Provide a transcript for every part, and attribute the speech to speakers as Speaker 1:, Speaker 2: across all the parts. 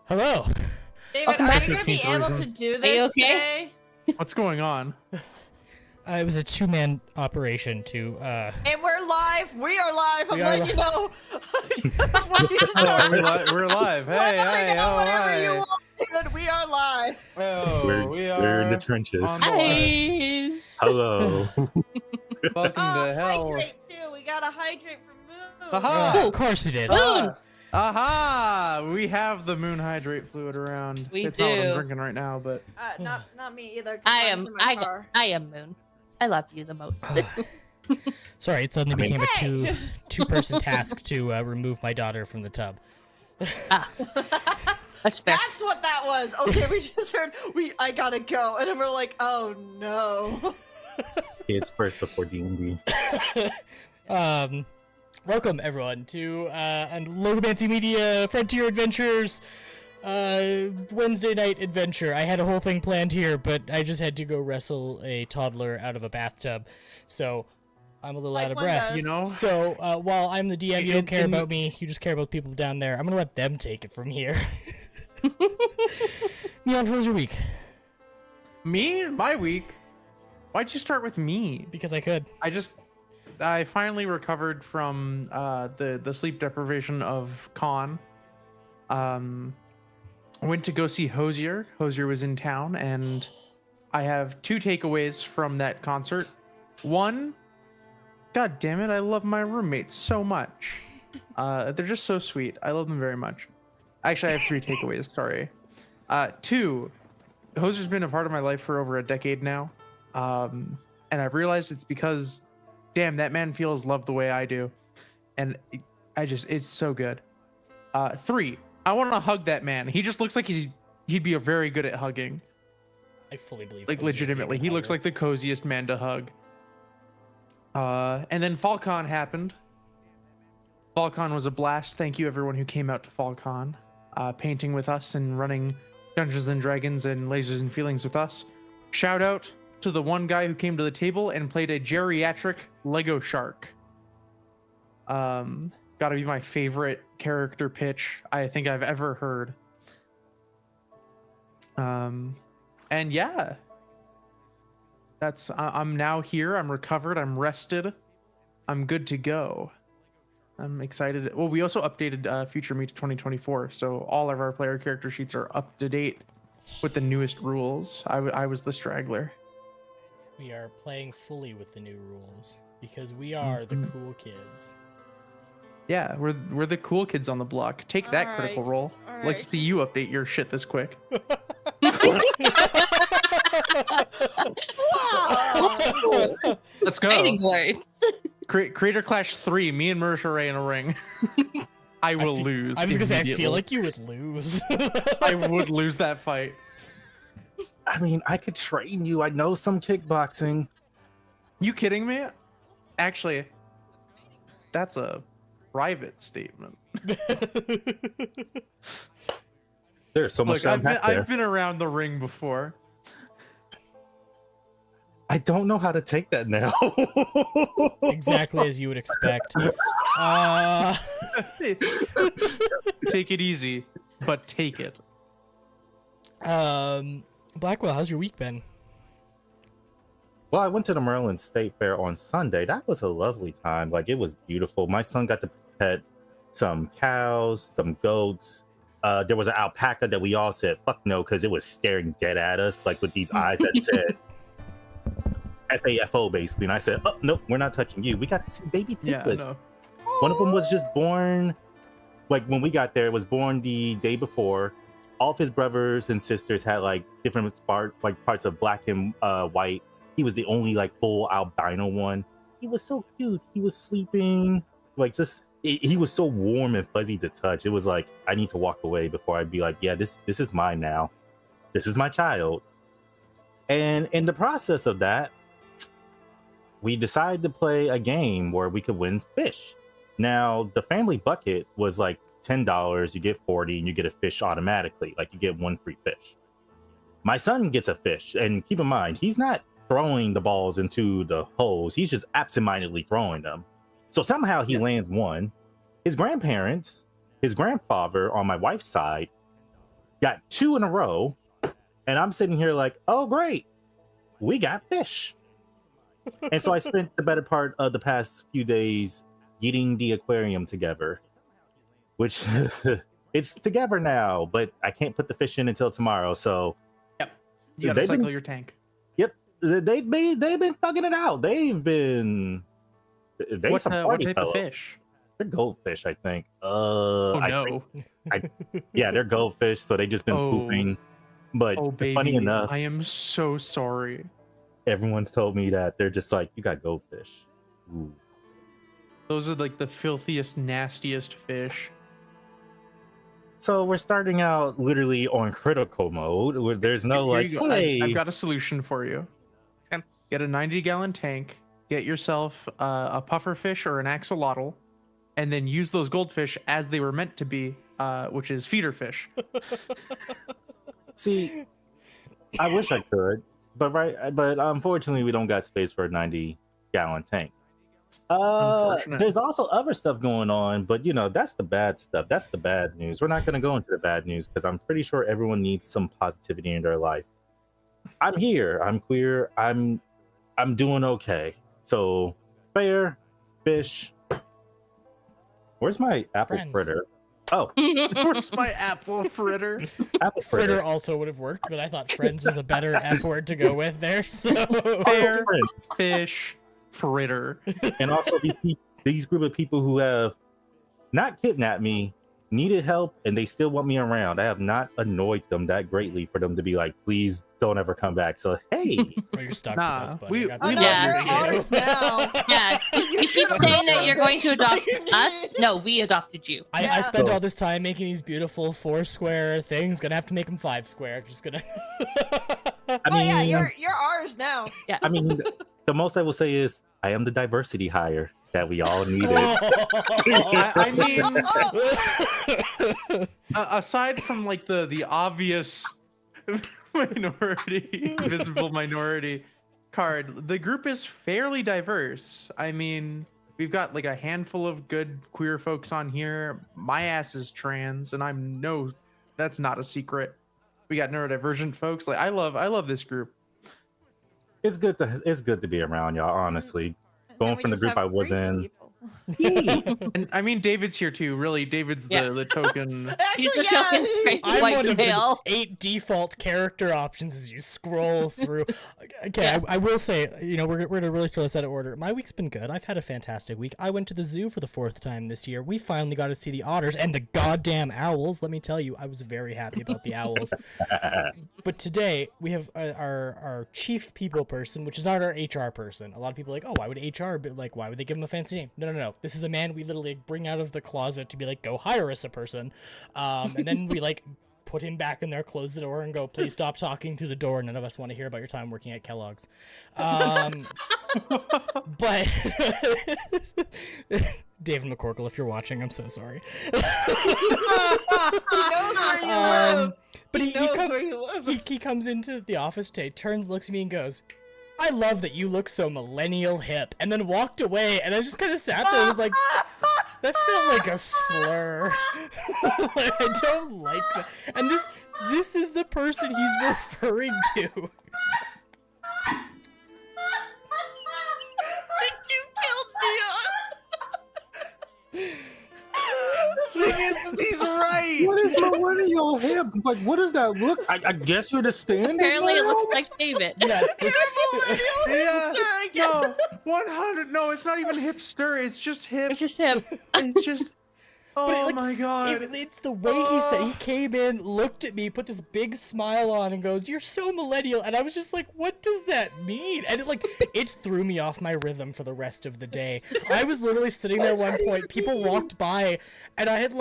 Speaker 1: Hello.
Speaker 2: David, are you going to be able to do this today?
Speaker 3: What's going on?
Speaker 1: It was a two-man operation to.
Speaker 2: And we're live. We are live. I'm letting you know.
Speaker 3: We're live. Hey,
Speaker 2: whatever you want, David. We are live.
Speaker 4: We're in the trenches.
Speaker 3: Hi.
Speaker 4: Hello.
Speaker 3: Welcome to hell.
Speaker 2: Hydrate too. We gotta hydrate for Moon.
Speaker 3: Aha.
Speaker 1: Of course we did.
Speaker 3: Aha! We have the moon hydrate fluid around. It's not what I'm drinking right now, but
Speaker 2: Not me either.
Speaker 5: I am Moon. I love you the most.
Speaker 1: Sorry, it suddenly became a two-person task to remove my daughter from the tub.
Speaker 5: That's fair.
Speaker 2: That's what that was. Okay, we just heard I gotta go, and then we're like, oh no.
Speaker 4: It's first before D&D.
Speaker 1: Welcome everyone to Logomancy Media Frontier Adventures Wednesday night adventure. I had a whole thing planned here, but I just had to go wrestle a toddler out of a bathtub, so I'm a little out of breath.
Speaker 3: you know.
Speaker 1: So while I'm the DM, you don't care about me. You just care about people down there. I'm gonna let them take it from here. Neon, how was your week?
Speaker 3: My week? Why'd you start with me?
Speaker 1: Because I could.
Speaker 3: I finally recovered from the sleep deprivation of con. I went to go see Hosier. Hosier was in town, and I have two takeaways from that concert. One, god damn it, I love my roommates so much. They're just so sweet. I love them very much. Actually, I have three takeaways, sorry. Two, Hosier's been a part of my life for over a decade now. And I've realized it's because, damn, that man feels love the way I do. And it's so good. Three, I want to hug that man. He just looks like he'd be a very good at hugging.
Speaker 1: I fully believe.
Speaker 3: Like, legitimately, he looks like the coziest man to hug. And then FalCon happened. FalCon was a blast. Thank you everyone who came out to FalCon, painting with us and running Dungeons and Dragons and Lasers and Feelings with us. Shout out to the one guy who came to the table and played a geriatric Lego shark. Gotta be my favorite character pitch I think I've ever heard. And yeah, I'm now here. I'm recovered. I'm rested. I'm good to go. I'm excited. Well, we also updated Future Me to 2024, so all of our player character sheets are up to date with the newest rules. I was the straggler.
Speaker 1: We are playing fully with the new rules because we are the cool kids.
Speaker 3: Yeah, we're the cool kids on the block. Take that, Critical Role. Let's see you update your shit this quick.
Speaker 2: Wow.
Speaker 3: Let's go.
Speaker 5: Anyway.
Speaker 3: Creator Clash 3, me and Marisha Ray in a ring. I will lose.
Speaker 1: I was gonna say, I feel like you would lose.
Speaker 3: I would lose that fight.
Speaker 4: I mean, I could train you. I know some kickboxing.
Speaker 3: You kidding me? Actually, that's a private statement.
Speaker 4: There's so much.
Speaker 3: Look, I've been around the ring before.
Speaker 4: I don't know how to take that now.
Speaker 1: Exactly as you would expect.
Speaker 3: Take it easy, but take it.
Speaker 1: Blackwell, how's your week been?
Speaker 4: Well, I went to the Maryland State Fair on Sunday. That was a lovely time. Like, it was beautiful. My son got to pet some cows, some goats. There was an alpaca that we all said, fuck no, because it was staring dead at us, like with these eyes that said FAFO, basically. And I said, oh, nope, we're not touching you. We got to see baby piglet.
Speaker 3: Yeah, no.
Speaker 4: One of them was just born, like when we got there, it was born the day before. All of his brothers and sisters had like different parts of black and white. He was the only like full albino one. He was so cute. He was sleeping, like he was so warm and fuzzy to touch. It was like, I need to walk away before I'd be like, yeah, this is mine now. This is my child. And in the process of that, we decided to play a game where we could win fish. Now, the family bucket was like $10, you get 40, and you get a fish automatically. Like, you get one free fish. My son gets a fish, and keep in mind, he's not throwing the balls into the holes. He's just absentmindedly throwing them. So somehow he lands one. His grandparents, his grandfather on my wife's side, got 2 in a row, and I'm sitting here like, oh great, we got fish. And so I spent the better part of the past few days getting the aquarium together, which it's together now, but I can't put the fish in until tomorrow. So
Speaker 3: Yep. You gotta cycle your tank.
Speaker 4: Yep, they've been thugging it out.
Speaker 3: What
Speaker 4: some
Speaker 3: type
Speaker 4: party
Speaker 3: of
Speaker 4: fellows.
Speaker 3: fish?
Speaker 4: They're goldfish, I think.
Speaker 3: Oh
Speaker 4: I
Speaker 3: no.
Speaker 4: yeah, they're goldfish, so they just been
Speaker 3: Oh.
Speaker 4: pooping. But
Speaker 3: Oh baby,
Speaker 4: funny enough,
Speaker 3: I am so sorry.
Speaker 4: everyone's told me that they're just like, you got goldfish. Ooh.
Speaker 3: Those are like the filthiest, nastiest fish.
Speaker 4: So we're starting out literally on critical mode, where there's no
Speaker 3: Here
Speaker 4: like,
Speaker 3: you go.
Speaker 4: hey,
Speaker 3: I've got a solution for you.
Speaker 5: Okay.
Speaker 3: Get a 90-gallon tank, get yourself a puffer fish or an axolotl, and then use those goldfish as they were meant to be, which is feeder fish.
Speaker 4: see, I wish I could, but unfortunately we don't got space for a 90-gallon tank.
Speaker 3: Unfortunate.
Speaker 4: There's also other stuff going on, but that's the bad stuff. That's the bad news. We're not going to go into the bad news because I'm pretty sure everyone needs some positivity in their life. I'm here. I'm queer. I'm doing okay. So fair, fish. Where's my apple
Speaker 1: Friends.
Speaker 4: fritter? Oh,
Speaker 3: Where's my apple fritter?
Speaker 4: apple
Speaker 1: Fritter
Speaker 4: fritter.
Speaker 1: also would have worked, but I thought friends was a better F word to go with there. So
Speaker 3: Fair
Speaker 4: Friends.
Speaker 3: fish fritter.
Speaker 4: And also these group of people who have not kidnapped me, needed help, and they still want me around. I have not annoyed them that greatly for them to be like, please don't ever come back. So hey,
Speaker 1: oh, you're stuck
Speaker 3: Nah,
Speaker 1: with us, buddy.
Speaker 3: we-
Speaker 1: God
Speaker 2: Oh
Speaker 3: we
Speaker 2: no,
Speaker 1: damn
Speaker 5: love
Speaker 2: you're
Speaker 1: you.
Speaker 2: ours now.
Speaker 5: Yeah, you keep
Speaker 2: should've
Speaker 5: saying that
Speaker 2: known
Speaker 5: you're going to
Speaker 2: that.
Speaker 5: adopt
Speaker 2: You
Speaker 5: us.
Speaker 2: need-
Speaker 5: No, we adopted you.
Speaker 1: I
Speaker 2: Yeah.
Speaker 1: spent
Speaker 4: So-
Speaker 1: all this time making these beautiful 4-square things. Gonna have to make them 5-square. Just gonna.
Speaker 4: I
Speaker 2: Oh
Speaker 4: mean,
Speaker 2: yeah, you're ours now.
Speaker 4: I mean, the most I will say is I am the diversity hire that we all needed.
Speaker 3: I mean, aside from like the obvious visible minority card, the group is fairly diverse. I mean, we've got like a handful of good queer folks on here. My ass is trans, and that's not a secret. We got neurodivergent folks. Like I love this group.
Speaker 4: It's good to be around y'all, honestly. Going
Speaker 2: And we
Speaker 4: from the
Speaker 2: just
Speaker 4: group
Speaker 2: have
Speaker 4: I was
Speaker 2: crazy
Speaker 4: in.
Speaker 2: people.
Speaker 3: And I mean, David's here too. Really, David's
Speaker 5: Yeah.
Speaker 3: the token.
Speaker 2: Actually,
Speaker 5: He's the
Speaker 2: yeah.
Speaker 5: token crazy
Speaker 1: I'm
Speaker 5: white
Speaker 1: one of
Speaker 5: male.
Speaker 1: the 8 default character options as you scroll through. Okay,
Speaker 5: Yeah.
Speaker 1: I will say, we're gonna really throw this out of order. My week's been good. I've had a fantastic week. I went to the zoo for the 4th time this year. We finally got to see the otters and the goddamn owls. Let me tell you, I was very happy about the owls. But today we have our chief people person, which is not our HR person. A lot of people are like, oh, why would HR be like? Why would they give him a fancy name? No. This is a man we literally bring out of the closet to be like, go hire us a person, and then we like put him back in there, close the door, and go, please stop talking through the door. None of us want to hear about your time working at Kellogg's. But David McCorkle, if you're watching, I'm so sorry.
Speaker 2: He knows where you live.
Speaker 1: But
Speaker 2: He knows where you live.
Speaker 1: he comes into the office today, turns, looks at me, and goes, I love that you look so millennial hip, and then walked away, and I just kind of sat there and was like, that felt like a slur. Like, I don't like that. And this is the person he's referring to.
Speaker 2: You killed me.
Speaker 3: He's right.
Speaker 4: What is millennial hip? Like, what does that look? I guess you're the standard.
Speaker 5: Apparently, it
Speaker 4: now?
Speaker 5: looks like David.
Speaker 1: Yeah, this-
Speaker 3: Yeah,
Speaker 2: Hipster
Speaker 3: no, 100. No, it's not even hipster. It's just hip.
Speaker 5: It's just him.
Speaker 3: It's just.
Speaker 1: But
Speaker 3: Oh
Speaker 1: like,
Speaker 3: my god.
Speaker 1: it's the way he said. He came in, looked at me, put this big smile on, and goes, "You're so millennial." And I was just like, "What does that mean?" And it threw me off my rhythm for the rest of the day. I was literally sitting there one point. People walked by, and I had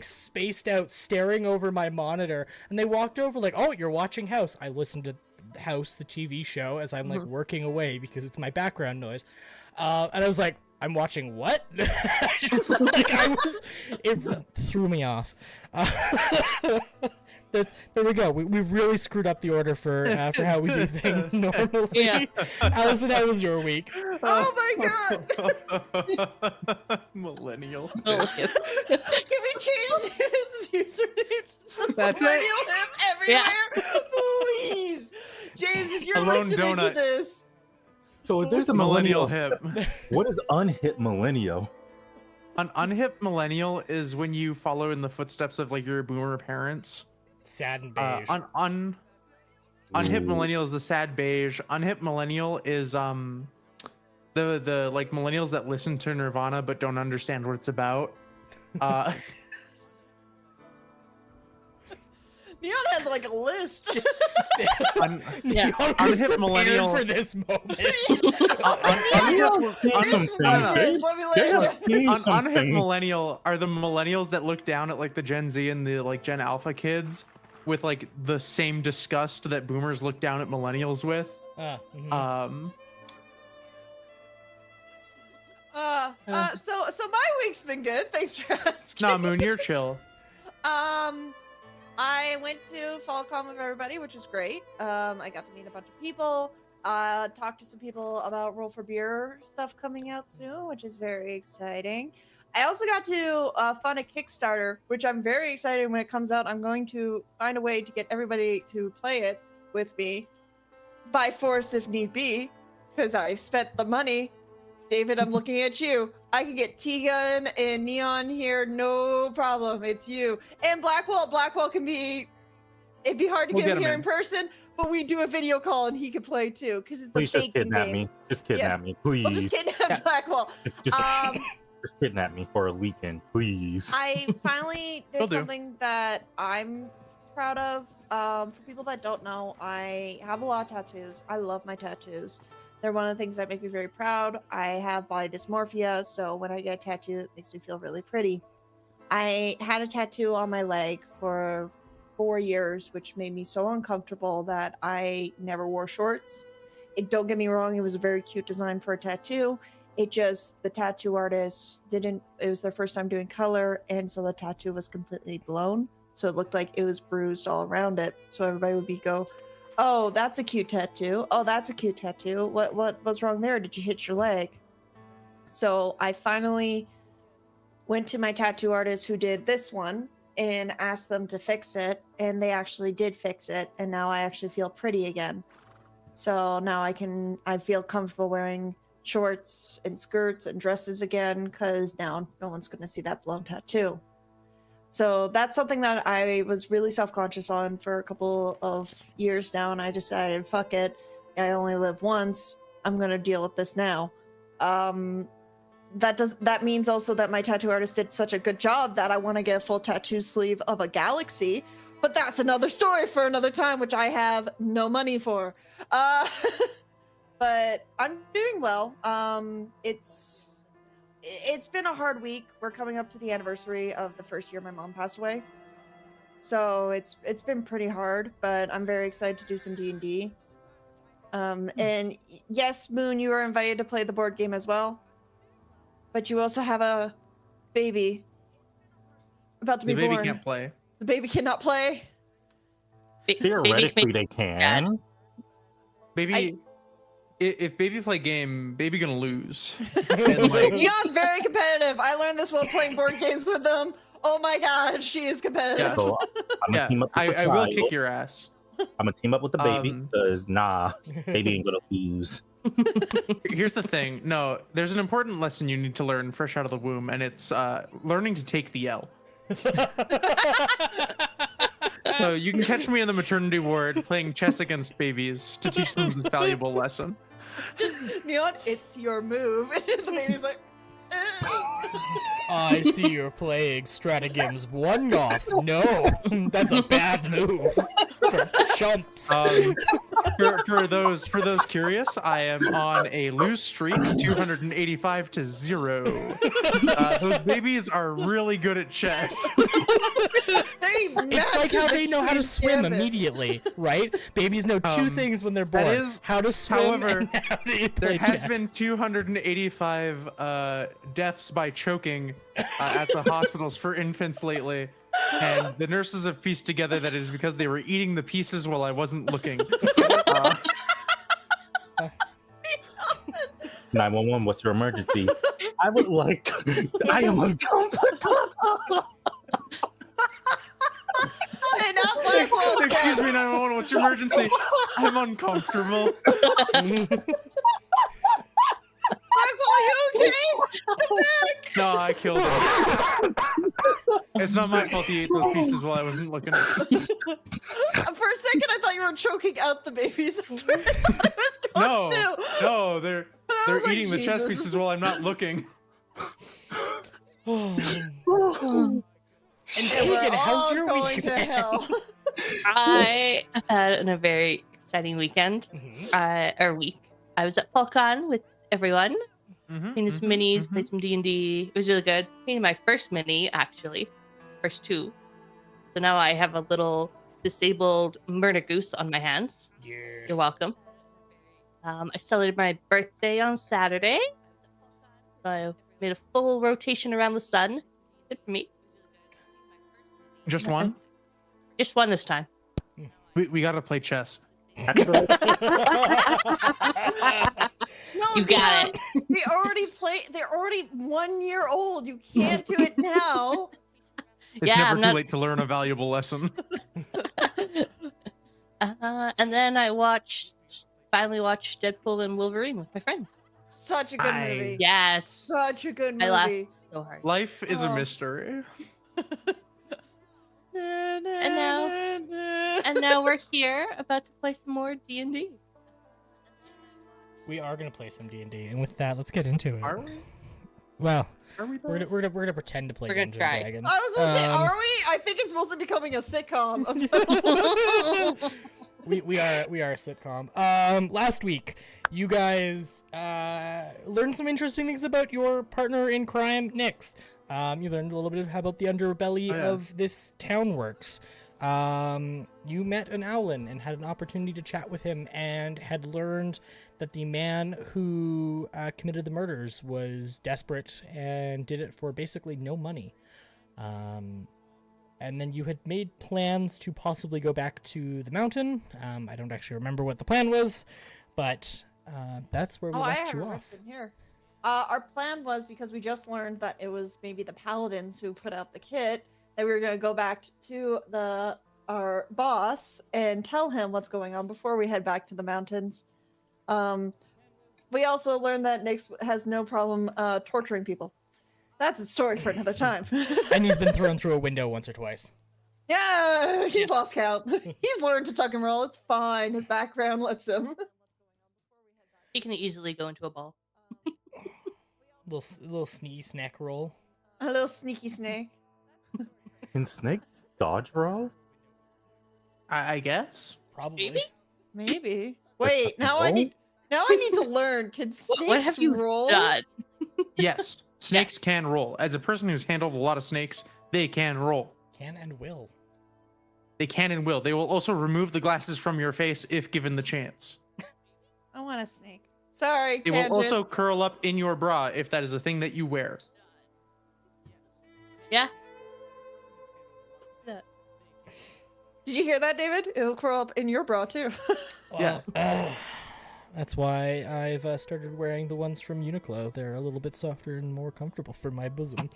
Speaker 1: spaced out, staring over my monitor, and they walked over like, "Oh, you're watching House." I listened to House, the TV show, as I'm like working away because it's my background noise, and I was like, I'm watching what? Just like it threw me off. There we go. We've really screwed up the order for how we do things normally.
Speaker 5: Yeah.
Speaker 1: Allison, how was your week?
Speaker 2: Oh my god!
Speaker 3: Millennial.
Speaker 5: Oh, yeah.
Speaker 2: Can we change its username to
Speaker 3: That's it?
Speaker 2: millennial hip everywhere? Please! James, if you're listening to
Speaker 3: AloneDoughnut.
Speaker 2: this,
Speaker 4: So if there's a
Speaker 3: Millennial
Speaker 4: millennial,
Speaker 3: hip.
Speaker 4: what is unhip millennial?
Speaker 3: An unhip millennial is when you follow in the footsteps of like your boomer parents.
Speaker 1: Sad and beige.
Speaker 3: Unhip
Speaker 4: Ooh.
Speaker 3: millennial is the sad beige. Unhip millennial is the like millennials that listen to Nirvana but don't understand what it's about.
Speaker 2: Neon has like a list.
Speaker 5: Yeah.
Speaker 1: Who's
Speaker 3: Unhip
Speaker 1: prepared
Speaker 3: millennial.
Speaker 1: for this moment?
Speaker 4: Here's some things.
Speaker 2: Let me
Speaker 4: There's
Speaker 2: later.
Speaker 4: here's
Speaker 3: Unhip
Speaker 4: something.
Speaker 3: millennial are the millennials that look down at like the Gen Z and the like Gen Alpha kids with like the same disgust that boomers look down at millennials with.
Speaker 1: Mhm.
Speaker 2: So my week's been good. Thanks for asking.
Speaker 3: Nah, Moon, you're chill.
Speaker 2: I went to FallCon with everybody, which was great. I got to meet a bunch of people. Talked to some people about Roll for Beer stuff coming out soon, which is very exciting. I also got to fund a Kickstarter, which I'm very excited when it comes out. I'm going to find a way to get everybody to play it with me by force if need be, because I spent the money. David, I'm looking at you. I can get Teagan and Neon here, no problem. It's you. And Blackwell. Blackwell can be... It'd be hard to
Speaker 3: We'll
Speaker 2: get
Speaker 3: get
Speaker 2: him
Speaker 3: him
Speaker 2: here
Speaker 3: in.
Speaker 2: in person, but we do a video call and he can play too, because it's
Speaker 4: Please
Speaker 2: a
Speaker 4: just
Speaker 2: baking
Speaker 4: kidnap
Speaker 2: game.
Speaker 4: me. Just kidnap me, please.
Speaker 2: We'll just kidnap
Speaker 3: Yeah.
Speaker 2: Blackwell.
Speaker 4: Just
Speaker 2: Um,
Speaker 4: just kidnap me for a weekend, please.
Speaker 2: I finally
Speaker 3: Will
Speaker 2: did
Speaker 3: do.
Speaker 2: something that I'm proud of. For people that don't know, I have a lot of tattoos. I love my tattoos. They're one of the things that make me very proud. I have body dysmorphia, so when I get a tattoo, it makes me feel really pretty. I had a tattoo on my leg for 4 years, which made me so uncomfortable that I never wore shorts. Don't get me wrong, it was a very cute design for a tattoo. It just, the tattoo artist it was their first time doing color, and so the tattoo was completely blown. So it looked like it was bruised all around it. So everybody would go, oh, that's a cute tattoo. Oh, that's a cute tattoo. What's wrong there? Did you hit your leg? So I finally went to my tattoo artist who did this one and asked them to fix it, and they actually did fix it, and now I actually feel pretty again. So now I feel comfortable wearing shorts and skirts and dresses again, because now no one's going to see that blown tattoo. So that's something that I was really self-conscious on for a couple of years now, and I decided, fuck it, I only live once, I'm going to deal with this now. That means also that my tattoo artist did such a good job that I want to get a full tattoo sleeve of a galaxy, but that's another story for another time, which I have no money for. But I'm doing well. It's been a hard week. We're coming up to the anniversary of the first year my mom passed away, so it's been pretty hard. But I'm very excited to do some D&D. And yes, Moon, you are invited to play the board game as well. But you also have a baby about to
Speaker 3: The
Speaker 2: be
Speaker 3: baby
Speaker 2: born.
Speaker 3: can't play.
Speaker 2: The baby cannot play.
Speaker 4: Theoretically, they can.
Speaker 3: Baby, if baby play game, baby gonna lose. And, like,
Speaker 2: Neon's very competitive. I learned this while playing board games with them. Oh my god, she is competitive.
Speaker 3: Yeah.
Speaker 4: So I'm gonna
Speaker 3: yeah,
Speaker 4: team up with the
Speaker 3: I will
Speaker 4: child.
Speaker 3: kick your ass.
Speaker 4: I'm gonna team up with the baby
Speaker 3: Um,
Speaker 4: because baby ain't gonna lose.
Speaker 3: Here's the thing. No, there's an important lesson you need to learn fresh out of the womb, and it's learning to take the L. So you can catch me in the maternity ward playing chess against babies to teach them this valuable lesson.
Speaker 2: Just, Neon, it's your move. And the baby's like,
Speaker 1: I see you're playing Stratagem's one off. No, that's a bad move for chumps.
Speaker 3: For those curious, I am on a lose streak, 285 to 0. Those babies are really good at chess.
Speaker 1: It's like how they know how to swim immediately, right? Babies know two things when they're born: how to swim and how to play
Speaker 3: There has
Speaker 1: chess.
Speaker 3: been 285 deaths by choking at the hospitals for infants lately. And the nurses have pieced together that it is because they were eating the pieces while I wasn't looking.
Speaker 4: 911, what's your emergency? I would like to, I am uncomfortable.
Speaker 2: Hey, not Blackwell.
Speaker 3: Excuse me, 911, what's your emergency? I'm uncomfortable.
Speaker 2: Blackwell, you okay?
Speaker 3: No, I killed him. It's not my fault he ate those pieces while I wasn't looking.
Speaker 2: For a second, I thought you were choking out the babies. That's where I thought I was going to.
Speaker 3: No, they're
Speaker 2: like,
Speaker 3: eating the chess
Speaker 2: Jesus.
Speaker 3: pieces while I'm not looking.
Speaker 1: And
Speaker 2: And we're
Speaker 1: Teagan, how's
Speaker 2: all
Speaker 1: your
Speaker 2: going
Speaker 1: week
Speaker 2: to
Speaker 1: been?
Speaker 2: hell.
Speaker 5: I have had a very exciting weekend, or week. I was at FalCon with everyone. Painted some minis, played some D&D. It was really good. Painted my first mini, actually. First two. So now I have a little disabled murder goose on my hands.
Speaker 1: Yes.
Speaker 5: You're welcome. I celebrated my birthday on Saturday. So I made a full rotation around the sun. Good for me.
Speaker 3: Just one?
Speaker 5: Just one this time.
Speaker 3: We gotta play chess.
Speaker 2: No,
Speaker 5: You got it.
Speaker 2: They already play. They're already 1 year old. You can't do it now.
Speaker 3: It's
Speaker 5: Yeah,
Speaker 3: never
Speaker 5: I'm
Speaker 3: too
Speaker 5: not-
Speaker 3: late to learn a valuable lesson.
Speaker 5: And then I finally watched Deadpool and Wolverine with my friends.
Speaker 2: Such a good movie.
Speaker 5: Yes.
Speaker 2: Such a good movie.
Speaker 5: I laughed so hard.
Speaker 3: Life is a
Speaker 2: Oh.
Speaker 3: mystery.
Speaker 5: And now we're here about to play some more D&D.
Speaker 1: We are gonna play some D&D, and with that, let's get into it.
Speaker 3: Are we?
Speaker 1: Well,
Speaker 3: Are we?
Speaker 1: we're gonna pretend to play
Speaker 5: We're gonna
Speaker 1: Dungeons
Speaker 5: try.
Speaker 1: and Dragons.
Speaker 2: I was gonna say, are we? I think it's mostly becoming a sitcom.
Speaker 1: We are a sitcom. Last week, you guys learned some interesting things about your partner in crime, Nyx. You learned a little bit about the underbelly of this town works. You met an Owlin and had an opportunity to chat with him, and had learned that the man who committed the murders was desperate and did it for basically no money. And then you had made plans to possibly go back to the mountain. I don't actually remember what the plan was, but that's where we
Speaker 2: I
Speaker 1: left
Speaker 2: have
Speaker 1: you
Speaker 2: it
Speaker 1: off.
Speaker 2: written here. Our plan was, because we just learned that it was maybe the paladins who put out the kit, that we were going to go back to our boss and tell him what's going on before we head back to the mountains. We also learned that Nyx has no problem torturing people. That's a story for another time.
Speaker 1: And he's been thrown through a window once or twice.
Speaker 2: Yeah, he's lost count. He's learned to tuck and roll. It's fine. His background lets him.
Speaker 5: He can easily go into a ball.
Speaker 1: Little sneaky snack roll.
Speaker 2: A little sneaky snake.
Speaker 4: Can snakes dodge roll?
Speaker 3: I guess.
Speaker 1: Probably.
Speaker 5: Maybe?
Speaker 2: Maybe. Wait, now I need to learn. Can snakes
Speaker 5: What have you
Speaker 2: roll?
Speaker 5: done?
Speaker 3: Yes, snakes can roll. As a person who's handled a lot of snakes, they can roll.
Speaker 1: Can and will.
Speaker 3: They can and will. They will also remove the glasses from your face if given the chance.
Speaker 2: I want a snake. Sorry,
Speaker 3: They
Speaker 2: tangent.
Speaker 3: will also curl up in your bra if that is a thing that you wear.
Speaker 5: Yeah.
Speaker 2: Did you hear that, David? It'll curl up in your bra too.
Speaker 3: Yeah.
Speaker 1: That's why I've started wearing the ones from Uniqlo. They're a little bit softer and more comfortable for my bosom.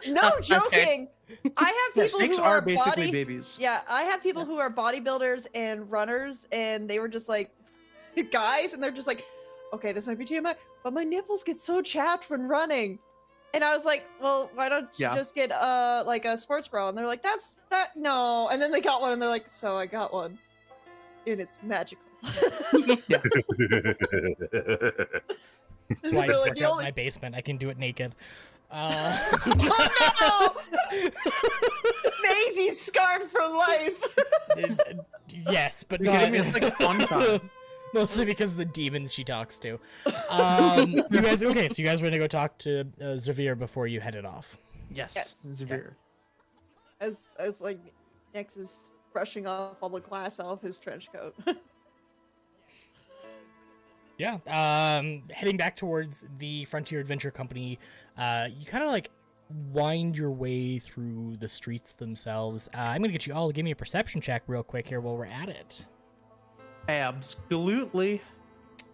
Speaker 2: No
Speaker 5: That's
Speaker 2: joking. I have
Speaker 3: Yeah,
Speaker 2: people
Speaker 3: snakes
Speaker 2: who
Speaker 3: are basically
Speaker 2: body...
Speaker 3: babies.
Speaker 2: Yeah, I have people who are bodybuilders and runners, and they were just like guys, and they're just like, okay, this might be TMI, but my nipples get so chapped when running. And I was like, well, why don't you just get like a sports bra? And they're like, no. And then they got one, and they're like, so I got one, and it's magical.
Speaker 3: Yeah.
Speaker 1: That's why I
Speaker 2: They're
Speaker 1: just
Speaker 2: like,
Speaker 1: work
Speaker 2: the
Speaker 1: out in
Speaker 2: only-
Speaker 1: my basement. I can do it naked.
Speaker 2: Oh no! Maisie's scarred for life.
Speaker 1: Yes, but
Speaker 3: You're
Speaker 1: not.
Speaker 3: kidding me? It's like a fun time.
Speaker 1: Mostly because of the demons she talks to. You guys, okay? So you guys were gonna go talk to Xavier before you headed off.
Speaker 3: Yes. Xavier.
Speaker 2: As like Nyx is brushing off all the glass off his trench coat.
Speaker 1: Yeah. Heading back towards the Frontier Adventure Company, you kind of like wind your way through the streets themselves. I'm gonna get you all to give me a perception check real quick here while we're at it.
Speaker 3: Absolutely.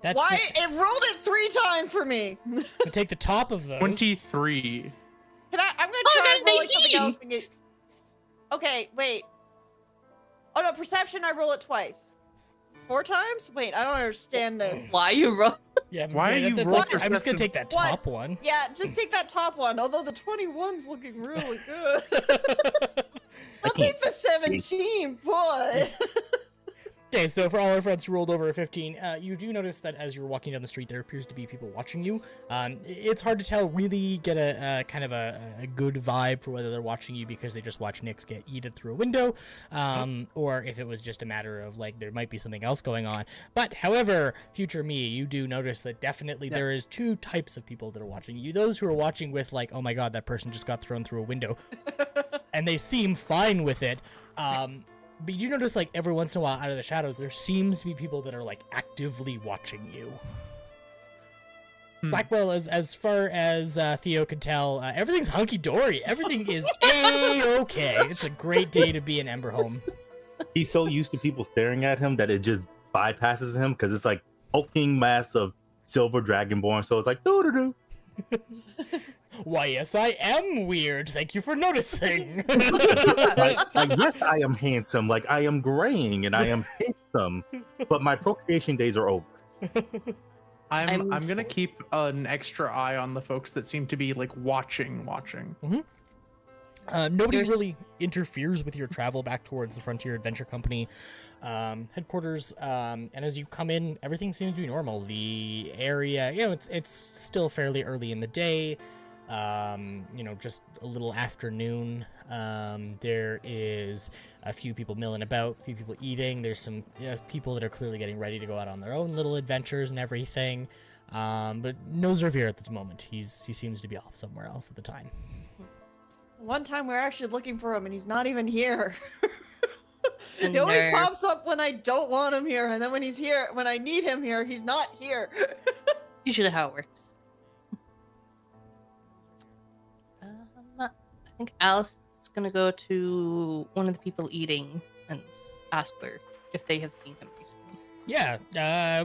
Speaker 1: That's
Speaker 2: Why? It rolled it 3 times for me.
Speaker 1: to take the top of those.
Speaker 3: 23.
Speaker 2: I'm gonna
Speaker 5: I
Speaker 2: try
Speaker 5: got
Speaker 2: rolling something
Speaker 5: 19.
Speaker 2: else and get. Okay, wait. Oh no, perception. I roll it twice. 4 times? Wait, I don't understand this.
Speaker 5: Why you roll?
Speaker 1: Yeah,
Speaker 3: Why are you
Speaker 1: that's
Speaker 3: rolling
Speaker 1: like, I'm just gonna
Speaker 3: perception?
Speaker 1: take that
Speaker 2: What?
Speaker 1: top one.
Speaker 2: Yeah, just take that top one. Although the 21's looking really good. I'll take the 17, boy.
Speaker 1: Okay, so for all our friends who rolled over a 15, you do notice that as you're walking down the street, there appears to be people watching you. It's hard to tell, really get a kind of a good vibe for whether they're watching you because they just watch Nyx get yeeted through a window, or if it was just a matter of, like, there might be something else going on. But, however, future me, you do notice that definitely there is 2 types of people that are watching you. Those who are watching with, like, oh my god, that person just got thrown through a window. And they seem fine with it. But you notice, like, every once in a while, out of the shadows, there seems to be people that are, like, actively watching you. Blackwell, as far as Theo can tell, everything's hunky-dory. Everything is A-okay. It's a great day to be in Emberhome.
Speaker 4: He's so used to people staring at him that it just bypasses him because it's like hulking mass of silver dragonborn. So it's like, doo-doo-doo.
Speaker 1: Why, yes, I am weird. Thank you for noticing.
Speaker 4: like, yes, I am handsome. Like, I am graying and I am handsome. But my procreation days are over.
Speaker 3: I'm gonna keep an extra eye on the folks that seem to be like watching.
Speaker 1: Nobody really interferes with your travel back towards the Frontier Adventure Company headquarters, and as you come in, everything seems to be normal. The area, it's still fairly early in the day, just a little afternoon. There is a few people milling about, a few people eating. There's some people that are clearly getting ready to go out on their own little adventures and everything, but no Xavier at the moment. He seems to be off somewhere else at the time.
Speaker 2: One time we're actually looking for him and he's not even here.
Speaker 5: The
Speaker 2: He always
Speaker 5: nerve.
Speaker 2: pops up when I don't want him here, and then when he's here, when I need him here, he's not here.
Speaker 5: Usually how it works. I think Alice is gonna go to one of the people eating and ask her if they have seen him recently.
Speaker 1: Yeah,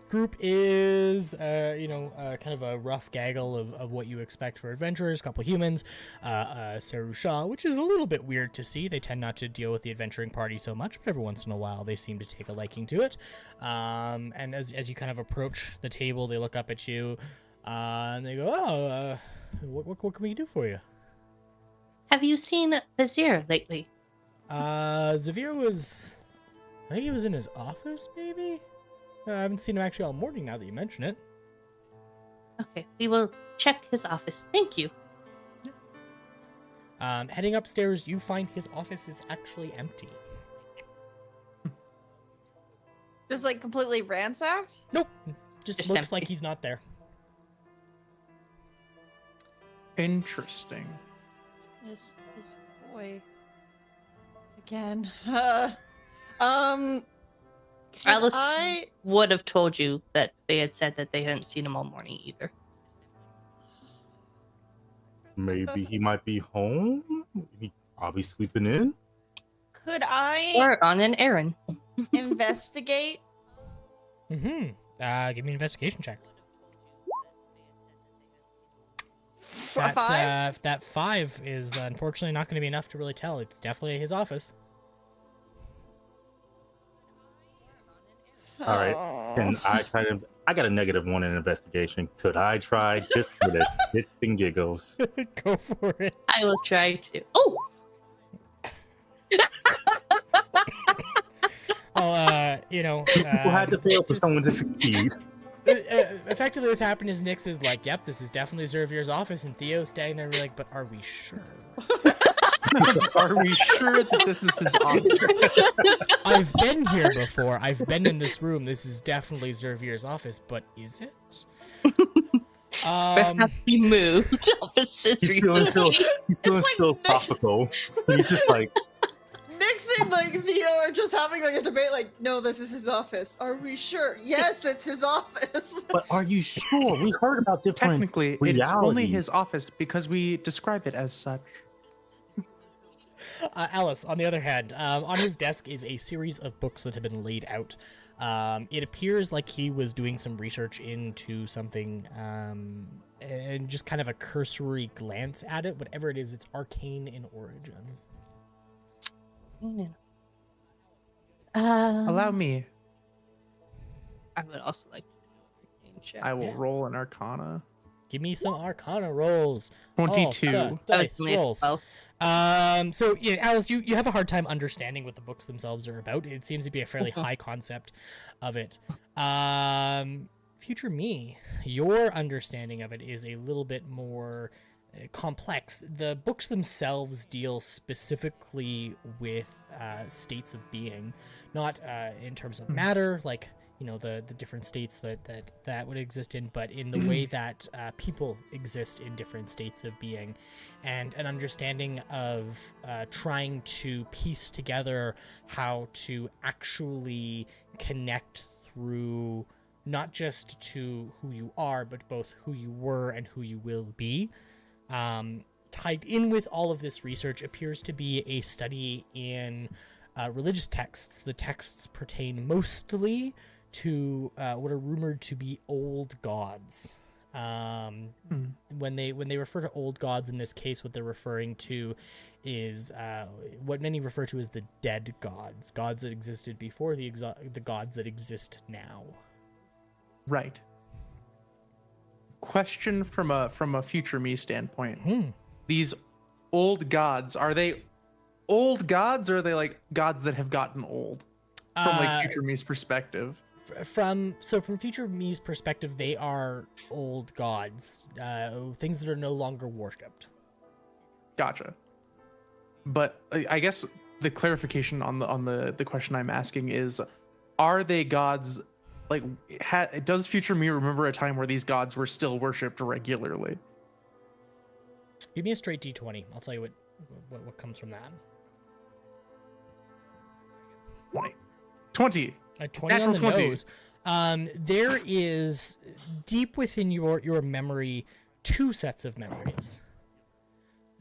Speaker 1: group is, kind of a rough gaggle of what you expect for adventurers. A couple of humans, Sarusha, which is a little bit weird to see. They tend not to deal with the adventuring party so much, but every once in a while they seem to take a liking to it. And as you kind of approach the table, they look up at you, and they go, what can we do for you?
Speaker 5: Have you seen Vizier lately?
Speaker 1: Xavier I think he was in his office, maybe? I haven't seen him actually all morning now that you mention it.
Speaker 5: Okay, we will check his office. Thank you.
Speaker 1: Heading upstairs, you find his office is actually empty.
Speaker 2: Just like completely ransacked?
Speaker 1: Nope. Just
Speaker 5: Just
Speaker 1: looks
Speaker 5: empty.
Speaker 1: like he's not there.
Speaker 3: Interesting.
Speaker 2: This boy. Again.
Speaker 5: Alice
Speaker 2: I
Speaker 5: would have told you that they had said that they hadn't seen him all morning either.
Speaker 4: Maybe he might be home. He probably sleeping in.
Speaker 2: could I
Speaker 5: Or on an errand.
Speaker 2: investigate?
Speaker 1: Mm-hmm. Give me an investigation check.
Speaker 2: A 5?
Speaker 1: That 5 is unfortunately not going to be enough to really tell. It's definitely his office.
Speaker 4: All right. Can I try to? I got a -1 in investigation. Could I try just for the shits and giggles?
Speaker 1: Go for it.
Speaker 5: I will try to. Oh!
Speaker 1: Well,
Speaker 4: People had to fail for someone to succeed.
Speaker 1: effectively what's happened is Nyx is like, yep, this is definitely Xavier's office, and Theo's standing there and be like, but are we sure?
Speaker 3: Are we sure that this is his office?
Speaker 1: I've been here before. I've been in this room. This is definitely Zervier's office, but is it?
Speaker 5: Perhaps he moved offices
Speaker 4: He's feeling
Speaker 5: recently.
Speaker 4: he's feeling
Speaker 2: like
Speaker 4: philosophical. He's just like,
Speaker 2: Nyx and like Theo are just having like a debate. Like, no, this is his office. Are we sure? Yes, it's his office.
Speaker 4: but are you sure? We heard about different
Speaker 3: Technically, it's only
Speaker 4: realities.
Speaker 3: his office because we describe it as such.
Speaker 1: Alice, on the other hand, on his desk is a series of books that have been laid out. It appears like he was doing some research into something, and just kind of a cursory glance at it. Whatever it is, it's arcane in origin.
Speaker 3: Allow me.
Speaker 5: I would also like to check.
Speaker 3: I will
Speaker 1: Yeah.
Speaker 3: roll an Arcana.
Speaker 1: Give me some Arcana rolls.
Speaker 3: 22.
Speaker 1: Oh,
Speaker 5: That was
Speaker 1: dice
Speaker 5: only a
Speaker 1: rolls.
Speaker 5: 12.
Speaker 1: So yeah, Alice, you have a hard time understanding what the books themselves are about. It seems to be a fairly high concept of it. Future me, your understanding of it is a little bit more complex. The books themselves deal specifically with states of being, not in terms of matter, like the different states that would exist in, but in the way that people exist in different states of being, and an understanding of trying to piece together how to actually connect through not just to who you are, but both who you were and who you will be. Tied in with all of this research appears to be a study in religious texts. The texts pertain mostly to what are rumored to be old gods. When they refer to old gods in this case, what they're referring to is what many refer to as the dead gods, gods that existed before the gods that exist now.
Speaker 3: Right. Question from a future me standpoint. These old gods, are they old gods, or are they like gods that have gotten old? From like future me's perspective.
Speaker 1: From future me's perspective, they are old gods, things that are no longer worshipped.
Speaker 3: Gotcha. But I guess the clarification on the question I'm asking is, are they gods? Like, does future me remember a time where these gods were still worshipped regularly?
Speaker 1: Give me a straight D20. I'll tell you what comes from that.
Speaker 3: 20.
Speaker 1: A 20
Speaker 3: Natural
Speaker 1: on the
Speaker 3: 20.
Speaker 1: nose. There is deep within your memory two sets of memories.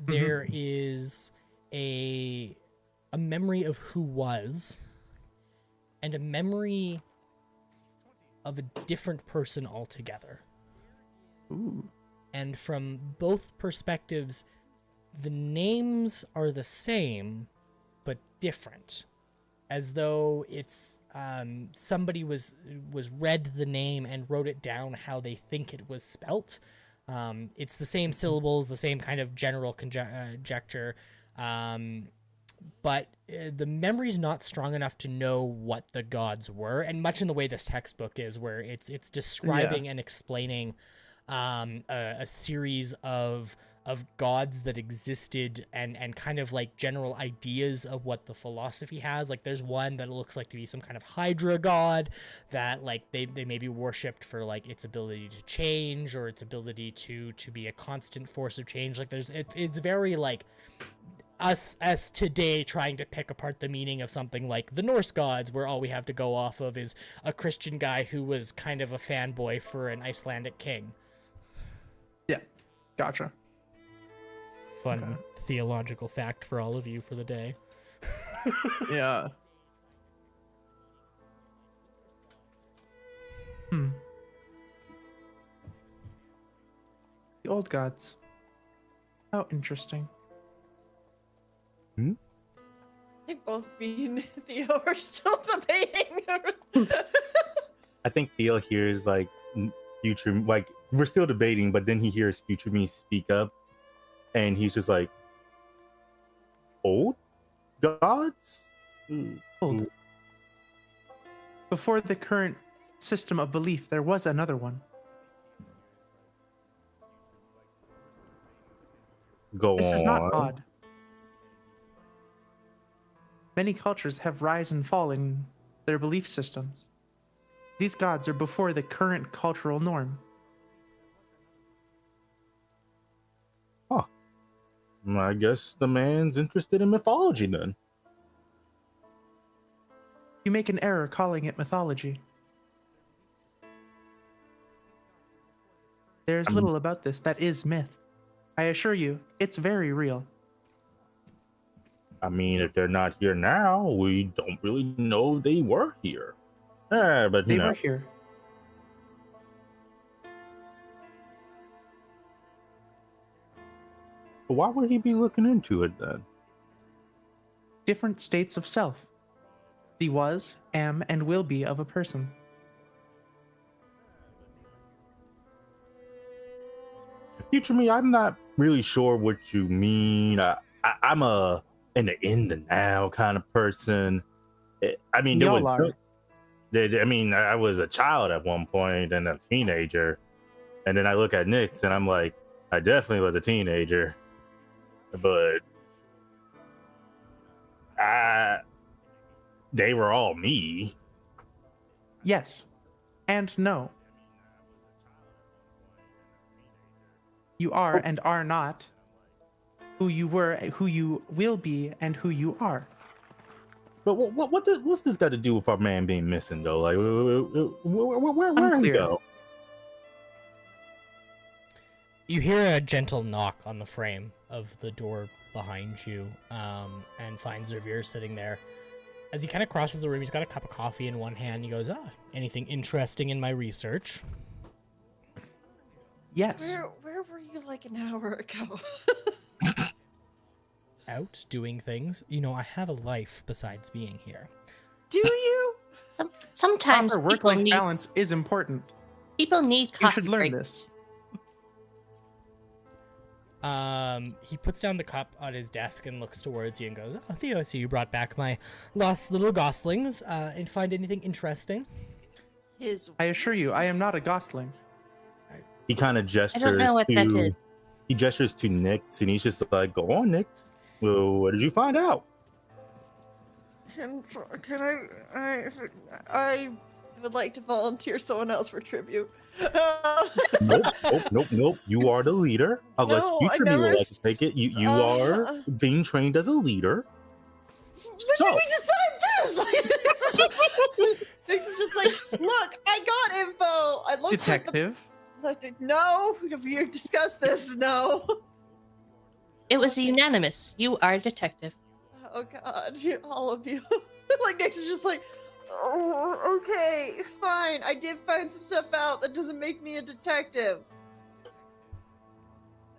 Speaker 1: There is a memory of who was, and a memory of a different person altogether.
Speaker 3: Ooh.
Speaker 1: And from both perspectives, the names are the same, but different. As though it's somebody was read the name and wrote it down how they think it was spelt. It's the same syllables, the same kind of general conjecture, but the memory's not strong enough to know what the gods were, and much in the way this textbook is, where it's describing and explaining a series of gods that existed, and kind of like general ideas of what the philosophy has. Like, there's one that looks like to be some kind of Hydra god that like they may be worshipped for like its ability to change, or its ability to be a constant force of change. Like it's very like us as today trying to pick apart the meaning of something like the Norse gods, where all we have to go off of is a Christian guy who was kind of a fanboy for an Icelandic king.
Speaker 3: Yeah. Gotcha.
Speaker 1: Fun theological fact for all of you for the day.
Speaker 3: Yeah. The old gods. How interesting.
Speaker 2: They both mean Theo are still debating.
Speaker 4: I think Theo hears like future, like we're still debating, but then he hears future me speak up, and he's just like, old gods?
Speaker 3: Old. Before the current system of belief, there was another one.
Speaker 4: Go
Speaker 3: This
Speaker 4: on.
Speaker 3: is not odd. Many cultures have rise and fall in their belief systems. These gods are before the current cultural norm.
Speaker 6: Huh. I guess the man's interested in mythology then.
Speaker 3: You make an error calling it mythology. There's little about this that is myth. I assure you, it's very real.
Speaker 6: I mean, if they're not here now, we don't really know they were here. But
Speaker 3: They
Speaker 6: you know,
Speaker 3: were here.
Speaker 6: why would he be looking into it then?
Speaker 3: Different states of self. The was, am, and will be of a person.
Speaker 6: Future me, I'm not really sure what you mean. I'm a in the now kind of person. I mean,
Speaker 3: Y'all are.
Speaker 6: I was a child at one point and a teenager, and then I look at Nyx and I'm like, I definitely was a teenager, but they were all me.
Speaker 3: Yes. And no. You are and are not who you were, who you will be, and who you are.
Speaker 6: But what's this got to do with our man being missing though? Like, where did he
Speaker 3: Unclear.
Speaker 6: go?
Speaker 1: You hear a gentle knock on the frame of the door behind you, and find Zervir sitting there. As he kind of crosses the room, he's got a cup of coffee in one hand. He goes, anything interesting in my research?
Speaker 3: Yes.
Speaker 2: Where were you like an hour ago?
Speaker 1: Out doing things. You know, I have a life besides being here.
Speaker 2: Do you?
Speaker 5: Sometimes
Speaker 3: Proper
Speaker 5: people
Speaker 3: work-life
Speaker 5: need
Speaker 3: balance is important.
Speaker 5: coffee.
Speaker 3: You should learn
Speaker 5: breaks.
Speaker 3: this.
Speaker 1: He puts down the cup on his desk and looks towards you and goes, Theo, I see you brought back my lost little goslings, and find anything interesting?
Speaker 3: I assure you, I am not a gosling.
Speaker 6: He kind of gestures.
Speaker 5: I don't know what that is.
Speaker 6: He gestures to Nyx, and he's just like, "Go on, Nyx. Well, what did you find out?"
Speaker 2: Can I would like to volunteer someone else for tribute.
Speaker 6: Nope. You are the leader. Unless
Speaker 2: No, I
Speaker 6: future me
Speaker 2: never
Speaker 6: would like to take it. You are being trained as a leader.
Speaker 2: When did we decide this? Nyx is just like, look, I got info. I looked
Speaker 3: Detective.
Speaker 2: No, we discussed this. No.
Speaker 5: It was unanimous. You are a detective.
Speaker 2: Oh God, all of you. Like Nyx is just like, oh, okay, fine. I did find some stuff out. That doesn't make me a detective.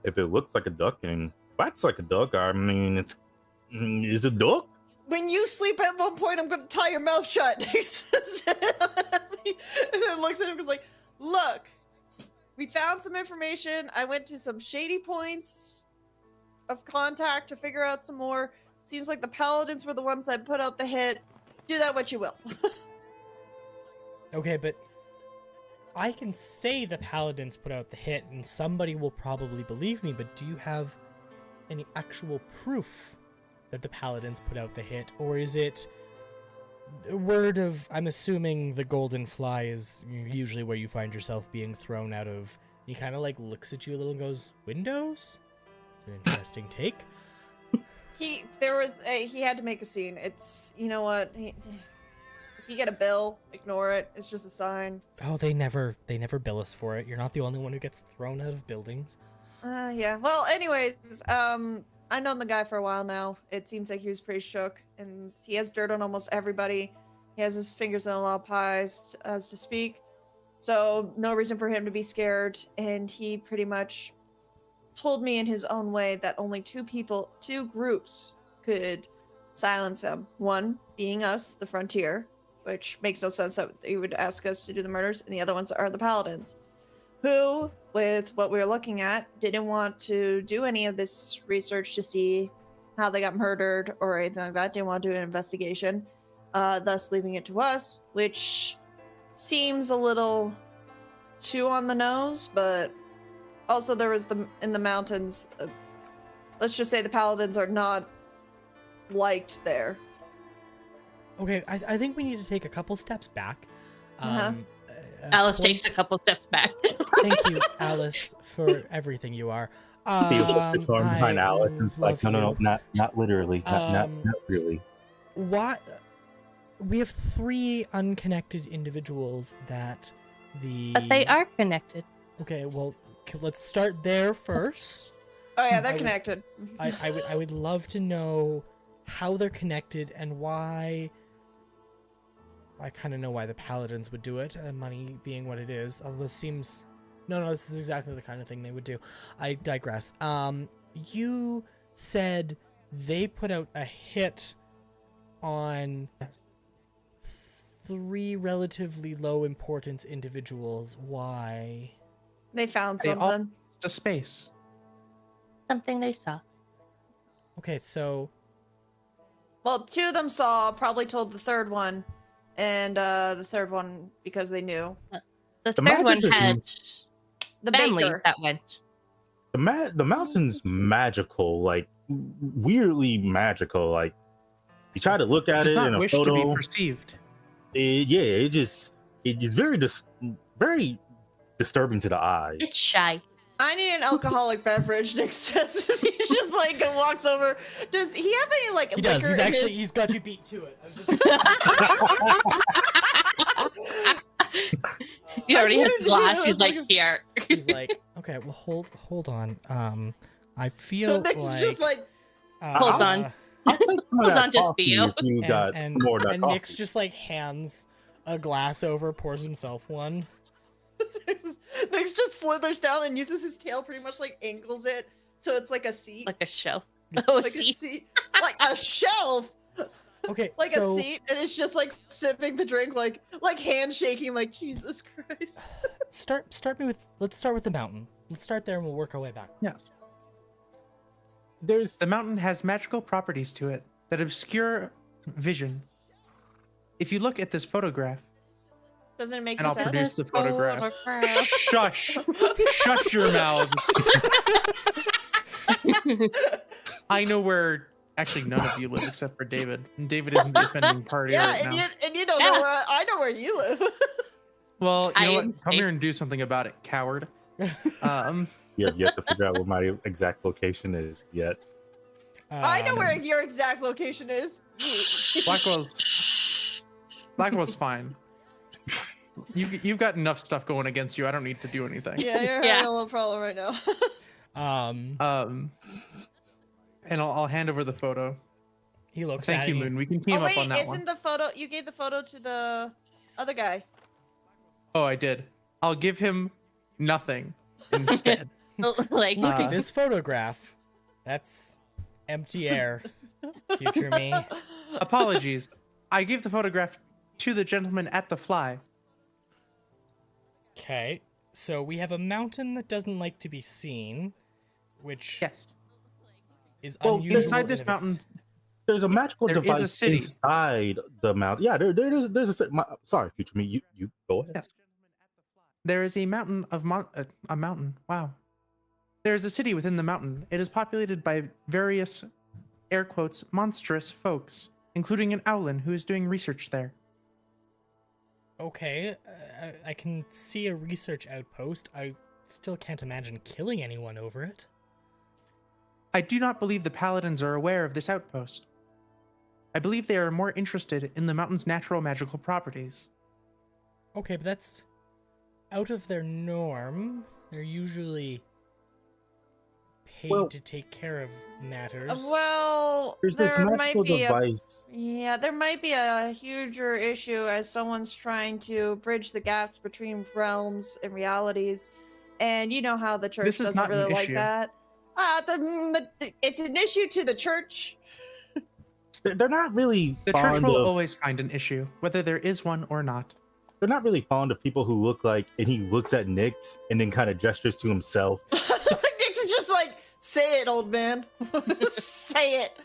Speaker 6: If it looks like a duck and quacks like a duck, I mean, is a duck.
Speaker 2: When you sleep at one point, I'm gonna tie your mouth shut. And then looks at him and goes like, look, we found some information. I went to some shady points of contact to figure out some more. Seems like the paladins were the ones that put out the hit. Do that what you will.
Speaker 1: Okay, but I can say the paladins put out the hit and somebody will probably believe me, but do you have any actual proof that the paladins put out the hit? Or is it word of, I'm assuming the golden fly is usually where you find yourself being thrown out of. He kind of like looks at you a little and goes, windows? It's an interesting take.
Speaker 2: He had to make a scene. It's, you know what? If you get a bill, ignore it. It's just a sign.
Speaker 1: Oh, they never bill us for it. You're not the only one who gets thrown out of buildings.
Speaker 2: Yeah. Well, anyways, I've known the guy for a while now. It seems like he was pretty shook, and he has dirt on almost everybody. He has his fingers in a lot of pies, as to speak. So no reason for him to be scared. And he pretty much told me in his own way that only two groups could silence him. One being us, the Frontier, which makes no sense that he would ask us to do the murders, and the other ones are the Paladins, who, with what we were looking at, didn't want to do any of this research to see how they got murdered or anything like that. Didn't want to do an investigation, thus leaving it to us, which seems a little too on the nose, but also there was in the mountains, let's just say the Paladins are not liked there.
Speaker 1: Okay, I think we need to take a couple steps back.
Speaker 5: Alice
Speaker 1: point-
Speaker 5: takes a couple steps back.
Speaker 1: Thank you, Alice, for everything you are.
Speaker 6: Feels the storm behind
Speaker 1: I
Speaker 6: Alice and it's like,
Speaker 1: love
Speaker 6: no,
Speaker 1: you.
Speaker 6: not literally, not really.
Speaker 1: What? We have 3 unconnected individuals that
Speaker 5: But they are connected.
Speaker 1: Okay, well, let's start there first.
Speaker 2: Oh yeah, they're
Speaker 1: I would-
Speaker 2: connected.
Speaker 1: I would love to know how they're connected and why. I kind of know why the paladins would do it, money being what it is. Although this seems, no, this is exactly the kind of thing they would do. I digress. You said they put out a hit on 3 relatively low importance individuals. Why?
Speaker 2: They found
Speaker 3: They all-
Speaker 2: something.
Speaker 3: To space.
Speaker 5: Something they saw.
Speaker 1: Okay, so
Speaker 2: Well, 2 of them saw, probably told the third one, and the third one because they knew.
Speaker 5: The
Speaker 6: The
Speaker 5: third one
Speaker 6: magic is-
Speaker 5: had
Speaker 2: The
Speaker 5: family
Speaker 2: baker.
Speaker 5: that went.
Speaker 6: The mountain's magical, like weirdly magical. Like you try to look at
Speaker 3: Does
Speaker 6: it
Speaker 3: not
Speaker 6: in a
Speaker 3: wish
Speaker 6: photo.
Speaker 3: to be perceived.
Speaker 6: It's very disturbing to the eye.
Speaker 5: It's shy.
Speaker 2: I need an alcoholic beverage. Nick says he's just like walks over. Does he have any like
Speaker 1: he does.
Speaker 2: liquor in his-
Speaker 1: He's got you beat to it.
Speaker 5: He already has
Speaker 2: wanted
Speaker 5: a
Speaker 2: to
Speaker 5: glass.
Speaker 2: do
Speaker 5: He's
Speaker 2: this,
Speaker 5: like,
Speaker 2: like-
Speaker 5: here.
Speaker 1: He's like, okay, well, hold on. I feel
Speaker 2: Nick's
Speaker 1: like
Speaker 2: just like
Speaker 5: Hold on.
Speaker 6: I'll take some of
Speaker 5: Hold
Speaker 6: that
Speaker 5: on to
Speaker 6: coffee
Speaker 5: Theo.
Speaker 6: if you got
Speaker 1: and
Speaker 6: more of that coffee.
Speaker 1: Nick's just like hands a glass over, pours himself one.
Speaker 2: Nick's just slithers down and uses his tail pretty much like angles it so it's like a seat.
Speaker 5: Like a shelf. Oh,
Speaker 2: Like
Speaker 5: see.
Speaker 2: a seat. Like a shelf.
Speaker 1: Okay,
Speaker 2: Like
Speaker 1: so
Speaker 2: a seat, and it's just like sipping the drink, like handshaking, like Jesus Christ.
Speaker 1: let's start with the mountain. Let's start there and we'll work our way back.
Speaker 3: Yes.
Speaker 6: There's
Speaker 3: The mountain has magical properties to it that obscure vision. If you look at this photograph,
Speaker 2: Doesn't it make
Speaker 3: and
Speaker 2: you
Speaker 3: I'll
Speaker 2: sad?
Speaker 3: produce the photograph.
Speaker 5: Photograph.
Speaker 3: Shush! Shut your mouth. I know where actually none of you live except for David. And David isn't the offending party
Speaker 2: Yeah,
Speaker 3: right
Speaker 2: and
Speaker 3: now.
Speaker 2: you don't
Speaker 5: Yeah.
Speaker 2: know where I know where you live.
Speaker 3: Well, you
Speaker 5: I
Speaker 3: know
Speaker 5: am
Speaker 3: what? Come
Speaker 5: safe.
Speaker 3: here and do something about it, coward.
Speaker 6: you have yet to figure out what my exact location is yet.
Speaker 2: I know
Speaker 1: Um,
Speaker 2: where your exact location is.
Speaker 3: Blackwell's fine. You've got enough stuff going against you. I don't need to do anything.
Speaker 2: Yeah, you're
Speaker 5: Yeah.
Speaker 2: having a little problem right now.
Speaker 3: And I'll hand over the photo.
Speaker 1: He looks
Speaker 3: Thank
Speaker 1: at
Speaker 3: you,
Speaker 1: it.
Speaker 3: Moon. We can team
Speaker 2: Oh
Speaker 3: up
Speaker 2: wait,
Speaker 3: on that
Speaker 2: isn't
Speaker 3: one.
Speaker 2: the photo you gave the photo to the other guy?
Speaker 3: Oh, I did. I'll give him nothing instead.
Speaker 5: Like,
Speaker 1: Look
Speaker 3: Uh,
Speaker 1: at this photograph. That's empty air. Future me.
Speaker 3: Apologies. I gave the photograph to the gentleman at the fly.
Speaker 1: Okay, so we have a mountain that doesn't like to be seen, which
Speaker 3: Yes.
Speaker 1: is
Speaker 6: Well,
Speaker 1: unusual.
Speaker 3: Inside this
Speaker 1: in of its-
Speaker 3: mountain,
Speaker 6: There's a magical
Speaker 3: There is a
Speaker 6: device
Speaker 3: city.
Speaker 6: inside the mountain. Yeah, there's a sorry, future me. You go ahead.
Speaker 3: yes. There is a mountain of a mountain. Wow. There is a city within the mountain. It is populated by various, air quotes, monstrous folks, including an owlin who is doing research there.
Speaker 1: Okay, I can see a research outpost. I still can't imagine killing anyone over it.
Speaker 3: I do not believe the paladins are aware of this outpost. I believe they are more interested in the mountain's natural magical properties.
Speaker 1: Okay, but that's out of their norm. They're usually paid
Speaker 6: Well-
Speaker 1: to take care of matters.
Speaker 2: Well,
Speaker 6: There's this
Speaker 2: there might
Speaker 6: magical
Speaker 2: be
Speaker 6: device.
Speaker 2: there might be a huger issue as someone's trying to bridge the gaps between realms and realities, and you know how the church
Speaker 3: This is
Speaker 2: doesn't
Speaker 3: not an
Speaker 2: really like
Speaker 3: issue.
Speaker 2: that. It's an issue to the church.
Speaker 6: They're not really
Speaker 3: The church
Speaker 6: fond
Speaker 3: will
Speaker 6: of.
Speaker 3: always find an issue, whether there is one or not.
Speaker 6: They're not really fond of people who look like. And he looks at Nyx and then kind of gestures to himself.
Speaker 2: It's just like, say it, old man. Say it.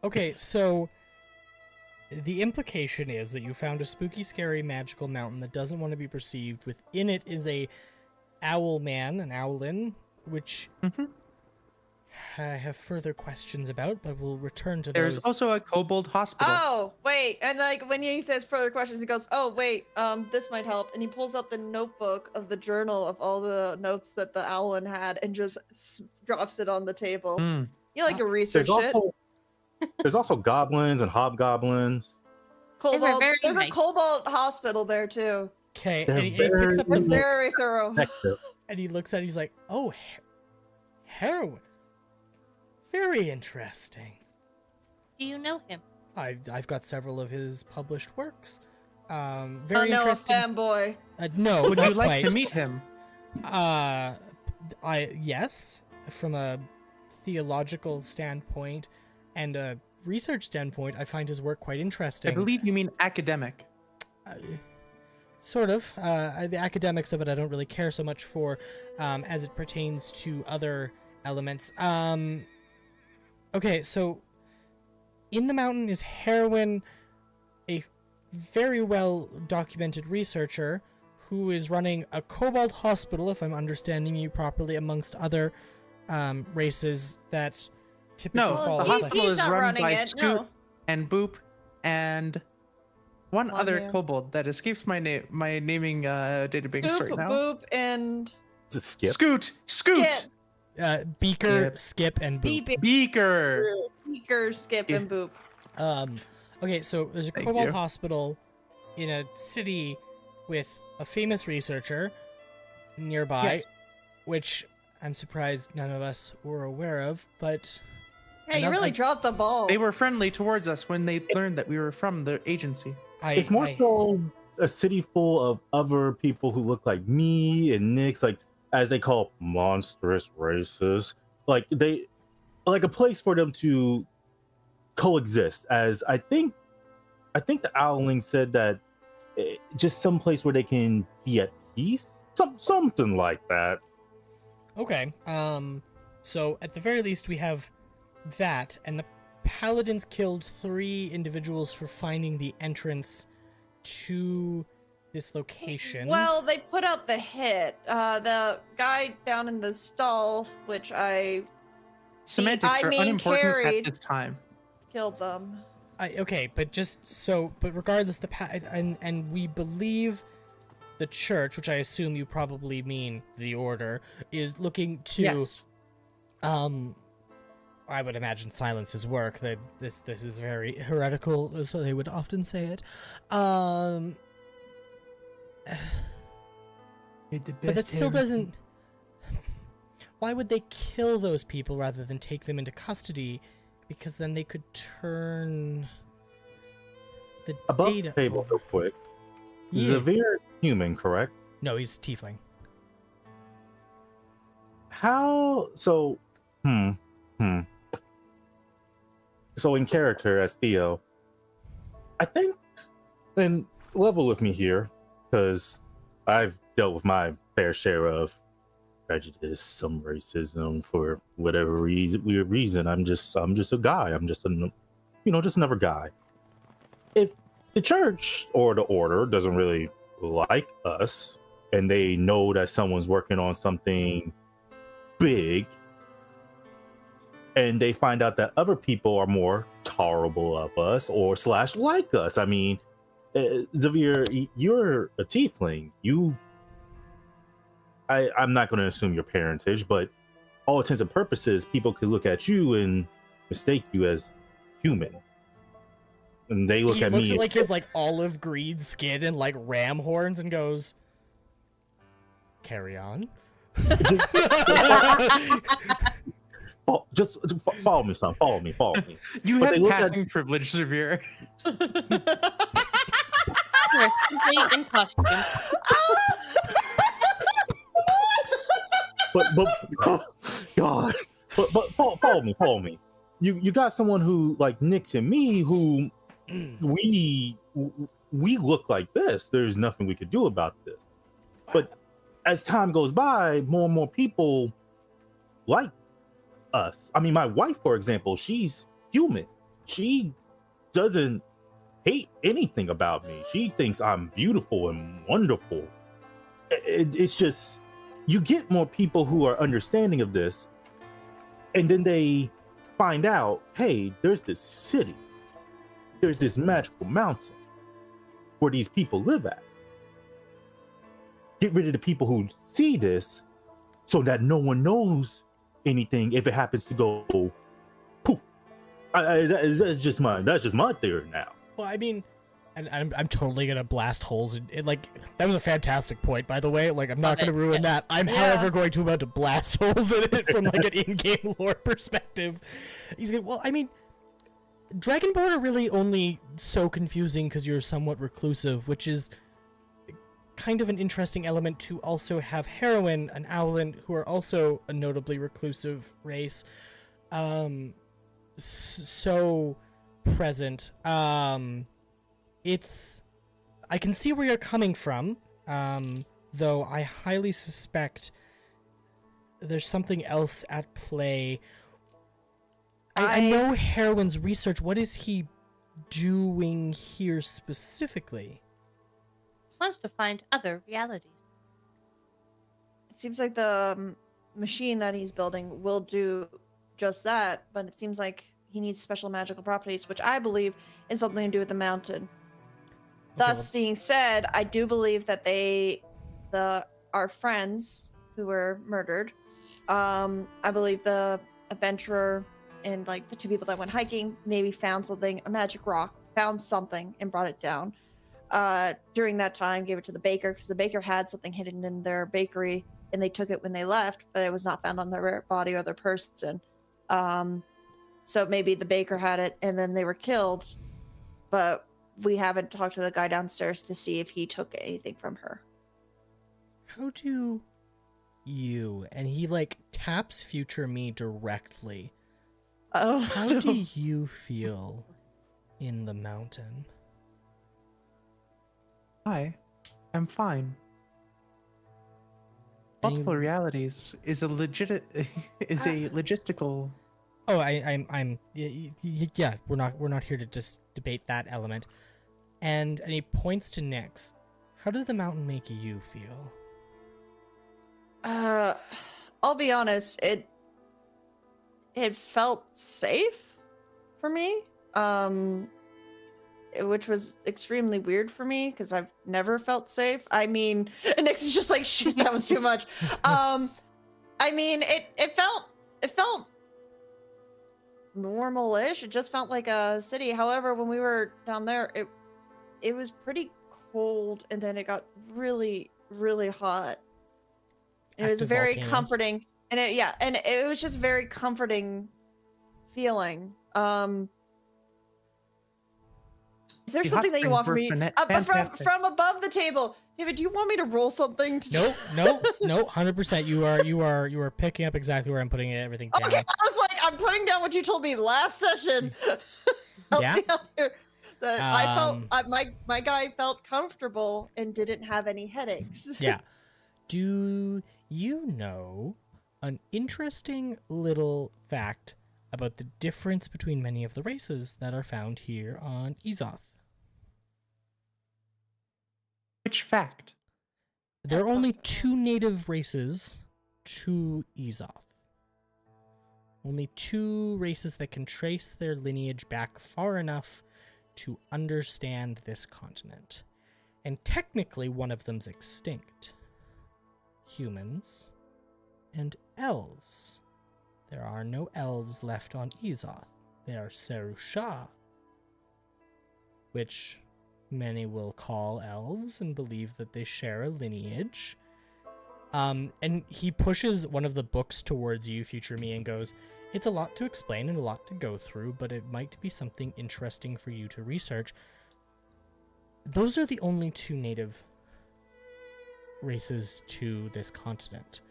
Speaker 1: Okay, so the implication is that you found a spooky, scary, magical mountain that doesn't want to be perceived. Within it is a owl man, an owlin, which
Speaker 3: Mhm.
Speaker 1: I have further questions about, but we'll return to
Speaker 3: There's
Speaker 1: those.
Speaker 3: also a kobold hospital.
Speaker 2: Oh, wait. And like when he says further questions, he goes, "Oh, wait, this might help." And he pulls out the notebook of the journal of all the notes that the Owlin had and just drops it on the table.
Speaker 3: Hmm.
Speaker 2: You like your research shit.
Speaker 6: There's also goblins and hobgoblins.
Speaker 2: Kobolds.
Speaker 5: very
Speaker 2: There's a
Speaker 5: nice.
Speaker 2: kobold hospital there too.
Speaker 1: Okay,
Speaker 6: They're
Speaker 1: and he picks up the
Speaker 6: very-
Speaker 1: book
Speaker 2: Very thorough.
Speaker 6: Effective.
Speaker 1: and he looks at it. He's like, "Oh, heroin. Very interesting.
Speaker 5: Do you know him?
Speaker 1: I've got several of his published works. Very
Speaker 2: Oh no, a
Speaker 1: interesting.
Speaker 2: fanboy.
Speaker 1: No,
Speaker 3: Would
Speaker 1: not
Speaker 3: you like
Speaker 1: quite.
Speaker 3: to meet him?
Speaker 1: Yes, from a theological standpoint and a research standpoint, I find his work quite interesting.
Speaker 3: I believe you mean academic.
Speaker 1: Sort of. The academics of it I don't really care so much for, as it pertains to other elements. Okay, so in the mountain is Heroin, a very well documented researcher who is running a kobold hospital, if I'm understanding you properly, amongst other races that typically
Speaker 3: No,
Speaker 1: fall
Speaker 3: the
Speaker 2: he's-
Speaker 1: inside-
Speaker 3: hospital
Speaker 2: he's
Speaker 3: is
Speaker 2: not
Speaker 3: run
Speaker 2: running
Speaker 3: by
Speaker 2: it,
Speaker 3: Scoot
Speaker 2: no.
Speaker 3: and Boop and one
Speaker 2: One
Speaker 3: other
Speaker 2: here.
Speaker 3: kobold that escapes my naming database
Speaker 2: Boop,
Speaker 3: right now.
Speaker 2: boop, and
Speaker 6: It's a skip.
Speaker 3: Scoot!
Speaker 2: Skip.
Speaker 1: Beaker,
Speaker 3: Skip.
Speaker 1: Skip, and Boop.
Speaker 3: Beaker!
Speaker 2: Beaker, Skip,
Speaker 3: Yeah.
Speaker 2: and Boop.
Speaker 1: Okay, so there's a
Speaker 3: Thank
Speaker 1: kobold
Speaker 3: you.
Speaker 1: hospital in a city with a famous researcher nearby,
Speaker 3: Yes.
Speaker 1: which I'm surprised none of us were aware of, but
Speaker 2: Yeah, you
Speaker 1: Another-
Speaker 2: really
Speaker 1: like-
Speaker 2: dropped the ball.
Speaker 3: They were friendly towards us when they learned that we were from the agency.
Speaker 6: It's more so a city full of other people who look like me and Nyx, like as they call monstrous races. Like a place for them to coexist. As I think the Owling said that just some place where they can be at peace, something like that.
Speaker 1: Okay. So at the very least, we have that, and the Paladins killed 3 individuals for finding the entrance to this location.
Speaker 2: Well, they put out the hit. The guy down in the stall, which I
Speaker 3: Semantics
Speaker 2: I
Speaker 3: are
Speaker 2: mean
Speaker 3: unimportant
Speaker 2: carried.
Speaker 3: at this time.
Speaker 2: killed them.
Speaker 1: Okay, but but regardless, and we believe the church, which I assume you probably mean the order, is looking to
Speaker 3: Yes.
Speaker 1: I would imagine silence his work. That this is very heretical, so they would often say it. But that still doesn't. Why would they kill those people rather than take them into custody? Because then they could turn the
Speaker 6: Above
Speaker 1: data.
Speaker 6: the table, real quick.
Speaker 1: Yeah.
Speaker 6: Zavir is human, correct?
Speaker 1: No, he's tiefling.
Speaker 6: How so? So in character as Theo, I think, and level with me here, because I've dealt with my fair share of prejudice, some racism for whatever weird reason. I'm just a guy. I'm just just another guy. If the church or the order doesn't really like us, and they know that someone's working on something big, and they find out that other people are more tolerable of us or / like us. I mean, Xavier, you're a tiefling. I'm not going to assume your parentage, but all intents and purposes, people could look at you and mistake you as human. And they look
Speaker 1: He
Speaker 6: at
Speaker 1: looks
Speaker 6: me
Speaker 1: at like his olive green skin and like ram horns and goes, "Carry on."
Speaker 6: just follow me, son. Follow me.
Speaker 3: You
Speaker 6: But they
Speaker 3: have
Speaker 6: look at-
Speaker 3: passing privilege, Severe.
Speaker 5: Sure, complete in costume.
Speaker 6: but God, but follow me. You got someone who like Nyx and me who we look like this. There's nothing we could do about this. But as time goes by, more and more people like us. I mean, my wife, for example, she's human. She doesn't hate anything about me. She thinks I'm beautiful and wonderful. It's just you get more people who are understanding of this, And then they find out, hey, there's this city, there's this magical mountain where these people live at. Get rid of the people who see this so that no one knows anything if it happens to go poof. That's just my theory now.
Speaker 1: Well, I mean, and I'm totally gonna blast holes in like that was a fantastic point, by the way. Like I'm not gonna ruin that. I'm however going to about to blast holes in it from like an in-game lore perspective. He's gonna, well, I mean, Dragonborn are really only so confusing because you're somewhat reclusive, which is kind of an interesting element to also have Heroine and Owlin, who are also a notably reclusive race, so present. It's, I can see where you're coming from, though I highly suspect there's something else at play. I know Heroine's research. What is he doing here specifically?
Speaker 5: Wants to find other realities.
Speaker 2: It seems like the machine that he's building will do just that, but it seems like he needs special magical properties, which I believe is something to do with the mountain. Thus being said, I do believe that our friends who were murdered, I believe the adventurer and like the two people that went hiking maybe found something, a magic rock, found something and brought it down. During that time, gave it to the baker because the baker had something hidden in their bakery and they took it when they left, but it was not found on their body or their person. So maybe the baker had it and then they were killed, but we haven't talked to the guy downstairs to see if he took anything from her.
Speaker 1: How do you, and he like taps future me directly.
Speaker 2: Oh,
Speaker 1: how do you feel in the mountain?
Speaker 3: Hi, I'm fine. Multiple realities is a logistical.
Speaker 1: Oh, I'm yeah. We're not here to just debate that element. And he points to Nyx. How did the mountain make you feel?
Speaker 2: I'll be honest. It felt safe for me. Which was extremely weird for me because I've never felt safe. I mean, Nyx is just like, shit, that was too much. I mean, it felt normal-ish. It just felt like a city. However, when we were down there, it was pretty cold, and then it got really, really hot. It was very comforting, and it was just very comforting feeling. Is there something that you want from me? From above the table. David, do you want me to roll something?
Speaker 1: No, 100%. You are picking up exactly where I'm putting everything down.
Speaker 2: Okay, I was like, I'm putting down what you told me last session.
Speaker 1: Yeah.
Speaker 2: I felt my guy felt comfortable and didn't have any headaches.
Speaker 1: Yeah. Do you know an interesting little fact about the difference between many of the races that are found here on Ezoth?
Speaker 3: Which fact?
Speaker 1: There are only 2 native races to Ezoth. Only 2 races that can trace their lineage back far enough to understand this continent. And technically one of them's extinct. Humans and elves. There are no elves left on Ezoth. They are Serusha, which many will call elves and believe that they share a lineage. And he pushes one of the books towards you, future me, and goes, it's a lot to explain and a lot to go through, but it might be something interesting for you to research. Those are the only 2 native races to this continent.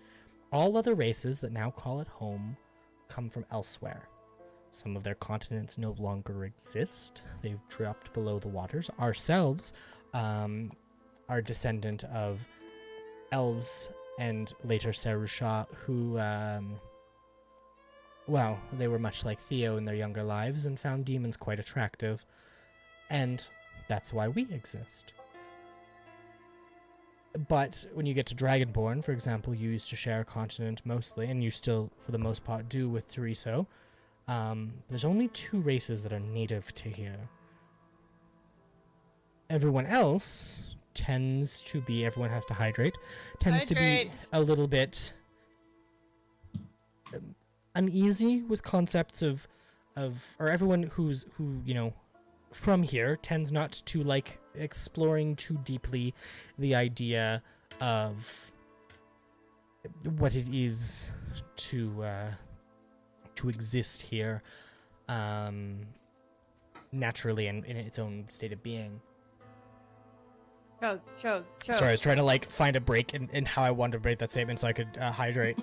Speaker 1: All other races that now call it home come from elsewhere. Some of their continents no longer exist. They've dropped below the waters. Ourselves are descendant of elves and later Serusha who, well, they were much like Theo in their younger lives and found demons quite attractive. And that's why we exist. But when you get to Dragonborn, for example, you used to share a continent mostly, and you still, for the most part, do with Teriso. There's only 2 races that are native to here. Everyone else tends to be, everyone have to hydrate, tends to be a little bit uneasy with concepts of, or everyone who, you know, from here tends not to like exploring too deeply the idea of what it is to exist here naturally and in its own state of being.
Speaker 2: Chug.
Speaker 1: Sorry, I was trying to like find a break in how I wanted to break that statement so I could hydrate.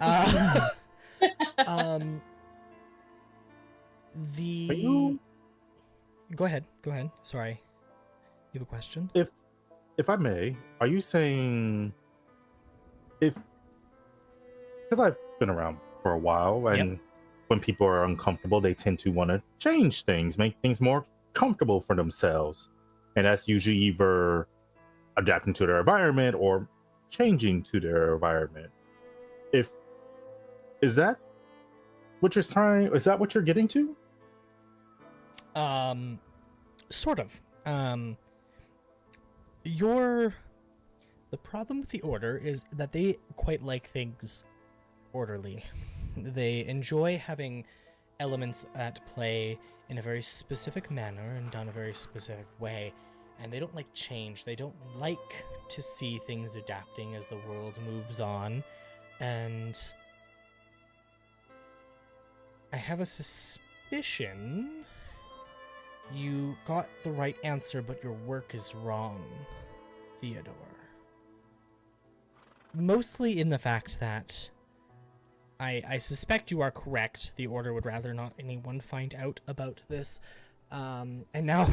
Speaker 1: Go ahead. Sorry. You have a question?
Speaker 6: If I may, are you saying because I've been around for a while, and when people are uncomfortable, they tend to want to change things, make things more comfortable for themselves, and that's usually either adapting to their environment or changing to their environment. Is that what you're getting to?
Speaker 1: Sort of. The problem with the Order is that they quite like things orderly. They enjoy having elements at play in a very specific manner and done a very specific way, and they don't like change. They don't like to see things adapting as the world moves on, and I have a suspicion you got the right answer, but your work is wrong, Theodore. Mostly in the fact that I suspect you are correct. The Order would rather not anyone find out about this. And now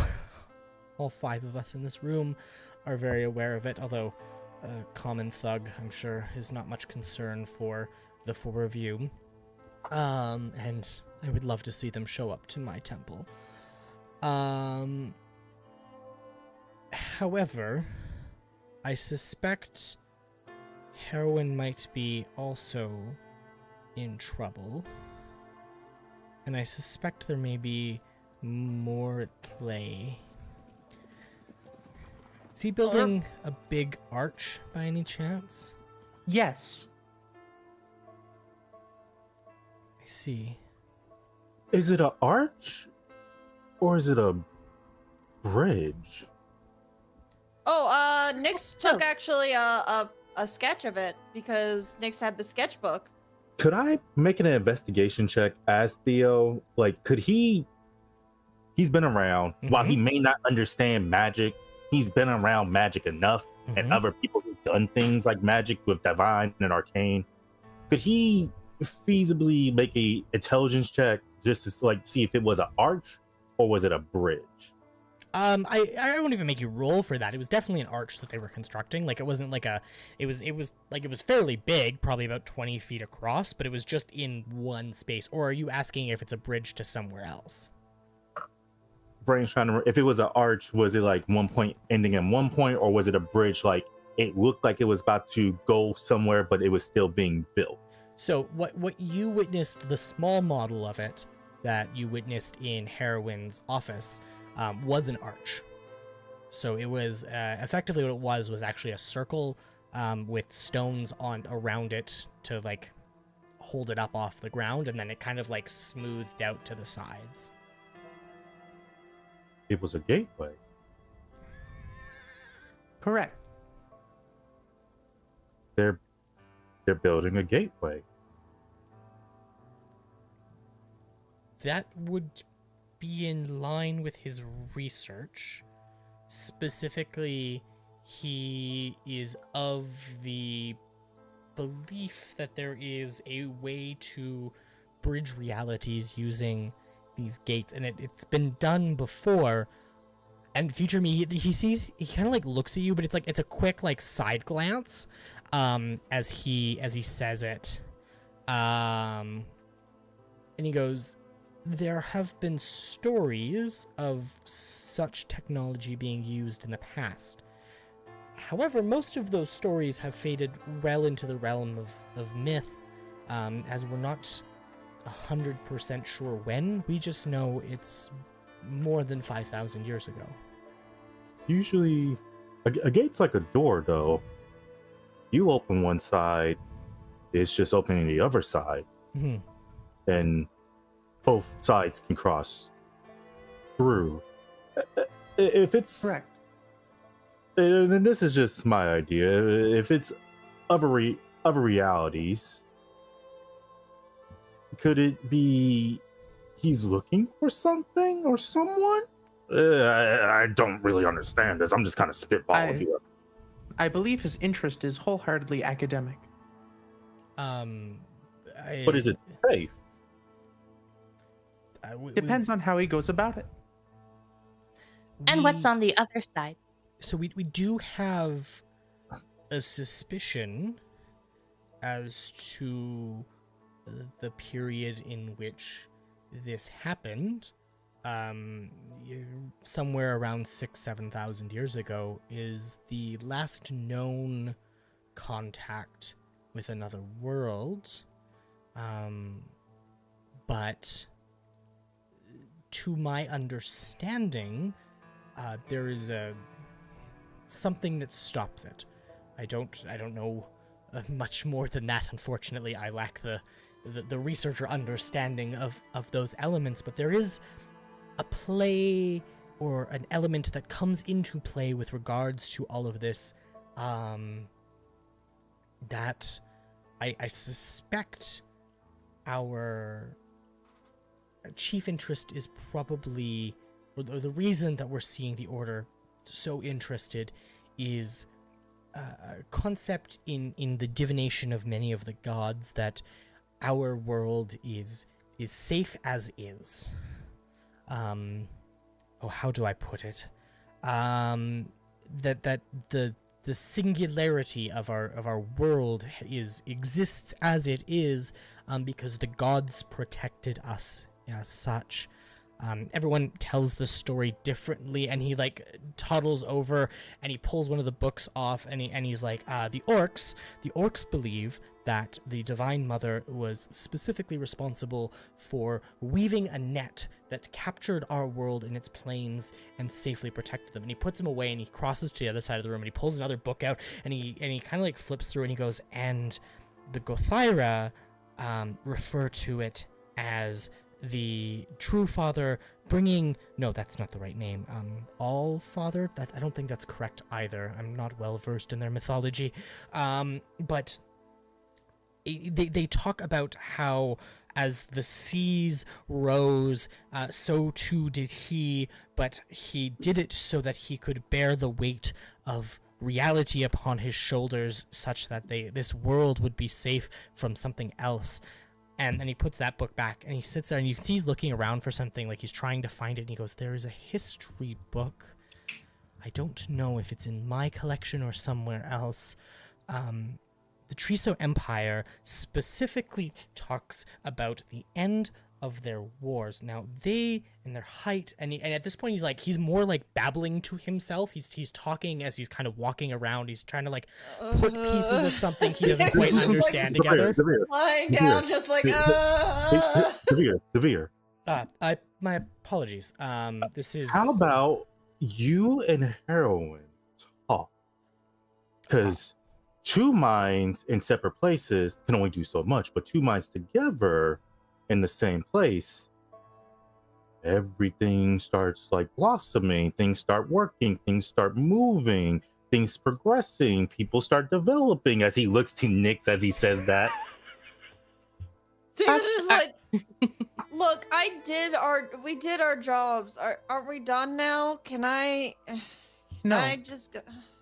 Speaker 1: all 5 of us in this room are very aware of it, although a common thug, I'm sure, is not much concern for the 4 of you. And I would love to see them show up to my temple. However, I suspect Heroine might be also in trouble, and I suspect there may be more at play. Is he building a big arch by any chance?
Speaker 3: Yes.
Speaker 1: I see.
Speaker 6: Is it an arch? Or is it a bridge?
Speaker 2: Oh, Nyx took actually a sketch of it because Nyx had the sketchbook.
Speaker 6: Could I make an investigation check as Theo? Like, could he's been around, while he may not understand magic, he's been around magic enough and other people who've done things like magic with divine and arcane. Could he feasibly make a intelligence check just to like see if it was an arch? Or was it a bridge?
Speaker 1: I won't even make you roll for that. It was definitely an arch that they were constructing. Like, it wasn't like it was fairly big, probably about 20 feet across, but it was just in one space. Or are you asking if it's a bridge to somewhere else?
Speaker 6: Brain's trying to, if it was an arch, was it like one point ending in one point, or was it a bridge like it looked like it was about to go somewhere, but it was still being built?
Speaker 1: So what you witnessed, the small model of it, that you witnessed in Heroine's office was an arch. So it was effectively what it was actually a circle with stones around it to like hold it up off the ground, and then it kind of like smoothed out to the sides.
Speaker 6: It was a gateway.
Speaker 3: Correct.
Speaker 6: They're building a gateway.
Speaker 1: That would be in line with his research. Specifically, he is of the belief that there is a way to bridge realities using these gates, and it's been done before. And future me, he kind of like looks at you, but it's a quick like side glance as he says it, and he goes, there have been stories of such technology being used in the past. However, most of those stories have faded well into the realm of myth, as we're not 100% sure when. We just know it's more than 5,000 years ago.
Speaker 6: Usually, a gate's like a door, though. You open one side, it's just opening the other side.
Speaker 1: Mm-hmm.
Speaker 6: And both sides can cross through. If it's
Speaker 3: Correct.
Speaker 6: And this is just my idea. If it's other realities, could it be he's looking for something or someone? I don't really understand this. I'm just kind of spitballing here.
Speaker 3: I believe his interest is wholeheartedly academic.
Speaker 6: But is it safe?
Speaker 3: Depends on how he goes about it.
Speaker 5: And what's on the other side?
Speaker 1: So we do have a suspicion as to the period in which this happened. Somewhere around 6,000-7,000 years ago is the last known contact with another world. But to my understanding, there is something that stops it. I don't know much more than that. Unfortunately, I lack the research or understanding of those elements. But there is a play or an element that comes into play with regards to all of this. That I suspect our chief interest is probably, or the reason that we're seeing the Order so interested is a concept in the divination of many of the gods that our world is safe as is. How do I put it? That the singularity of our world exists as it is, because the gods protected us as such. Everyone tells the story differently, and he toddles over and he pulls one of the books off, and he's like, the orcs believe that the Divine Mother was specifically responsible for weaving a net that captured our world in its planes and safely protected them. And he puts them away and he crosses to the other side of the room and he pulls another book out and he kind of flips through and he goes, and the Gothaira refer to it as the true father bringing, no, that's not the right name, all father, that I don't think that's correct either. I'm not well versed in their mythology, but they talk about how as the seas rose, so too did he, but he did it so that he could bear the weight of reality upon his shoulders, such that this world would be safe from something else. And then he puts that book back and he sits there and you can see he's looking around for something, like he's trying to find it, and he goes, there is a history book. I don't know if it's in my collection or somewhere else. The Triso Empire specifically talks about the end of their wars. Now, they, in their height, and at this point he's more babbling to himself. He's talking as he's kind of walking around. He's trying to put pieces of something he doesn't quite understand together.
Speaker 2: Lying down, just
Speaker 6: Devere.
Speaker 1: My apologies. This is.
Speaker 6: How about you and Heroin talk? Because two minds in separate places can only do so much, but two minds together in the same place, everything starts blossoming. Things start working. Things start moving. Things progressing. People start developing. As he looks to Nyx as he says that.
Speaker 2: Teagan's just look, we did our jobs. Are we done now? Can I?
Speaker 3: No.
Speaker 2: I just go.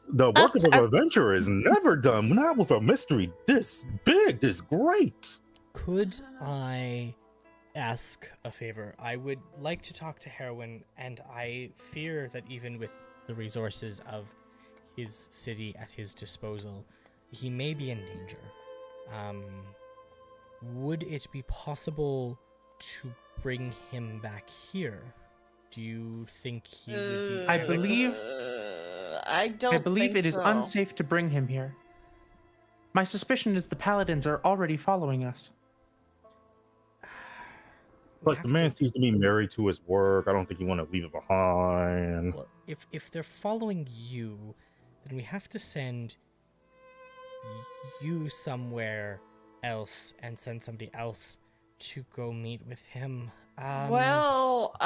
Speaker 6: The work of an adventurer is never done. Not with a mystery this big, this great.
Speaker 1: Could I ask a favor? I would like to talk to Heroin, and I fear that even with the resources of his city at his disposal, he may be in danger. Would it be possible to bring him back here? Do you think he would be...
Speaker 3: I believe
Speaker 2: I don't.
Speaker 3: I believe
Speaker 2: think
Speaker 3: it is
Speaker 2: so.
Speaker 3: unsafe to bring him here. My suspicion is the paladins are already following us.
Speaker 6: Plus, the man seems to be married to his work. I don't think you want to leave it behind.
Speaker 1: Well, if they're following you, then we have to send you somewhere else and send somebody else to go meet with him.
Speaker 2: Well,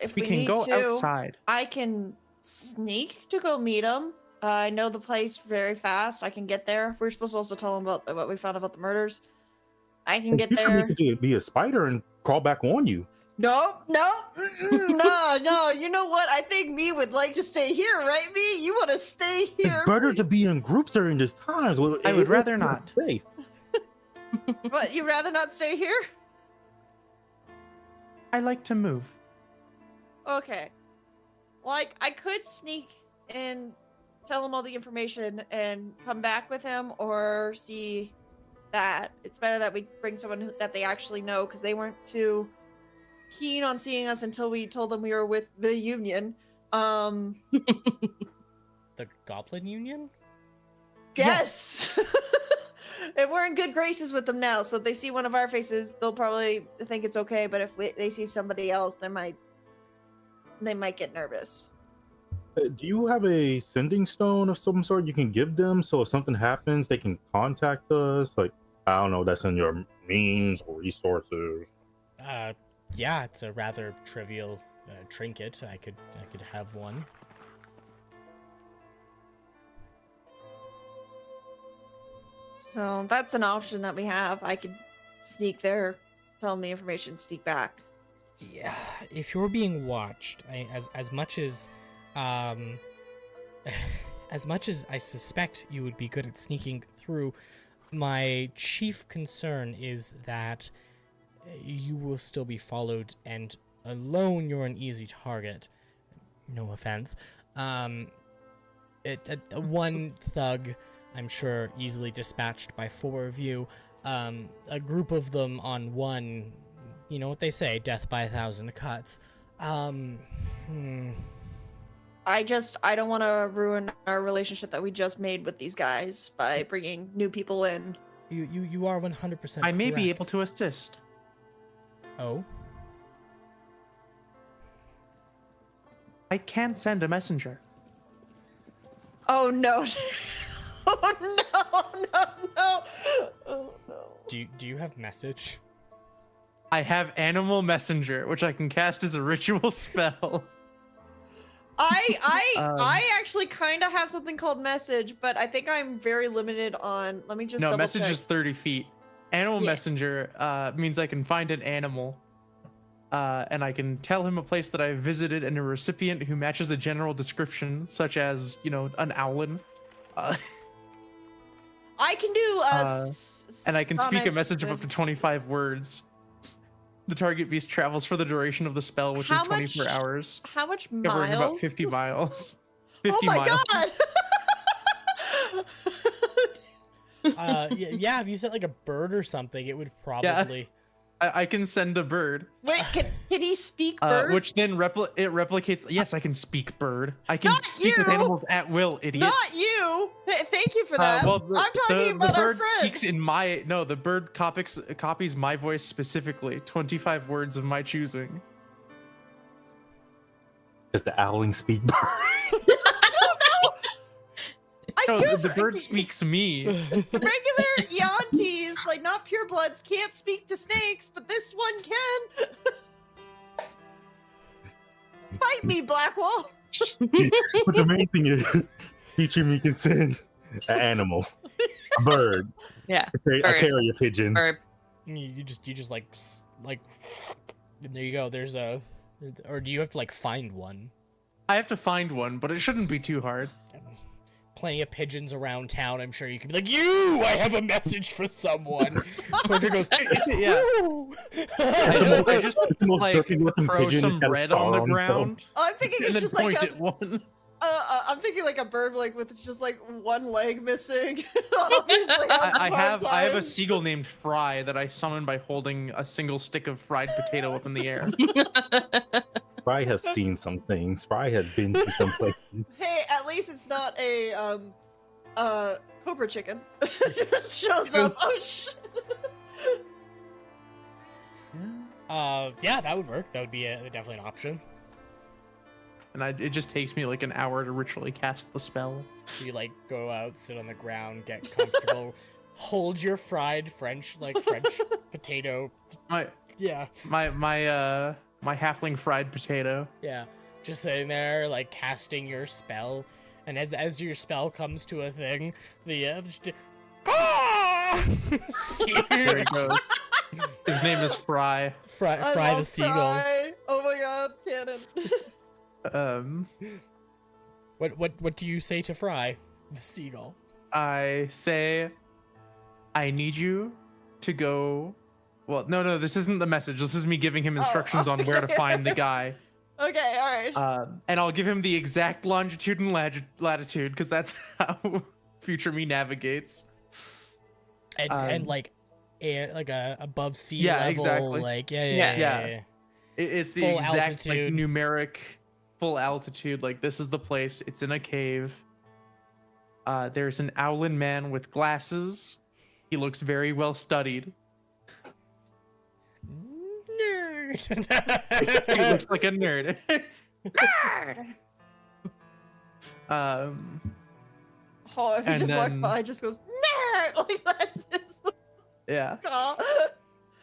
Speaker 2: if
Speaker 3: We
Speaker 2: we
Speaker 3: can
Speaker 2: need
Speaker 3: go
Speaker 2: to,
Speaker 3: outside.
Speaker 2: I can sneak to go meet him. I know the place very fast. I can get there. We're supposed to also tell him about what we found about the murders. I can get
Speaker 6: You should
Speaker 2: there.
Speaker 6: make it be a spider and crawl back on you.
Speaker 2: No, no, no. You know what? I think me would like to stay here, right? Me, you want to stay here?
Speaker 6: It's better to
Speaker 2: please?
Speaker 6: be in groups during this time.
Speaker 3: I would rather not.
Speaker 6: Safe.
Speaker 2: What? You rather not stay here?
Speaker 3: I like to move.
Speaker 2: Okay. Like I could sneak and tell him all the information and come back with him, or see that it's better that we bring someone that they actually know, because they weren't too keen on seeing us until we told them we were with the Union.
Speaker 1: The Goblin Union?
Speaker 2: Yes. And we're in good graces with them now, so if they see one of our faces, they'll probably think it's okay. But if they see somebody else, they might get nervous.
Speaker 6: Do you have a sending stone of some sort you can give them so if something happens, they can contact us? Like, I don't know, that's in your means or resources.
Speaker 1: Yeah, it's a rather trivial trinket. I could have one.
Speaker 2: So that's an option that we have. I could sneak there, tell them the information, sneak back.
Speaker 1: Yeah, if you're being watched, as much as I suspect you would be good at sneaking through, my chief concern is that you will still be followed, and alone you're an easy target. No offense. One thug, I'm sure, easily dispatched by 4 of you. A group of them on one, you know what they say, death by 1,000 cuts.
Speaker 2: I don't want to ruin our relationship that we just made with these guys by bringing new people in.
Speaker 1: You are 100%
Speaker 3: I may be
Speaker 1: correct.
Speaker 3: able to assist.
Speaker 1: Oh?
Speaker 3: I can send a messenger.
Speaker 2: Oh no. Oh no. Oh no.
Speaker 1: Do you have message?
Speaker 3: I have animal messenger, which I can cast as a ritual spell.
Speaker 2: I actually kind of have something called message, but I think I'm very limited on. Let me just
Speaker 3: No,
Speaker 2: double
Speaker 3: message
Speaker 2: check.
Speaker 3: is 30 feet. Animal
Speaker 2: Yeah.
Speaker 3: messenger means I can find an animal, and I can tell him a place that I've visited and a recipient who matches a general description, such as, an owlin.
Speaker 2: I can do
Speaker 3: And I can speak a
Speaker 2: sonic
Speaker 3: message of up to 25 words. The target beast travels for the duration of the spell, which is
Speaker 2: How
Speaker 3: 24
Speaker 2: much-
Speaker 3: hours,
Speaker 2: How much
Speaker 3: covering
Speaker 2: miles?
Speaker 3: about 50 miles.
Speaker 2: Oh
Speaker 3: 50
Speaker 2: my
Speaker 3: miles.
Speaker 2: god!
Speaker 1: Yeah, if you said like a bird or something, it would probably...
Speaker 3: I can send a bird.
Speaker 2: Wait, can he speak bird?
Speaker 3: Which then it replicates. Yes, I can speak bird. I can
Speaker 2: Not
Speaker 3: speak with
Speaker 2: you!
Speaker 3: animals at will, idiot.
Speaker 2: Not you. Thank you for that.
Speaker 3: Well,
Speaker 2: I'm talking about
Speaker 3: the
Speaker 2: our
Speaker 3: bird
Speaker 2: friend.
Speaker 3: speaks in my the bird copies my voice specifically. 25 words of my choosing.
Speaker 6: Does the owling speak bird?
Speaker 2: I don't know. I
Speaker 3: No,
Speaker 2: feel
Speaker 3: the bird speaks me.
Speaker 2: regular Yantis, like not purebloods, can't speak to snakes, but this one can. Fight me, Blackwell.
Speaker 6: But the main thing is, teacher me can send an animal, a bird,
Speaker 5: Yeah.
Speaker 6: a
Speaker 5: Bird.
Speaker 6: carrier pigeon.
Speaker 5: Or
Speaker 1: You just like, and there you go. There's a... Or do you have to like find one?
Speaker 3: I have to find one, but it shouldn't be too hard.
Speaker 1: Plenty of pigeons around town. I'm sure you could be like, I have a message for someone. Poacher goes,
Speaker 3: Yeah.
Speaker 1: "Woo."
Speaker 3: I just
Speaker 6: It's the most
Speaker 3: like
Speaker 6: dirty-looking
Speaker 3: throw
Speaker 6: pigeon. It's
Speaker 3: some
Speaker 6: got a
Speaker 3: bread on the
Speaker 6: star himself.
Speaker 3: ground
Speaker 2: I'm thinking
Speaker 3: and
Speaker 2: it's
Speaker 3: then
Speaker 2: just
Speaker 3: point
Speaker 2: like
Speaker 3: at one.
Speaker 2: I'm thinking like a bird like with just like one leg missing. Obviously,
Speaker 3: I have a
Speaker 2: times.
Speaker 3: seagull named Fry that I summon by holding a single stick of fried potato up in the air.
Speaker 6: Fry has seen some things. Fry has been to some places.
Speaker 2: Hey, at least it's not a cobra chicken. Just shows up. Oh shit.
Speaker 1: Yeah, that would work. That would be definitely an option.
Speaker 3: And it just takes me like an hour to ritually cast the spell.
Speaker 1: You like go out, sit on the ground, get comfortable, hold your fried French potato.
Speaker 3: My halfling fried potato.
Speaker 1: Yeah, just sitting there like casting your spell, and as your spell comes to a thing, the just
Speaker 3: There he goes. His name is Fry.
Speaker 1: Fry the seagull.
Speaker 2: Fry. Oh my god, cannon.
Speaker 1: What do you say to Fry the seagull?
Speaker 3: I say, I need you to go. Well, no, this isn't the message. This is me giving him instructions on where to find the guy.
Speaker 2: Okay, all right.
Speaker 3: And I'll give him the exact longitude and latitude because that's how future me navigates.
Speaker 1: And like a above sea
Speaker 3: yeah,
Speaker 1: level,
Speaker 3: exactly.
Speaker 1: like
Speaker 3: Yeah. It's the
Speaker 1: Full
Speaker 3: exact like,
Speaker 1: altitude.
Speaker 3: numeric full altitude. Like this is the place. It's in a cave. There's an owlin man with glasses. He looks very well studied.
Speaker 1: Nerd.
Speaker 3: He looks like a nerd.
Speaker 2: Oh, if he
Speaker 3: and
Speaker 2: just walks
Speaker 3: then-
Speaker 2: by, just goes nerd. Like that's his
Speaker 3: Yeah.
Speaker 2: call.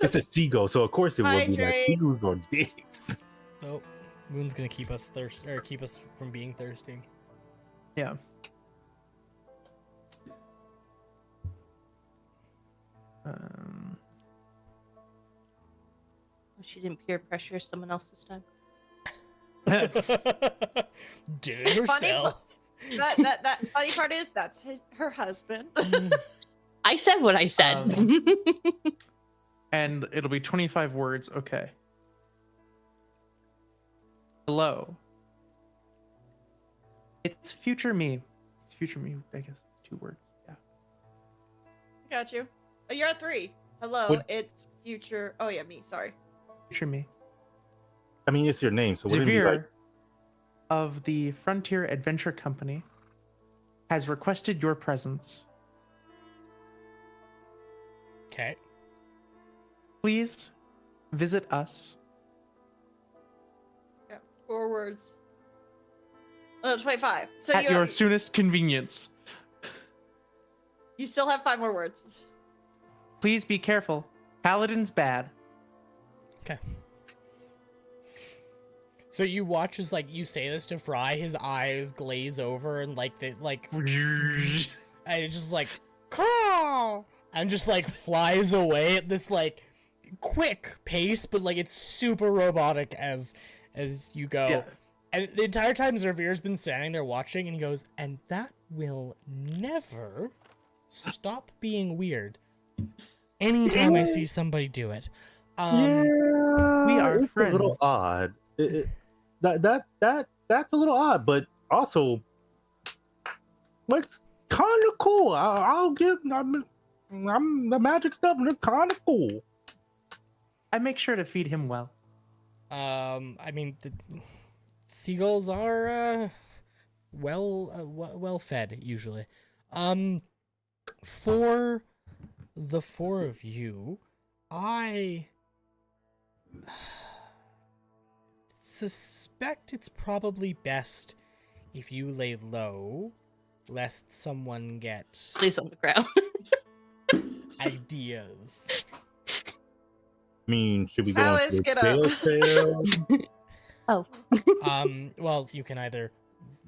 Speaker 6: It's a seagull, so of course it will be like
Speaker 2: Hydrate.
Speaker 6: eagles or dicks.
Speaker 1: Nope. Moon's gonna keep us keep us from being thirsty.
Speaker 3: Yeah.
Speaker 5: She didn't peer pressure someone else this time.
Speaker 1: Did it herself.
Speaker 2: That funny part is that's her husband.
Speaker 5: I said what I said.
Speaker 3: And it'll be 25 words. Okay. Hello. It's future me. It's future me, I guess. 2 words. Yeah.
Speaker 2: Got you. Oh, you're at 3. Hello,
Speaker 6: What-
Speaker 2: it's future. Oh yeah, me. Sorry.
Speaker 3: Future me.
Speaker 6: I mean, it's your name, so wouldn't it be
Speaker 3: Zavir
Speaker 6: like
Speaker 3: of the Frontier Adventure Company has requested your presence.
Speaker 1: Okay.
Speaker 3: Please visit us.
Speaker 2: Yeah, 4 words. Oh, 25. So
Speaker 3: At your soonest convenience.
Speaker 2: you still have 5 more words.
Speaker 3: Please be careful. Paladin's bad.
Speaker 1: Okay. So you watch as like you say this to Fry, his eyes glaze over and like and it just like caw, and just like flies away at this like quick pace, but like it's super robotic as you go.
Speaker 3: Yeah.
Speaker 1: And the entire time Zavir's been standing there watching, and he goes, and that will never stop being weird. Anytime I see somebody do it.
Speaker 6: yeah,
Speaker 3: we are
Speaker 6: it's a little
Speaker 3: friends.
Speaker 6: odd. That's a little odd, but also like kind of cool. I'll give. I'm the magic stuff, and it's kind of cool.
Speaker 3: I make sure to feed him well.
Speaker 1: I mean, the seagulls are well fed usually. For the 4 of you, I suspect it's probably best if you lay low, lest someone get
Speaker 5: Please on the ground.
Speaker 1: ideas.
Speaker 6: I mean, should we go
Speaker 2: How
Speaker 6: into
Speaker 2: is
Speaker 6: the
Speaker 2: Skiddo?
Speaker 6: jail cell?
Speaker 1: Well, you can either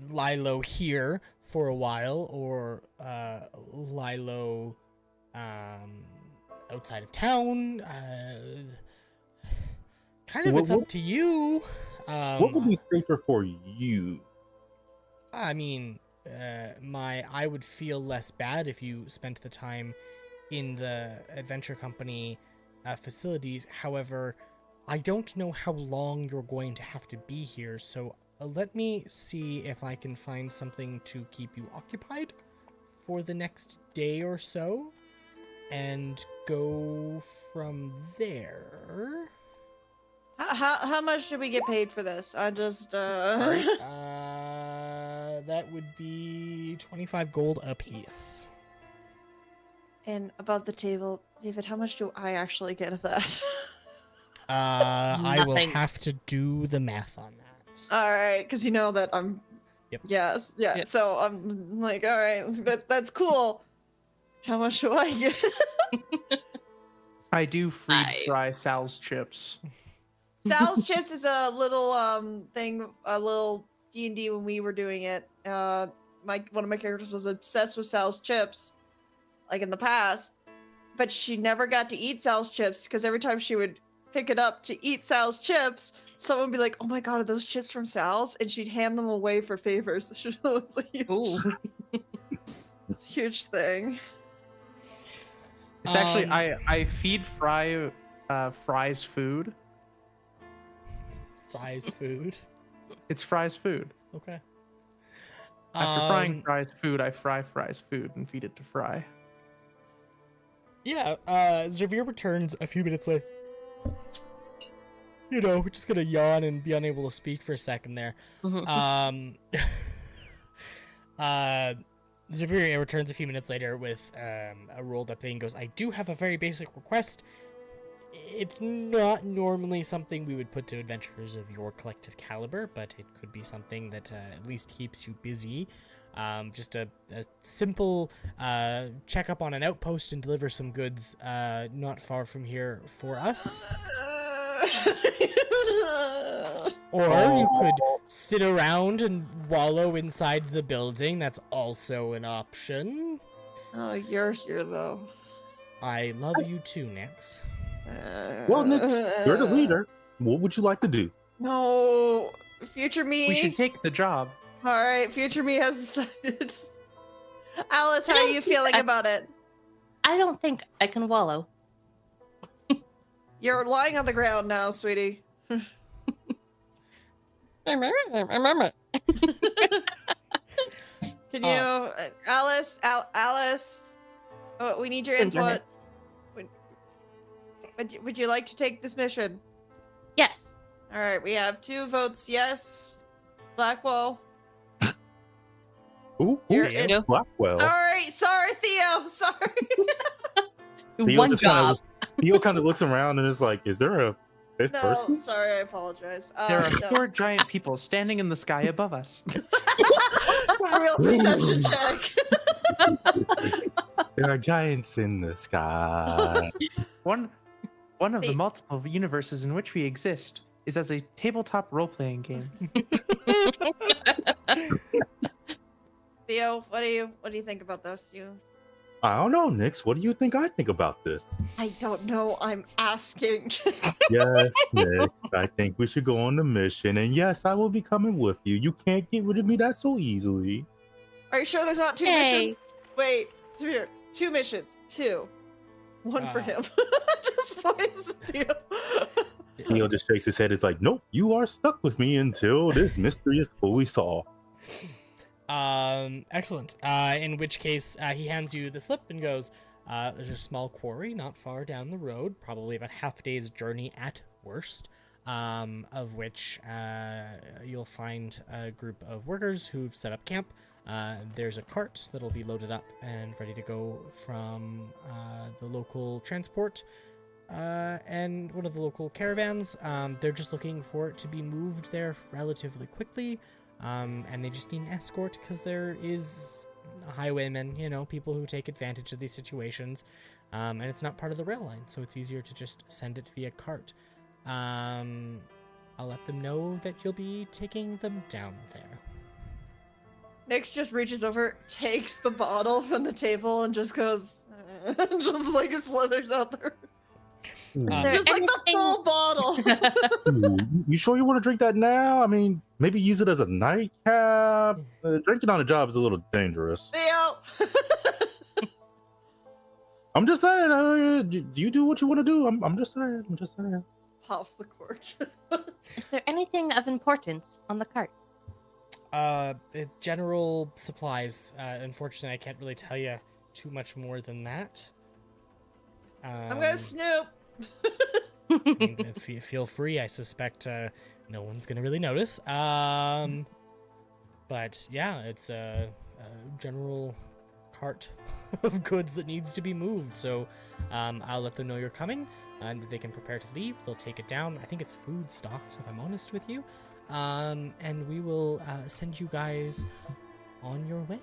Speaker 1: lie low here for a while, or lie low outside of town. Kind of, it's up to you.
Speaker 6: What would be safer for you?
Speaker 1: I mean, I would feel less bad if you spent the time in the adventure company facilities. However, I don't know how long you're going to have to be here, so let me see if I can find something to keep you occupied for the next day or so, and go from there.
Speaker 2: How much should we get paid for this? I just
Speaker 1: That would be 25 gold apiece.
Speaker 2: And above the table, David, how much do I actually get of that?
Speaker 1: I will
Speaker 5: Nothing.
Speaker 1: have to do the math on that.
Speaker 2: All right, because you know that I'm.
Speaker 1: Yep.
Speaker 2: Yes, yeah.
Speaker 5: Yep.
Speaker 2: So I'm like, all right, that's cool. How much do I get?
Speaker 3: I do fry Sal's chips.
Speaker 2: Sal's chips is a little thing, a little D&D when we were doing it. One of my characters was obsessed with Sal's chips, like in the past, but she never got to eat Sal's chips because every time she would pick it up to eat Sal's chips, someone would be like, "Oh my god, are those chips from Sal's?" And she'd hand them away for favors. It's a huge,
Speaker 5: Ooh.
Speaker 2: it's a huge thing.
Speaker 3: It's actually I feed Fry's food.
Speaker 1: Fries food.
Speaker 3: It's Fry's food.
Speaker 1: Okay.
Speaker 3: After frying Fry's food, I fry Fry's food and feed it to Fry.
Speaker 1: Yeah, Xavier returns a few minutes later. You know, we're just gonna yawn and be unable to speak for a second there. Xavier returns a few minutes later with a rolled up thing and goes, I do have a very basic request. It's not normally something we would put to adventurers of your collective caliber, but it could be something that at least keeps you busy. Just a simple checkup on an outpost and deliver some goods not far from here for us. Or you could sit around and wallow inside the building. That's also an option.
Speaker 2: Oh, you're here though.
Speaker 1: I love you too, Nyx.
Speaker 6: Well, Nyx, you're the leader. What would you like to do?
Speaker 2: No, future me.
Speaker 3: We should take the job.
Speaker 2: All right, future me has decided. Alice, how are you feeling about it?
Speaker 5: I don't think I can wallow.
Speaker 2: You're lying on the ground now, sweetie. Can you, Alice? Alice? Oh, we need your input. Would you like to take this mission?
Speaker 5: Yes.
Speaker 2: All right, we have 2 votes. Yes, Blackwell.
Speaker 6: Ooh,
Speaker 2: You're
Speaker 5: in.
Speaker 6: Blackwell.
Speaker 2: Sorry, Theo. Sorry.
Speaker 5: One job.
Speaker 6: Theo kind of looks around and is like, "Is there a 5th
Speaker 2: No,
Speaker 6: person?"
Speaker 2: sorry, I apologize.
Speaker 3: There are
Speaker 2: No.
Speaker 3: 4 giant people standing in the sky above us.
Speaker 2: Real perception check.
Speaker 6: There are giants in the sky.
Speaker 3: One of the multiple universes in which we exist is as a tabletop role-playing game.
Speaker 2: Theo, what do you think about this?
Speaker 6: I don't know, Nyx. What do you think I think about this?
Speaker 2: I don't know. I'm asking.
Speaker 6: Yes, Nyx. I think we should go on the mission, and yes, I will be coming with you. You can't get rid of me that so easily.
Speaker 2: Are you sure there's not 2
Speaker 5: Hey.
Speaker 2: missions? Wait, here. 2 missions. 2. One for him. Just points Theo.
Speaker 6: Theo just shakes his head. It's like, nope, you are stuck with me until this mystery is fully solved.
Speaker 1: Excellent. In which case, he hands you the slip and goes, there's a small quarry not far down the road, probably about half a day's journey at worst, of which you'll find a group of workers who've set up camp. There's a cart that'll be loaded up and ready to go from the local transport and one of the local caravans. They're just looking for it to be moved there relatively quickly. And they just need an escort because there is highwaymen, people who take advantage of these situations. And it's not part of the rail line, so it's easier to just send it via cart. I'll let them know that you'll be taking them down there.
Speaker 2: Nyx just reaches over, takes the bottle from the table, and just goes, just like it slithers out there.
Speaker 5: Is there
Speaker 2: Just like the
Speaker 5: anything-
Speaker 2: full bottle.
Speaker 6: Ooh, you sure you want to drink that now? I mean, maybe use it as a nightcap. Drinking on the job is a little dangerous.
Speaker 2: Theo.
Speaker 6: I'm just saying. Do you do what you want to do? I'm just saying. I'm just saying.
Speaker 2: Pops the cork.
Speaker 5: Is there anything of importance on the cart?
Speaker 1: General supplies. Unfortunately, I can't really tell you too much more than that.
Speaker 2: I'm gonna snoop.
Speaker 1: Feel free. I suspect no one's gonna really notice. But yeah, it's a general cart of goods that needs to be moved. So I'll let them know you're coming, and they can prepare to leave. They'll take it down. I think it's food stocks, if I'm honest with you. And we will send you guys on your way.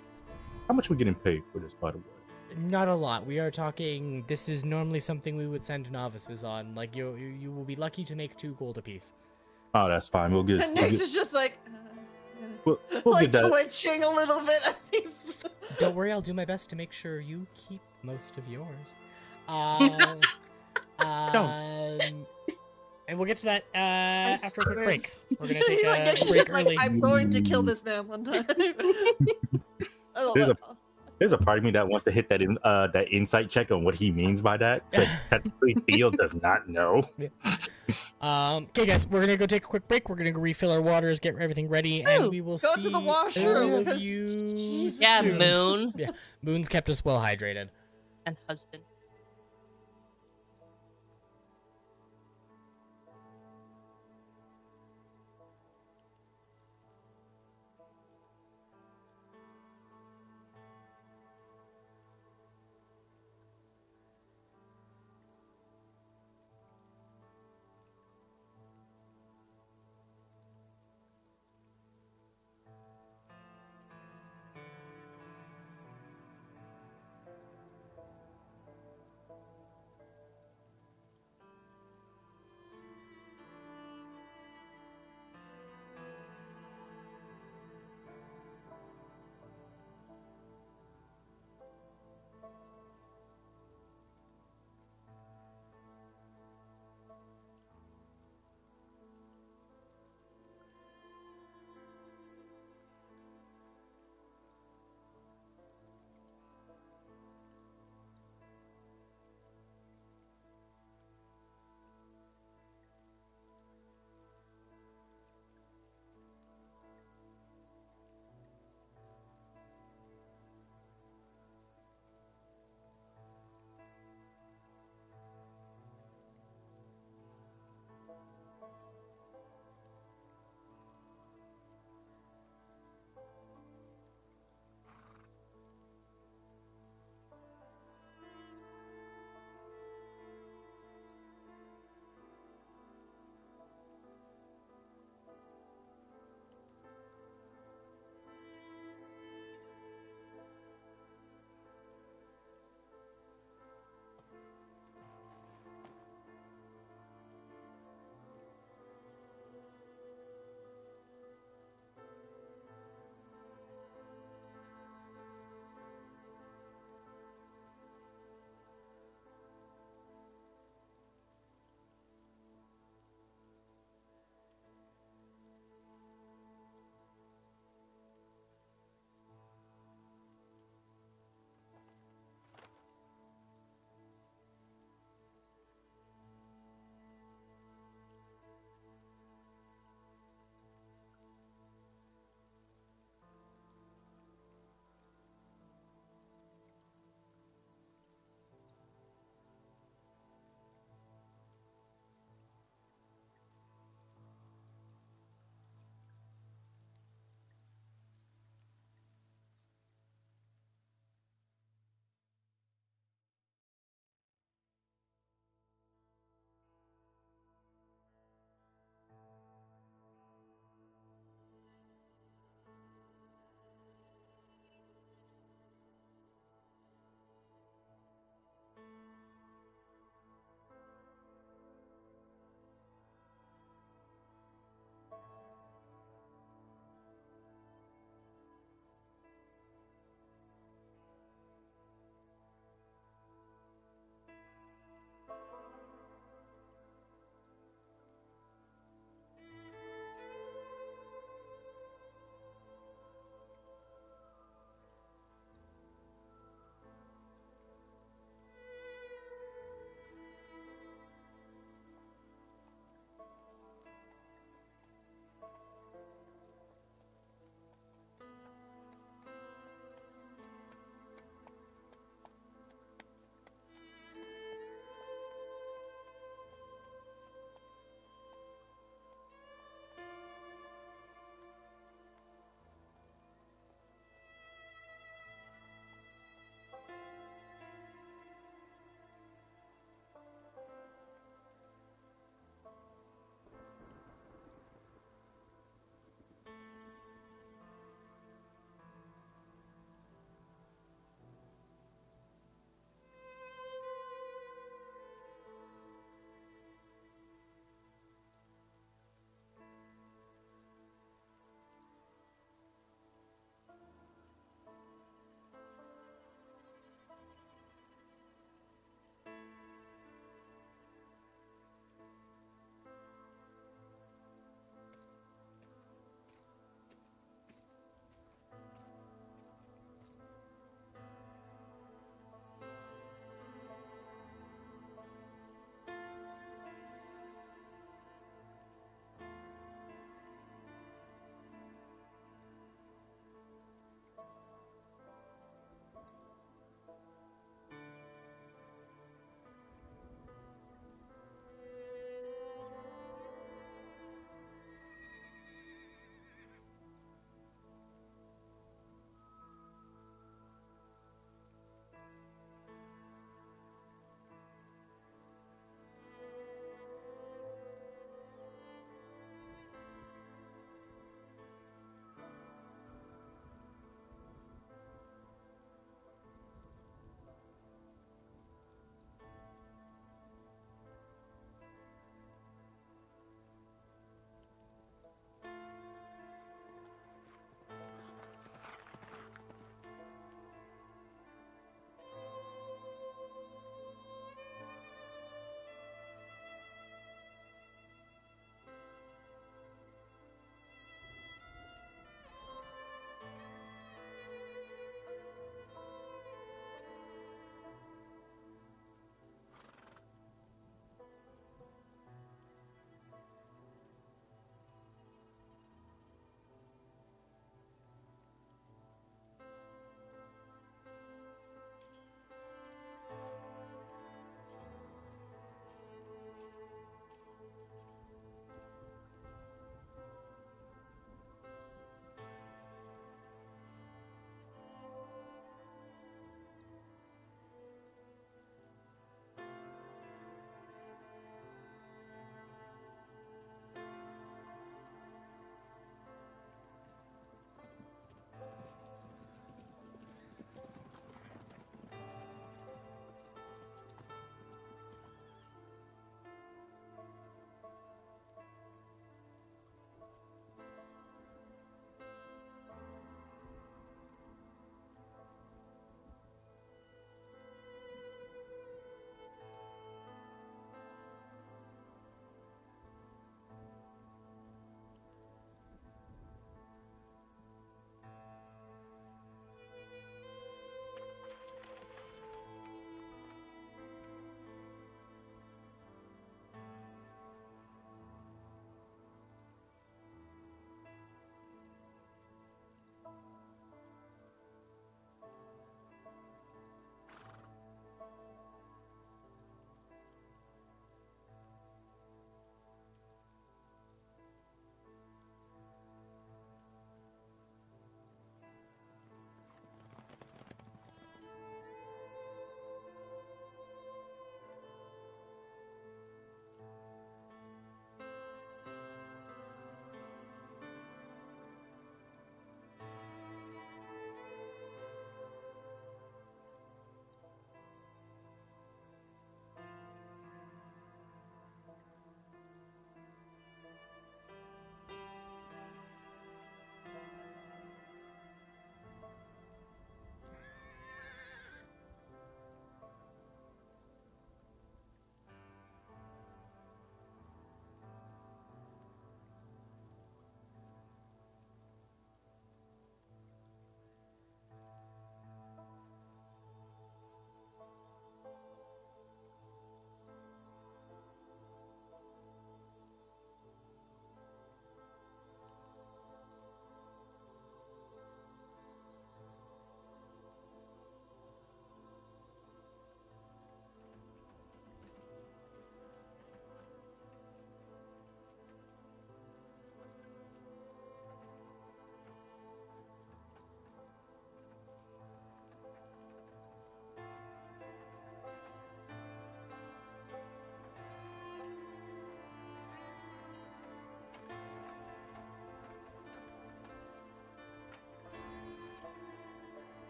Speaker 6: How much are we getting paid for this, by the way?
Speaker 1: Not a lot. We are talking. This is normally something we would send novices on. Like you will be lucky to make 2 gold apiece.
Speaker 6: Oh, that's fine. We'll get.
Speaker 2: And Nyx is just like,
Speaker 6: We'll
Speaker 2: like
Speaker 6: get that.
Speaker 2: twitching a little bit as he's.
Speaker 1: Don't worry, I'll do my best to make sure you keep most of yours. And we'll get to that after a quick break. We're gonna take a
Speaker 2: Nyx is
Speaker 1: break
Speaker 2: just like,
Speaker 1: early.
Speaker 2: I'm going to kill this man one time. I love that.
Speaker 6: There's a part of me that wants to hit that that insight check on what he means by that, because technically Theo does not know.
Speaker 1: Okay, guys, we're gonna go take a quick break. We're gonna go refill our waters, get everything ready, and we will
Speaker 2: Go
Speaker 1: see
Speaker 2: to the washroom,
Speaker 1: all of
Speaker 2: because-
Speaker 1: you
Speaker 5: Yeah,
Speaker 1: soon.
Speaker 5: Moon
Speaker 1: Yeah, Moon's kept us well hydrated.
Speaker 5: and husband.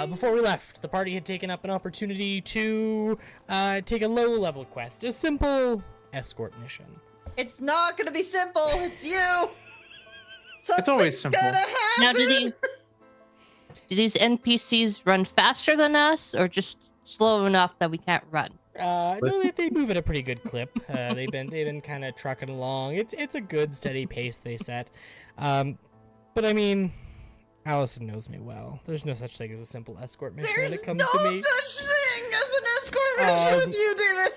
Speaker 1: Before we left, the party had taken up an opportunity to take a low-level quest, a simple escort mission.
Speaker 2: It's not gonna be simple. It's you.
Speaker 3: It's always simple.
Speaker 2: Gonna happen.
Speaker 5: Now, do these NPCs run faster than us, or just slow enough that we can't run?
Speaker 1: No, they move at a pretty good clip. They've been kind of trucking along. It's a good steady pace they set. But I mean, Allison knows me well. There's no such thing as a simple escort mission when it comes to me.
Speaker 2: There's no such thing as an escort mission with you, David.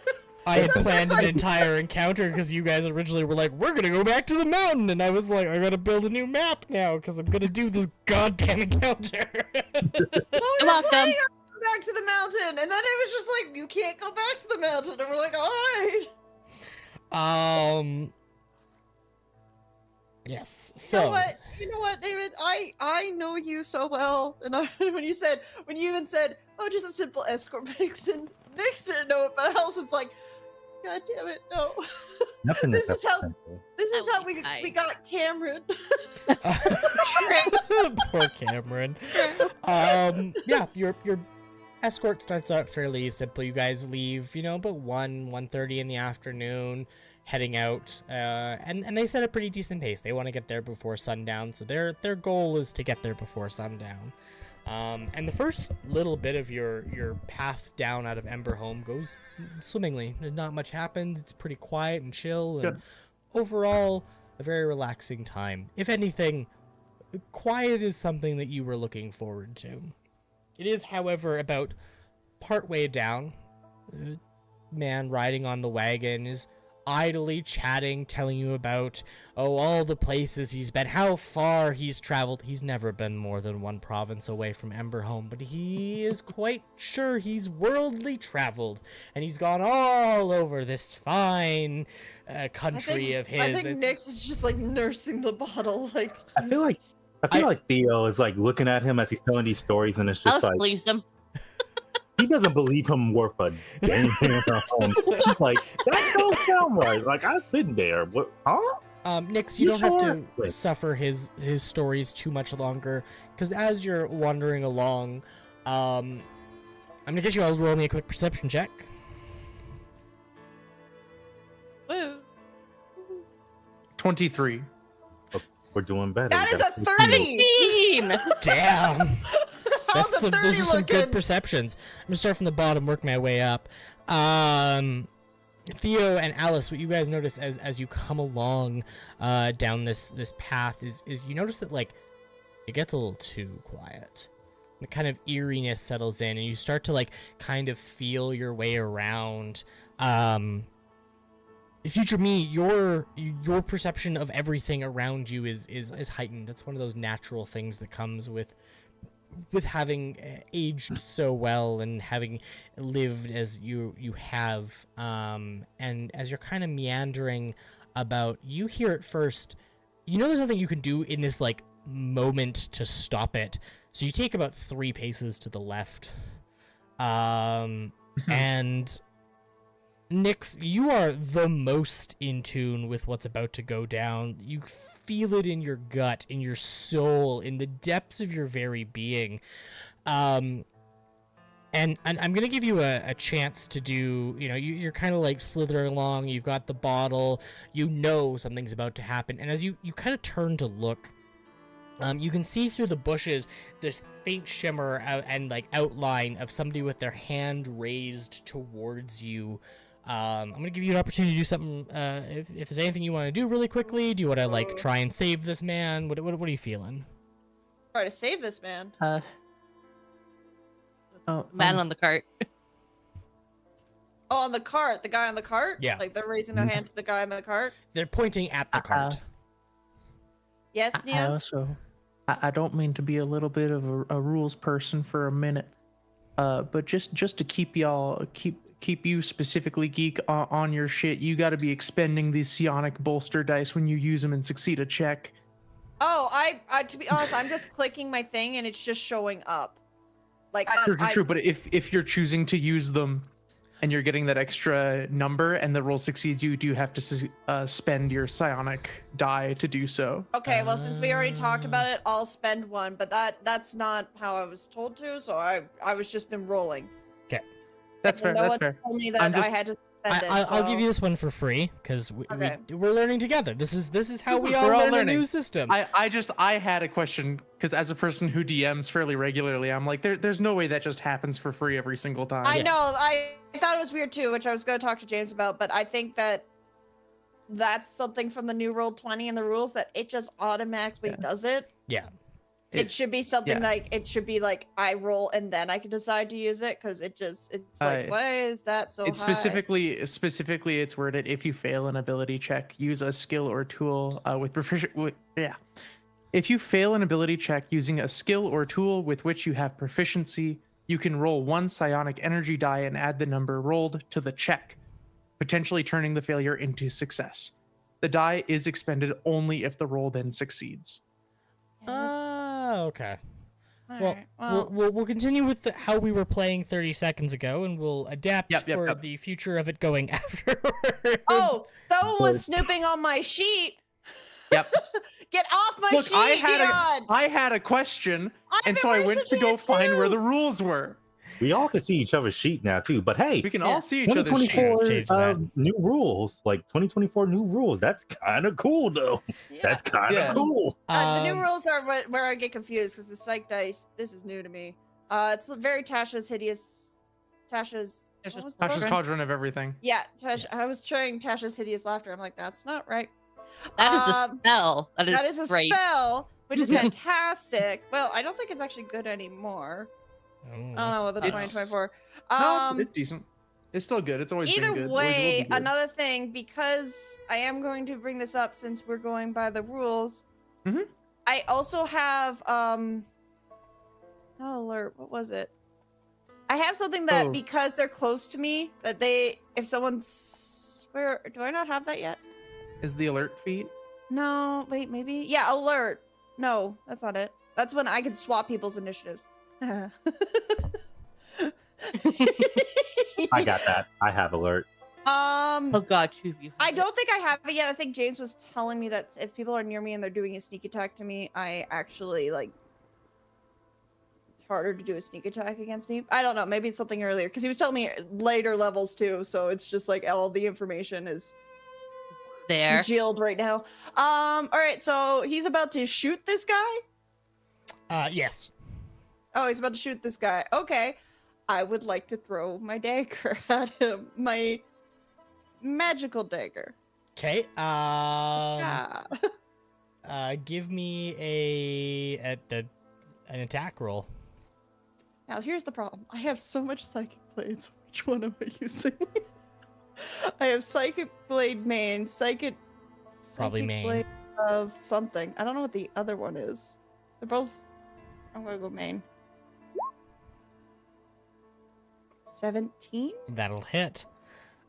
Speaker 1: I had planned an entire encounter because you guys originally were like, we're gonna go back to the mountain, and I was like, I gotta build a new map now because I'm gonna do this goddamn encounter.
Speaker 5: You're welcome.
Speaker 2: Back to the mountain, and then it was just like, you can't go back to the mountain, and we're like, all right.
Speaker 1: Yes. So
Speaker 2: you know what, David? I know you so well, and when you even said, oh, just a simple escort mission, Nyx didn't know it, but Allison's like, God damn it, no.
Speaker 6: Nothing
Speaker 2: This
Speaker 6: is
Speaker 2: is
Speaker 6: that
Speaker 2: how-
Speaker 6: simple.
Speaker 2: This is
Speaker 5: That
Speaker 2: how
Speaker 5: would be
Speaker 2: we got Cameron.
Speaker 1: poor Cameron. Yeah, your escort starts out fairly simple. You guys leave, about 1:30 in the afternoon, heading out, and they set a pretty decent pace. They want to get there before sundown, so their goal is to get there before sundown. And the first little bit of your path down out of Emberhome goes swimmingly. Not much happens. It's pretty quiet and chill, and overall a very relaxing time. If anything, quiet is something that you were looking forward to. It is, however, about partway down. The man riding on the wagon is idly chatting, telling you about, all the places he's been, how far he's traveled. He's never been more than one province away from Emberhome, but he is quite sure he's worldly traveled, and he's gone all over this fine country of his.
Speaker 2: I think Nyx is just like nursing the bottle, like.
Speaker 6: I feel like Theo is like looking at him as he's telling these stories, and it's just
Speaker 5: I'll
Speaker 6: like
Speaker 5: please them.
Speaker 6: he doesn't believe him worth a damn. He's like, that don't sound right. Like, I've been there. What? Huh?
Speaker 1: Nyx, you
Speaker 6: You
Speaker 1: don't have
Speaker 6: sure?
Speaker 1: to
Speaker 6: Wait.
Speaker 1: suffer his stories too much longer, because as you're wandering along, I'm gonna get you all to roll me a quick perception check.
Speaker 5: Woo.
Speaker 3: 23.
Speaker 6: We're doing better.
Speaker 2: That
Speaker 6: We
Speaker 2: is
Speaker 6: got
Speaker 2: a 30.
Speaker 5: 15.
Speaker 1: Damn.
Speaker 2: How's the 30
Speaker 1: Those are some good
Speaker 2: looking?
Speaker 1: perceptions. I'm gonna start from the bottom, work my way up. Theo and Alice, what you guys notice as you come along down this path is you notice that like it gets a little too quiet. The kind of eeriness settles in, and you start to like kind of feel your way around. Future me, your perception of everything around you is heightened. That's one of those natural things that comes with having aged so well and having lived as you have, and as you're kind of meandering about, you hear at first, there's nothing you can do in this like moment to stop it, so you take about 3 paces to the left, and Nyx, you are the most in tune with what's about to go down. You feel it in your gut, in your soul, in the depths of your very being. And I'm going to give you a chance to do, you're kind of like slithering along. You've got the bottle. Something's about to happen. And as you kind of turn to look, you can see through the bushes this faint shimmer and like outline of somebody with their hand raised towards you. I'm gonna give you an opportunity to do something. If there's anything you want to do really quickly, do you want to like try and save this man? What are you feeling?
Speaker 2: Try to save this man.
Speaker 5: Man on the cart.
Speaker 2: Oh, on the cart. The guy on the cart?
Speaker 1: Yeah.
Speaker 2: Like they're raising their hand to the guy on the cart?
Speaker 1: They're pointing at the cart.
Speaker 2: Yes,
Speaker 3: I
Speaker 2: Nia?
Speaker 3: also, I don't mean to be a little bit of a rules person for a minute, but just to keep you specifically geek on your shit, you got to be expending these psionic bolster dice when you use them and succeed a check.
Speaker 2: Oh, I to be honest, I'm just clicking my thing and it's just showing up. Like
Speaker 3: True. But if you're choosing to use them, and you're getting that extra number, and the roll succeeds, you do have to spend your psionic die to do so.
Speaker 2: Okay, well, since we already talked about it, I'll spend one, but that's not how I was told to, so I was just been rolling.
Speaker 1: Okay.
Speaker 3: That's fair.
Speaker 2: No
Speaker 3: That's
Speaker 2: one
Speaker 3: fair.
Speaker 2: told me that I had to spend it.
Speaker 1: I'll give
Speaker 2: so-
Speaker 1: you this one for free because
Speaker 2: Okay.
Speaker 1: we're learning together. This is how we all
Speaker 3: We're all
Speaker 1: learn a
Speaker 3: learning.
Speaker 1: new system.
Speaker 3: I had a question because as a person who DMs fairly regularly, I'm like, there's no way that just happens for free every single time.
Speaker 2: I know. I thought it was weird too, which I was going to talk to James about, but I think that that's something from the new Roll20 and the rules that it just automatically does it.
Speaker 1: Yeah.
Speaker 2: It should be something
Speaker 3: yeah.
Speaker 2: like it should be like I roll and then I can decide to use it because it's like why is that so
Speaker 3: It's
Speaker 2: high?
Speaker 3: specifically it's worded if you fail an ability check, use a skill or tool with proficient. If you fail an ability check using a skill or tool with which you have proficiency, you can roll one psionic energy die and add the number rolled to the check, potentially turning the failure into success. The die is expended only if the roll then succeeds.
Speaker 1: Okay.
Speaker 2: Alright,
Speaker 1: We'll continue with how we were playing 30 seconds ago, and we'll adapt for the future of it going afterwards.
Speaker 2: Oh, someone was snooping on my sheet.
Speaker 3: Yep.
Speaker 2: Get off my
Speaker 3: Look,
Speaker 2: sheet,
Speaker 3: I had a question, and so I went to go find where the rules were.
Speaker 6: We all can see each other's sheet now too, but hey,
Speaker 3: We can all see each other's sheets.
Speaker 6: 2024
Speaker 1: Change that.
Speaker 6: new rules, like 2024 new rules. That's kind of cool, though.
Speaker 2: Yeah.
Speaker 6: That's kind of
Speaker 3: Yeah.
Speaker 6: cool.
Speaker 2: The new rules are where I get confused because the psych dice. This is new to me. It's very Tasha's hideous. Tasha's. What was the
Speaker 3: Tasha's
Speaker 2: word?
Speaker 3: Cauldron of Everything.
Speaker 2: Yeah, Tasha. I was trying Tasha's hideous laughter. I'm like, that's not right.
Speaker 5: That is a spell. That
Speaker 2: That is a
Speaker 5: right.
Speaker 2: spell, which is fantastic. Well, I don't think it's actually good anymore. I don't know what the
Speaker 3: It's-
Speaker 2: 2024.
Speaker 3: No, it's decent. It's still good. It's always been
Speaker 2: Either
Speaker 3: good. Always will be
Speaker 2: way,
Speaker 3: good.
Speaker 2: another thing, because I am going to bring this up since we're going by the rules.
Speaker 3: Mhm.
Speaker 2: I also have not alert. What was it? I have something that
Speaker 3: Oh.
Speaker 2: because they're close to me, that if someone's where do I not have that yet?
Speaker 3: Is the alert feat?
Speaker 2: No, wait, maybe. Yeah, alert. No, that's not it. That's when I can swap people's initiatives.
Speaker 6: I got that. I have alert.
Speaker 5: Oh god, two of you.
Speaker 2: I don't think I have it yet. I think James was telling me that if people are near me and they're doing a sneak attack to me, I actually like it's harder to do a sneak attack against me. I don't know. Maybe it's something earlier because he was telling me later levels too. So it's just like all the information is
Speaker 5: There.
Speaker 2: congealed right now. All right. So he's about to shoot this guy.
Speaker 1: Yes.
Speaker 2: Oh, he's about to shoot this guy. Okay. I would like to throw my dagger at him. My magical dagger.
Speaker 1: Okay.
Speaker 2: Yeah.
Speaker 1: Give me an attack roll.
Speaker 2: Now here's the problem. I have so much psychic blades. Which one am I using? I have psychic blade main,
Speaker 1: Probably main.
Speaker 2: blade of something. I don't know what the other one is. They're both. I'm gonna go main. 17.
Speaker 1: That'll hit.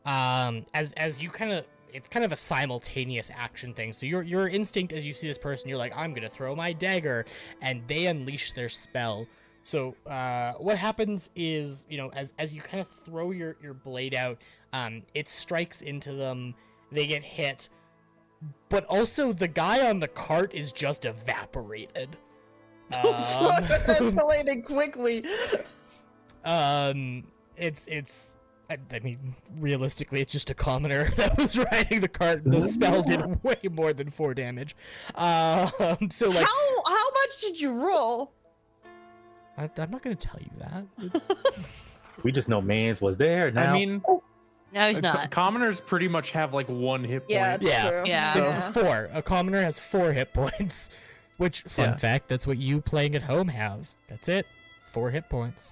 Speaker 1: As you kind of, it's kind of a simultaneous action thing. So your instinct as you see this person, you're like, I'm gonna throw my dagger, and they unleash their spell. So what happens is, as you kind of throw your blade out, it strikes into them. They get hit, but also the guy on the cart is just evaporated.
Speaker 2: Escalated quickly.
Speaker 1: It's I mean, realistically, it's just a commoner that was riding the cart. The spell did way more than 4 damage. So like,
Speaker 2: How much did you roll?
Speaker 1: I'm not gonna tell you that.
Speaker 6: We just know Mans was there. Now,
Speaker 3: I mean,
Speaker 5: No, he's not.
Speaker 3: commoners pretty much have like 1 hit point.
Speaker 2: Yeah, it's
Speaker 1: Yeah.
Speaker 2: true.
Speaker 5: Yeah.
Speaker 1: 4. A commoner has 4 hit points. Which, fun
Speaker 3: Yeah.
Speaker 1: fact, that's what you playing at home have. That's it. 4 hit points.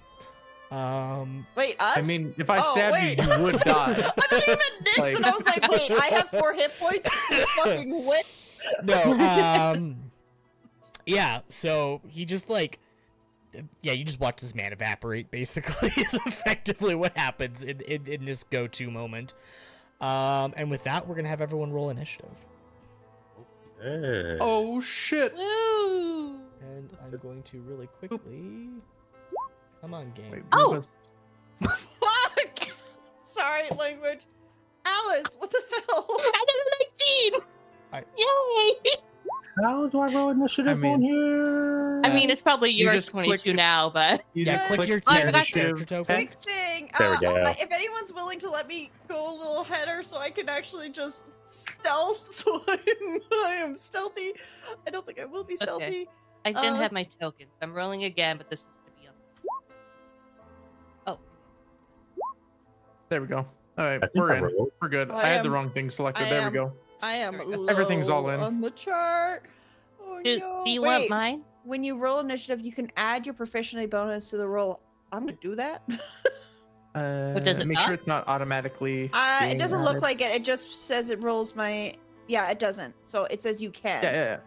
Speaker 2: Wait, us?
Speaker 3: I mean, if I
Speaker 2: Oh,
Speaker 3: stabbed
Speaker 2: wait.
Speaker 3: you, you would die.
Speaker 2: I thought you meant Nyx,
Speaker 3: Like-
Speaker 2: and I was like, wait, I have 4 hit points since fucking when?
Speaker 1: No, yeah, so he just like, yeah, you just watch this man evaporate, basically, is effectively what happens in this go-to moment. And with that, we're gonna have everyone roll initiative.
Speaker 6: yeah.
Speaker 3: Oh shit!
Speaker 5: Woo!
Speaker 1: And I'm going to really quickly... Come on, game.
Speaker 3: Wait,
Speaker 5: Oh!
Speaker 3: move us-
Speaker 2: Fuck! sorry, language. Alice, what the hell?
Speaker 5: I got a 19.
Speaker 1: Alright.
Speaker 5: Yay!
Speaker 6: How do I roll initiative on here?
Speaker 5: I mean, it's probably
Speaker 3: You
Speaker 5: yours
Speaker 3: just
Speaker 5: 22
Speaker 3: click-
Speaker 5: now, but
Speaker 3: You
Speaker 1: Yeah,
Speaker 3: just
Speaker 1: click your
Speaker 5: Oh, I
Speaker 1: character,
Speaker 5: forgot
Speaker 1: character token.
Speaker 2: Quick thing.
Speaker 6: There we go.
Speaker 2: If anyone's willing to let me go a little header so I can actually just stealth, so I am stealthy. I don't think I will be stealthy.
Speaker 5: I didn't have my tokens. I'm rolling again, but this is to be on. Oh,
Speaker 3: There we go. All right,
Speaker 6: I think
Speaker 3: we're
Speaker 6: I
Speaker 3: in.
Speaker 6: rolled.
Speaker 3: We're good.
Speaker 2: I
Speaker 3: I had the
Speaker 2: am-
Speaker 3: wrong thing selected.
Speaker 2: I
Speaker 3: There
Speaker 2: am-
Speaker 3: we go.
Speaker 2: I am
Speaker 5: There we go.
Speaker 2: low
Speaker 3: Everything's all in.
Speaker 2: on the chart. Oh,
Speaker 5: do,
Speaker 2: no.
Speaker 5: do you
Speaker 2: Wait,
Speaker 5: want mine?
Speaker 2: when you roll initiative, you can add your proficiency bonus to the roll. I'm gonna do that.
Speaker 5: does it
Speaker 3: Make
Speaker 5: not?
Speaker 3: sure it's not automatically.
Speaker 2: It
Speaker 3: being
Speaker 2: doesn't look
Speaker 3: added.
Speaker 2: like it. It just says it rolls my. Yeah, it doesn't. So it says you can.
Speaker 3: Yeah.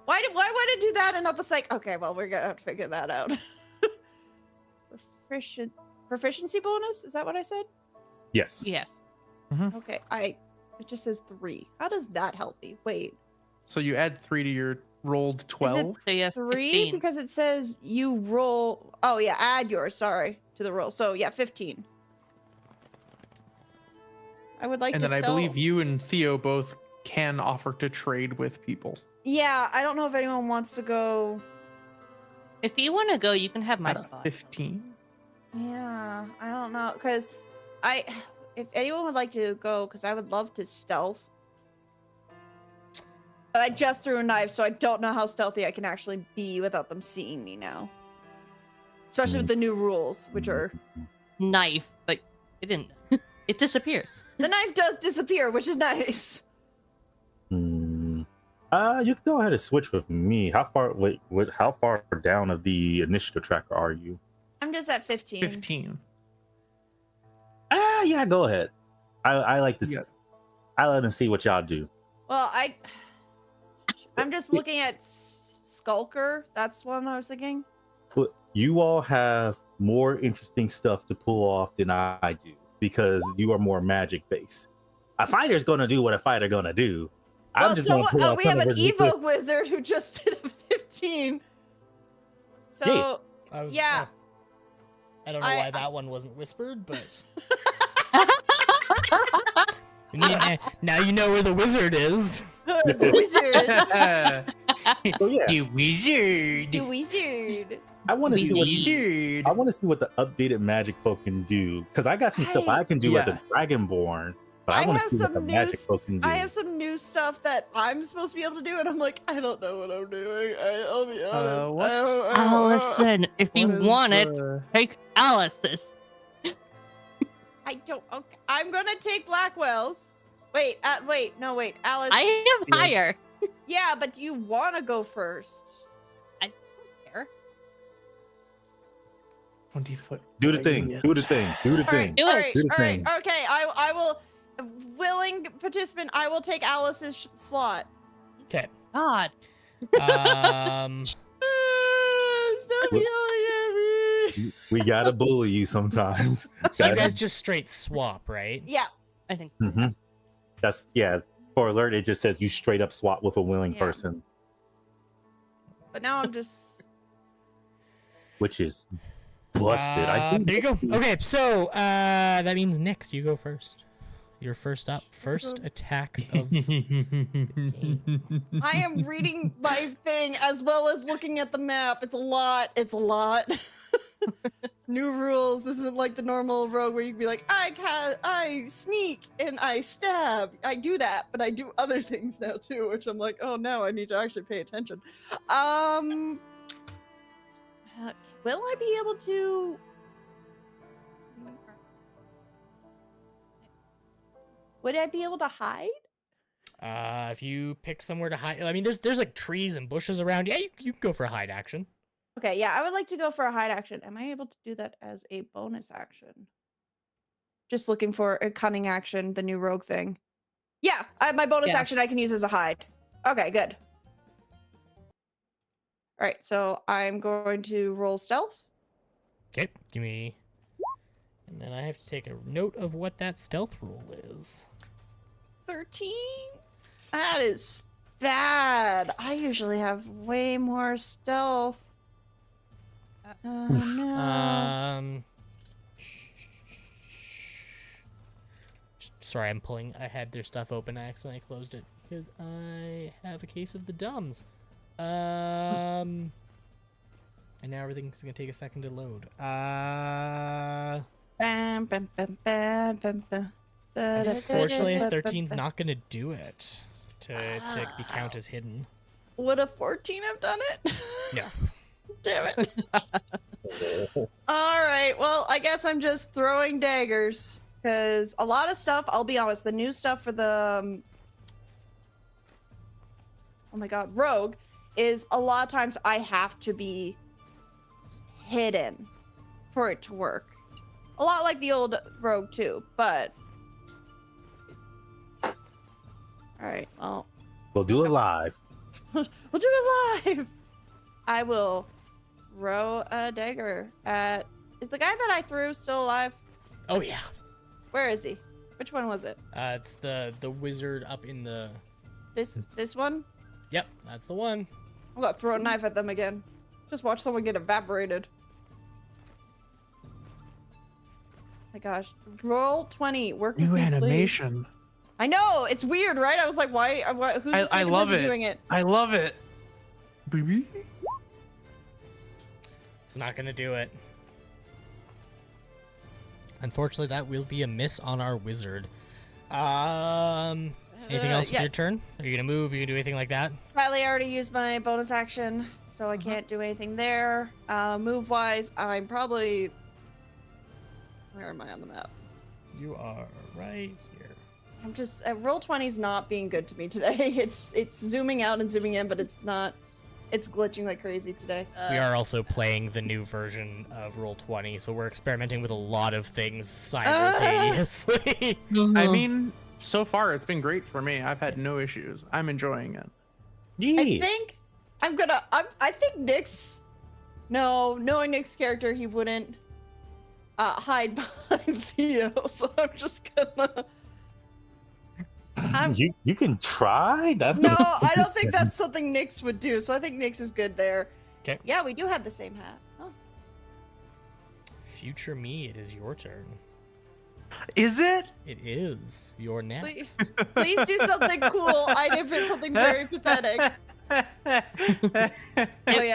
Speaker 2: Why would it do that and not the psych? Okay, well we're gonna have to figure that out. Proficiency bonus? Is that what I said?
Speaker 6: Yes.
Speaker 5: Yes.
Speaker 2: Okay, it just says 3. How does that help me? Wait,
Speaker 3: So you add 3 to your rolled 12.
Speaker 5: So you have
Speaker 2: 3
Speaker 5: 15.
Speaker 2: because it says you roll. Oh yeah, add yours. Sorry to the roll. So yeah, 15. I would like
Speaker 3: And
Speaker 2: to.
Speaker 3: then I
Speaker 2: stealth.
Speaker 3: believe you and Theo both can offer to trade with people.
Speaker 2: Yeah, I don't know if anyone wants to go.
Speaker 5: If you want to go, you can have my
Speaker 3: At a
Speaker 5: spot.
Speaker 3: 15.
Speaker 2: Yeah, I don't know, cause if anyone would like to go, cause I would love to stealth. But I just threw a knife, so I don't know how stealthy I can actually be without them seeing me now. Especially with the new rules, which are
Speaker 5: Knife, but it didn't. It disappears.
Speaker 2: the knife does disappear, which is nice.
Speaker 6: You can go ahead and switch with me. How far? Wait, how far down of the initiative tracker are you?
Speaker 2: I'm just at 15.
Speaker 3: 15.
Speaker 6: Yeah, go ahead. I like this.
Speaker 3: Yeah.
Speaker 6: I let them see what y'all do.
Speaker 2: Well, I'm just looking at Skulker. That's one I was thinking.
Speaker 6: You all have more interesting stuff to pull off than I do because you are more magic based. A fighter's gonna do what a fighter gonna do. I'm just gonna pull off
Speaker 2: we
Speaker 6: some
Speaker 2: have
Speaker 6: of
Speaker 2: an
Speaker 6: the ridiculous-
Speaker 2: evoke wizard who just did a 15. So yeah.
Speaker 1: I don't know
Speaker 2: I-
Speaker 1: why that one wasn't whispered, but now you know where the wizard is.
Speaker 2: The wizard.
Speaker 6: So yeah,
Speaker 3: The wizard.
Speaker 2: The wizard.
Speaker 6: I want to see what
Speaker 3: wizard.
Speaker 6: I want to see what the updated magic folk can do because I got some stuff I can do as a dragonborn, but I want to see what the magic folk can do.
Speaker 2: I have some new stuff that I'm supposed to be able to do, and I'm like, I don't know what I'm doing. I'll be honest.
Speaker 3: what?
Speaker 2: I don't-
Speaker 5: Allison, if you
Speaker 3: What is,
Speaker 5: want it, take Alice's.
Speaker 2: I don't. Okay, I'm gonna take Blackwell's. Wait, wait, Alice.
Speaker 5: I have higher.
Speaker 2: Yeah, but do you want to go first?
Speaker 5: Here.
Speaker 3: 20 foot.
Speaker 6: Do the thing. Do the thing. Do the thing.
Speaker 5: Do
Speaker 2: All
Speaker 5: it.
Speaker 2: right,
Speaker 6: Do the
Speaker 2: all right,
Speaker 6: thing.
Speaker 2: okay. I will. Willing participant, I will take Alice's slot.
Speaker 1: Okay.
Speaker 5: God.
Speaker 2: Stop
Speaker 6: Look.
Speaker 2: yelling at me.
Speaker 6: We gotta bully you sometimes.
Speaker 1: So you guys just straight swap, right?
Speaker 2: Yeah.
Speaker 5: I think.
Speaker 6: Mhm. That's For alert, it just says you straight up swap with a willing
Speaker 2: Yeah.
Speaker 6: person,
Speaker 2: But now I'm just.
Speaker 6: which is busted. I think
Speaker 1: There you go. Okay, so that means Nyx, you go first. You're first up. First attack of.
Speaker 2: I am reading my thing as well as looking at the map. It's a lot. It's a lot. New rules. This isn't like the normal rogue where you can be like, I sneak and I stab. I do that, but I do other things now too, which I'm like, oh no, I need to actually pay attention. Will I be able to? Would I be able to hide?
Speaker 1: If you pick somewhere to hide, I mean, there's like trees and bushes around. Yeah, you can go for a hide action.
Speaker 2: Okay, yeah, I would like to go for a hide action. Am I able to do that as a bonus action? Just looking for a cunning action, the new rogue thing. Yeah, my bonus
Speaker 5: Yeah.
Speaker 2: action I can use as a hide. Okay, good. All right, so I'm going to roll stealth.
Speaker 1: Okay, give me. And then I have to take a note of what that stealth roll is.
Speaker 2: 13? That is bad. I usually have way more stealth. Oh no.
Speaker 1: Sorry, I'm pulling. I had their stuff open. I accidentally closed it because I have a case of the dumbs. And now everything's gonna take a second to load.
Speaker 2: Bam, bam, bam, bam, bam, bam.
Speaker 1: Unfortunately, 13's not gonna do it to be count as hidden.
Speaker 2: Would a 14 have done it?
Speaker 1: No.
Speaker 2: Damn it. All right. Well, I guess I'm just throwing daggers because a lot of stuff, I'll be honest, the new stuff for the oh my god, rogue is a lot of times I have to be hidden for it to work. A lot like the old rogue too, but all right, well,
Speaker 6: We'll do it live.
Speaker 2: we'll do it live. I will throw a dagger at. Is the guy that I threw still alive?
Speaker 1: Oh yeah.
Speaker 2: Where is he? Which one was it?
Speaker 1: It's the wizard up in the.
Speaker 2: This one?
Speaker 1: Yep, that's the one.
Speaker 2: I'm gonna throw a knife at them again. Just watch someone get evaporated. My gosh. Roll 20. Work with
Speaker 3: New
Speaker 2: me, please.
Speaker 3: animation.
Speaker 2: I know. It's weird, right? I was like, why? Who's the
Speaker 3: I
Speaker 2: second
Speaker 3: love
Speaker 2: person
Speaker 3: it.
Speaker 2: doing it?
Speaker 3: I love it. Baby.
Speaker 1: It's not gonna do it. Unfortunately, that will be a miss on our wizard. Anything else with
Speaker 2: yeah.
Speaker 1: your turn? Are you gonna move? Are you gonna do anything like that?
Speaker 2: Sadly, I already used my bonus action, so I can't do anything there. Move-wise, I'm probably... Where am I on the map?
Speaker 1: You are right here.
Speaker 2: I'm just... roll 20's not being good to me today. It's zooming out and zooming in, but it's not... It's glitching like crazy today.
Speaker 1: We are also playing the new version of Roll20, so we're experimenting with a lot of things simultaneously.
Speaker 3: I mean, so far it's been great for me. I've had no issues. I'm enjoying it.
Speaker 6: Yeah.
Speaker 2: I think I think Nyx... No, knowing Nyx's character, he wouldn't hide behind Theo, so I'm just gonna...
Speaker 6: You can try. That's
Speaker 2: No, I don't think that's something Nyx would do, so I think Nyx is good there.
Speaker 1: Okay.
Speaker 2: Yeah, we do have the same hat. Oh.
Speaker 1: Future me, it is your turn.
Speaker 3: Is it?
Speaker 1: It is. You're next.
Speaker 2: Please do something cool. I did something very pathetic. Oh, yeah,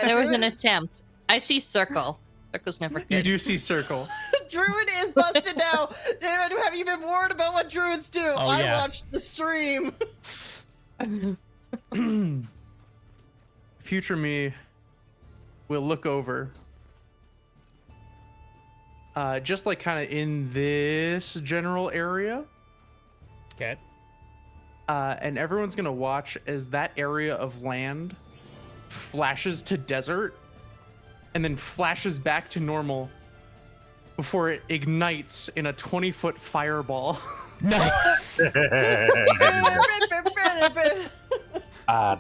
Speaker 5: There was an
Speaker 2: Druid?
Speaker 5: attempt. I see circle. Circle's never
Speaker 3: You
Speaker 5: good.
Speaker 3: do see circle.
Speaker 2: Druid is busted now. David, have you been warned about what druids do?
Speaker 1: Oh,
Speaker 2: I
Speaker 1: yeah.
Speaker 2: watched the stream.
Speaker 3: Future me will look over. Just like kind of in this general area.
Speaker 1: Okay.
Speaker 3: And everyone's gonna watch as that area of land flashes to desert and then flashes back to normal before it ignites in a 20-foot fireball.
Speaker 1: Nice.
Speaker 6: the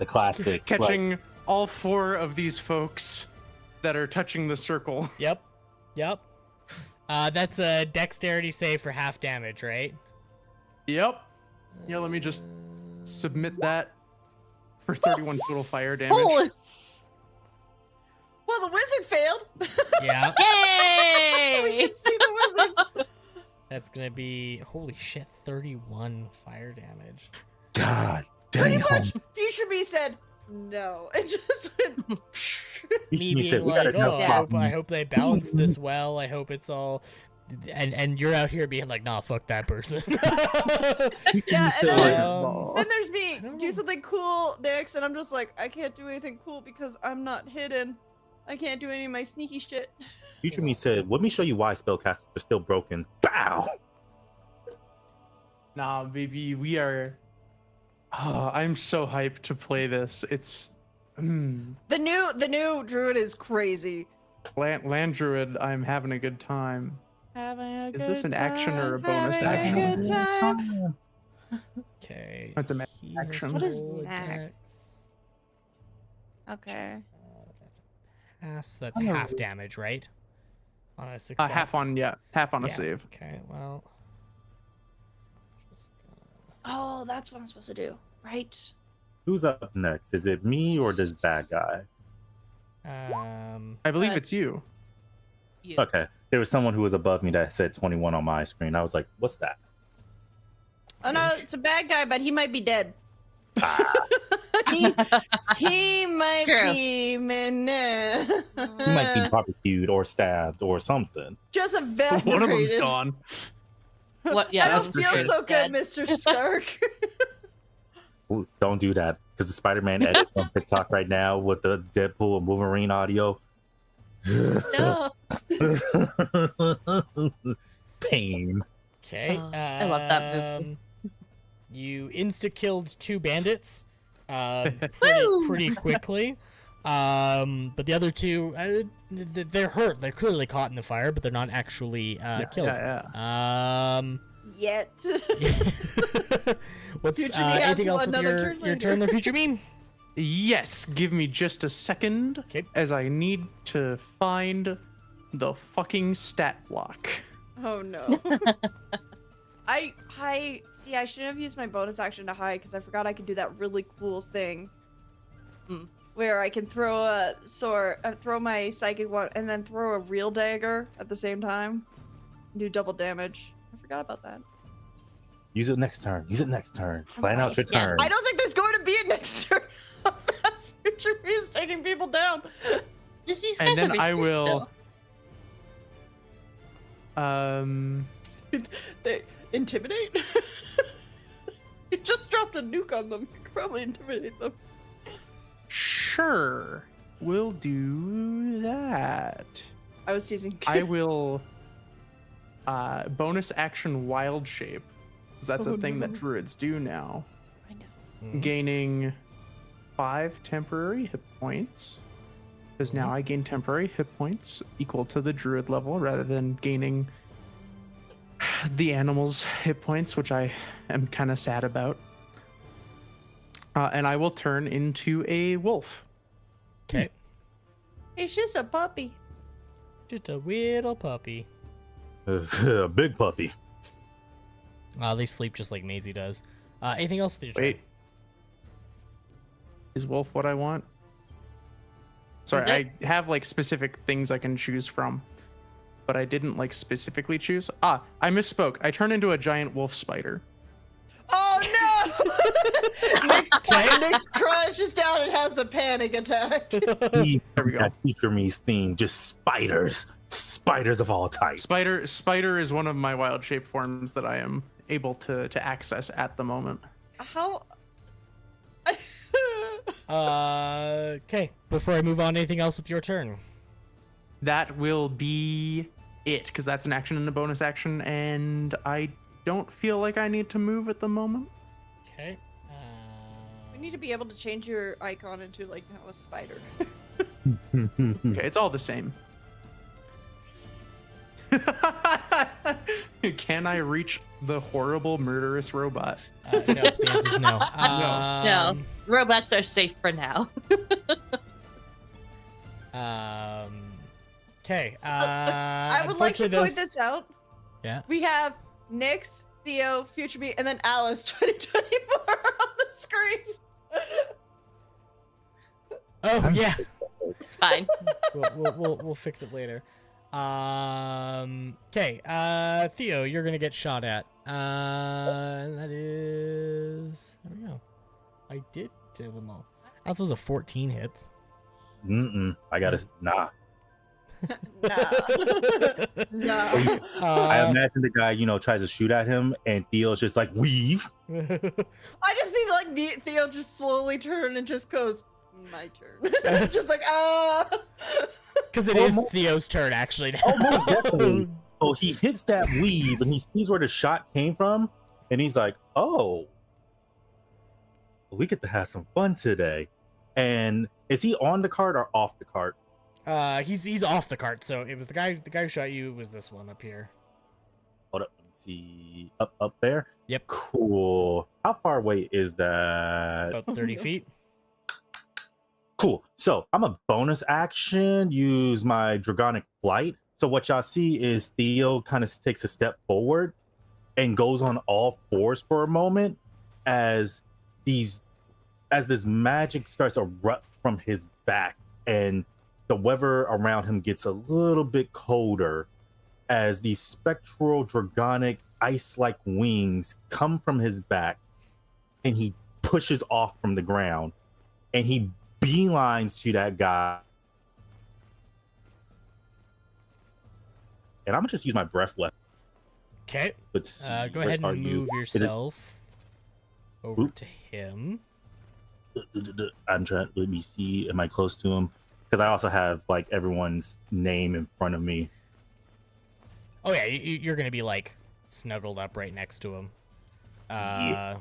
Speaker 6: classic.
Speaker 3: Catching all 4 of these folks that are touching the circle.
Speaker 1: Yep. That's a dexterity save for half damage, right?
Speaker 3: Yep. Yeah, let me just submit that for 31 total fire damage.
Speaker 5: Holy
Speaker 2: Well, the wizard failed.
Speaker 1: Yeah.
Speaker 2: We
Speaker 5: yay!
Speaker 2: can see the wizards.
Speaker 1: That's gonna be holy shit, 31 fire damage.
Speaker 6: God
Speaker 2: Pretty
Speaker 6: damn.
Speaker 2: much, Future Me said no, and just went.
Speaker 1: Me
Speaker 6: You
Speaker 1: being
Speaker 6: said we
Speaker 1: like,
Speaker 6: got enough
Speaker 1: I
Speaker 6: problems.
Speaker 1: hope they balance this well. I hope it's all, and you're out here being like, nah, fuck that person.
Speaker 2: Yeah, and
Speaker 1: So-
Speaker 2: then there's me.
Speaker 1: I don't
Speaker 2: Do
Speaker 1: know.
Speaker 2: something cool next, and I'm just like, I can't do anything cool because I'm not hidden. I can't do any of my sneaky shit.
Speaker 6: Future me said, "Let me show you why spellcasters are still broken." Bow.
Speaker 3: Nah, baby, we are. Oh, I'm so hyped to play this. It's
Speaker 2: The new druid is crazy.
Speaker 3: land druid. I'm having a good time.
Speaker 2: Having a
Speaker 3: Is this
Speaker 2: good
Speaker 3: an action or a
Speaker 2: time,
Speaker 3: bonus
Speaker 2: having
Speaker 3: action?
Speaker 2: a good time.
Speaker 1: Okay.
Speaker 3: That's a
Speaker 1: he has
Speaker 3: action.
Speaker 2: What is
Speaker 1: roll a
Speaker 2: that?
Speaker 1: dex.
Speaker 2: Okay.
Speaker 1: That's a pass. That's half damage, right? On a success.
Speaker 3: Half on a
Speaker 1: Yeah,
Speaker 3: save.
Speaker 1: Okay. Well.
Speaker 2: Oh, that's what I'm supposed to do, right?
Speaker 6: Who's up next? Is it me or this bad guy?
Speaker 3: I believe it's you.
Speaker 5: You.
Speaker 6: Okay. There was someone who was above me that said 21 on my screen. I was like, "What's that?"
Speaker 2: Oh no, it's a bad guy, but he might be dead. he, he might
Speaker 5: True.
Speaker 2: be
Speaker 6: He might be barbecued or stabbed or something.
Speaker 2: just evaporated.
Speaker 3: One of them's gone.
Speaker 5: What? Yeah,
Speaker 2: I
Speaker 3: that's
Speaker 2: don't
Speaker 3: for
Speaker 2: feel
Speaker 3: sure.
Speaker 2: so good, Mr. Stark.
Speaker 6: Ooh, don't do that, because the Spider-Man edit on TikTok right now with the Deadpool and Wolverine audio.
Speaker 5: No.
Speaker 6: Pain.
Speaker 1: Okay.
Speaker 5: I love that movie.
Speaker 1: You insta-killed 2 bandits
Speaker 5: Woo!
Speaker 1: pretty quickly. But the other 2, they're hurt. They're clearly caught in the fire, but they're not actually killed.
Speaker 3: Yeah.
Speaker 2: Yet.
Speaker 1: What's
Speaker 2: Future me has
Speaker 1: anything else with
Speaker 2: another turn
Speaker 1: your
Speaker 2: later.
Speaker 1: turn there, Future Meme?
Speaker 3: Yes, give me just a second,
Speaker 1: Okay.
Speaker 3: as I need to find the fucking stat block.
Speaker 2: Oh no. I see. I shouldn't have used my bonus action to hide because I forgot I could do that really cool thing, where I can throw a sword, throw my psychic one, and then throw a real dagger at the same time, and do double damage. I forgot about that.
Speaker 6: Use it next turn. Use it next turn. Plan out your
Speaker 5: Yes.
Speaker 6: turn.
Speaker 2: I don't think there's going to be a next turn. Fast Future Me is taking people down.
Speaker 5: Just these
Speaker 3: And
Speaker 5: guys
Speaker 3: then
Speaker 5: are
Speaker 3: I
Speaker 5: racist
Speaker 3: will-
Speaker 5: still.
Speaker 2: They intimidate. You just dropped a nuke on them. You could probably intimidate them.
Speaker 3: Sure, we'll do that.
Speaker 2: I was teasing.
Speaker 3: I will bonus action wild shape, because that's
Speaker 2: Oh,
Speaker 3: a thing that
Speaker 2: no.
Speaker 3: druids do now.
Speaker 2: I know.
Speaker 1: Mm-hmm.
Speaker 3: Gaining 5 temporary hit points, because now I gain temporary hit points equal to the druid level rather than gaining the animal's hit points, which I am kind of sad about. And I will turn into a wolf.
Speaker 1: Okay.
Speaker 2: It's just a puppy.
Speaker 1: Just a little puppy.
Speaker 6: A big puppy.
Speaker 1: They sleep just like Maisie does. Anything else with your turn?
Speaker 3: Wait. Is wolf what I want? Sorry,
Speaker 5: Is it?
Speaker 3: I have like specific things I can choose from, but I didn't like specifically choose. I misspoke. I turn into a giant wolf spider.
Speaker 2: Oh no! Nick's crashes down and has a panic attack.
Speaker 3: There we go.
Speaker 6: That Future Me's theme, just spiders. Spiders of all types.
Speaker 3: Spider is one of my wild shape forms that I am able to access at the moment.
Speaker 2: How?
Speaker 1: Okay. Before I move on, anything else with your turn?
Speaker 3: That will be it, because that's an action and a bonus action, and I don't feel like I need to move at the moment.
Speaker 1: Okay.
Speaker 2: We need to be able to change your icon into like now a spider.
Speaker 3: Okay, it's all the same. Can I reach the horrible murderous robot?
Speaker 1: No, the answer's no.
Speaker 5: No, robots are safe for now.
Speaker 1: Okay.
Speaker 2: I would like to point this out.
Speaker 1: Yeah.
Speaker 2: We have Nyx, Theo, Future Me, and then Alice 2024 on the screen.
Speaker 1: Oh yeah.
Speaker 5: It's fine.
Speaker 1: We'll fix it later. Okay. Theo, you're gonna get shot at. And that is. There we go. I did do them all. That was a 14 hits.
Speaker 6: I gotta. Nah.
Speaker 2: No.
Speaker 6: I imagine the guy, tries to shoot at him, and Theo's just like, weave.
Speaker 2: I just see like Theo just slowly turn and just goes, my turn. It's just like,
Speaker 1: Because it is Theo's turn, actually. Now.
Speaker 6: Almost definitely. So he hits that weave, and he sees where the shot came from, and he's like, oh, we get to have some fun today. And is he on the cart or off the cart?
Speaker 1: He's off the cart. So it was the guy who shot you was this one up here.
Speaker 6: Hold up, let me see. Up there?
Speaker 1: Yep.
Speaker 6: Cool. How far away is that?
Speaker 1: About 30 feet.
Speaker 6: Cool. So I'm a bonus action, use my Dragonic Flight. So what y'all see is Theo kind of takes a step forward and goes on all fours for a moment as this magic starts to erupt from his back, and the weather around him gets a little bit colder, as these spectral dragonic ice-like wings come from his back, and he pushes off from the ground, and he beelines to that guy. And I'm gonna just use my breath weapon.
Speaker 1: Okay.
Speaker 6: Let's see,
Speaker 1: Go
Speaker 6: where
Speaker 1: ahead
Speaker 6: are
Speaker 1: and
Speaker 6: you?
Speaker 1: move
Speaker 6: Is it-
Speaker 1: yourself over
Speaker 6: Oop.
Speaker 1: to him.
Speaker 6: I'm trying. Let me see. Am I close to him? Because I also have like everyone's name in front of me.
Speaker 1: Oh yeah, you're gonna be like snuggled up right next to him.
Speaker 6: Yeah.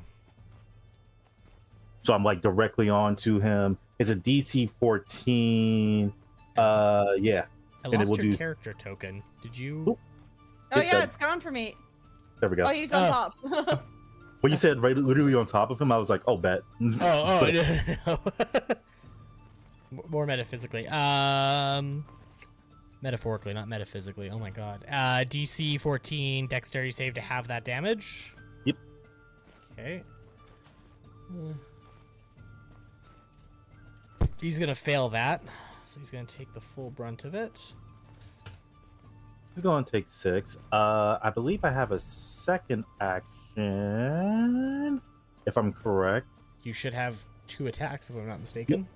Speaker 6: So I'm like directly onto him. It's a DC 14. Yeah.
Speaker 1: I
Speaker 6: And it
Speaker 1: lost
Speaker 6: will
Speaker 1: your
Speaker 6: do-
Speaker 1: character token. Did you?
Speaker 6: Oop.
Speaker 2: Oh
Speaker 6: Hit
Speaker 2: yeah,
Speaker 6: the-
Speaker 2: it's gone for me.
Speaker 6: There we go.
Speaker 2: Oh, he's on
Speaker 1: Oh.
Speaker 2: top.
Speaker 6: When you said right, literally on top of him, I was like, oh, bet.
Speaker 1: Oh, no. More metaphysically. Metaphorically, not metaphysically. Oh my god. DC 14 dexterity save to have that damage.
Speaker 6: Yep.
Speaker 1: Okay. He's gonna fail that, so he's gonna take the full brunt of it.
Speaker 6: He's going to take 6. I believe I have a second action, if I'm correct.
Speaker 1: You should have 2 attacks, if I'm not mistaken.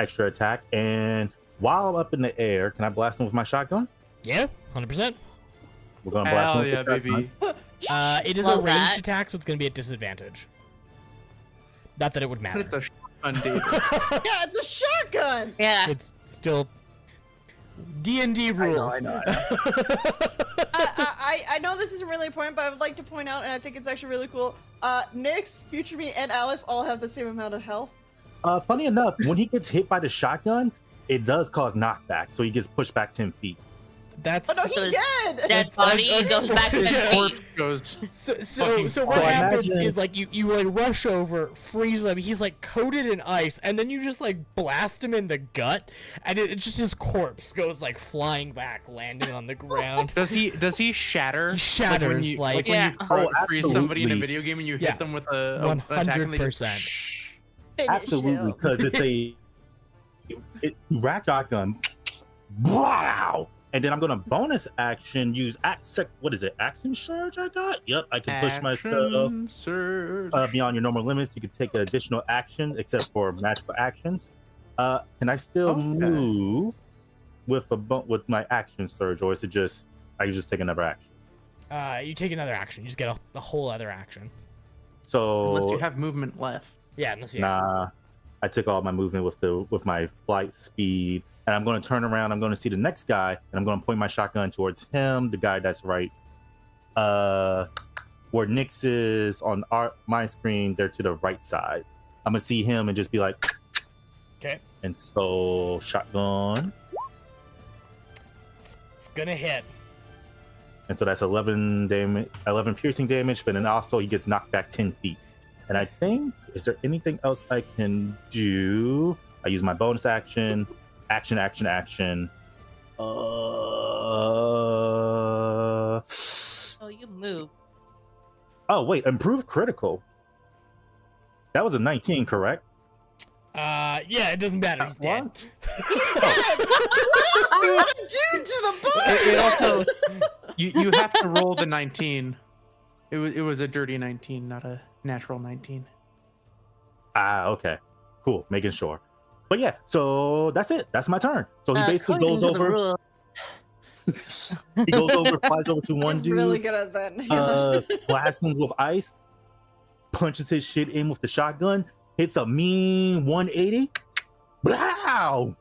Speaker 6: Extra attack. And while I'm up in the air, can I blast him with my shotgun?
Speaker 1: Yeah, 100%.
Speaker 6: We're going to blast
Speaker 3: Hell
Speaker 6: him
Speaker 3: yeah,
Speaker 6: with the
Speaker 3: baby.
Speaker 6: shotgun.
Speaker 1: It is
Speaker 5: Love
Speaker 1: a ranged
Speaker 5: that.
Speaker 1: attack, so it's gonna be at disadvantage. Not that it would matter.
Speaker 3: It's a shotgun, David.
Speaker 2: Yeah, it's a shotgun.
Speaker 5: Yeah.
Speaker 1: It's still D&D rules.
Speaker 6: I know.
Speaker 2: I know this isn't really important, but I would like to point out, and I think it's actually really cool. Nyx, Future Me, and Alice all have the same amount of health.
Speaker 6: Funny enough, when he gets hit by the shotgun, it does cause knockback, so he gets pushed back 10 feet.
Speaker 1: That's
Speaker 2: Oh no, he
Speaker 5: Those-
Speaker 2: did.
Speaker 5: Dead body
Speaker 1: I'm-
Speaker 5: goes back to
Speaker 1: Yeah.
Speaker 5: their
Speaker 3: Corpse
Speaker 5: feet.
Speaker 3: goes.
Speaker 1: so what
Speaker 6: So I
Speaker 1: happens
Speaker 6: imagine-
Speaker 1: is like you like rush over, freeze him. He's like coated in ice, and then you just like blast him in the gut, and it just his corpse goes like flying back, landing on the ground.
Speaker 3: Does he shatter?
Speaker 1: He shatters,
Speaker 3: when you,
Speaker 1: like-
Speaker 3: when
Speaker 5: Yeah.
Speaker 3: you
Speaker 6: Oh,
Speaker 3: freeze somebody in a
Speaker 6: absolutely.
Speaker 3: video game and you
Speaker 1: Yeah.
Speaker 3: hit them with a attack and they just
Speaker 1: 100%.
Speaker 2: Finish
Speaker 6: Absolutely,
Speaker 2: him.
Speaker 6: because it's a rack shotgun. Wow! And then I'm gonna bonus action use what is it? Action surge I got? Yep, I can push myself
Speaker 3: Action surge.
Speaker 6: beyond your normal limits. You can take an additional action, except for magical actions. Can I still
Speaker 3: Okay.
Speaker 6: move with with my action surge, or is it just I can just take another action?
Speaker 1: You take another action. You just get a whole other action.
Speaker 6: So
Speaker 3: Unless you have movement left.
Speaker 1: Yeah, unless you.
Speaker 6: nah, I took all my movement with my flight speed, and I'm going to turn around. I'm going to see the next guy, and I'm going to point my shotgun towards him, the guy that's right, where Nyx is on my screen. They're to the right side. I'm gonna see him and just be like,
Speaker 1: Okay.
Speaker 6: and so shotgun,
Speaker 1: It's gonna hit.
Speaker 6: and so that's 11 damage, 11 piercing damage, but then also he gets knocked back 10 feet. And I think, is there anything else I can do? I use my bonus action. Action.
Speaker 5: Oh, you move.
Speaker 6: Oh, wait, improve critical. That was a 19, correct?
Speaker 1: Yeah, it doesn't matter. He's dead.
Speaker 2: What a dude to the bone.
Speaker 3: It also you have to roll the 19. It was a dirty 19, not a natural 19.
Speaker 6: Ah, okay. Cool, making sure. But yeah, so that's it. That's my turn. So he basically
Speaker 5: according
Speaker 6: goes
Speaker 5: to the
Speaker 6: over.
Speaker 5: rule-
Speaker 6: He goes over, flies over to one
Speaker 2: I'm
Speaker 6: dude.
Speaker 2: really good at that.
Speaker 6: Blasts him with ice, punches his shit in with the shotgun, hits a mean 180. Wow!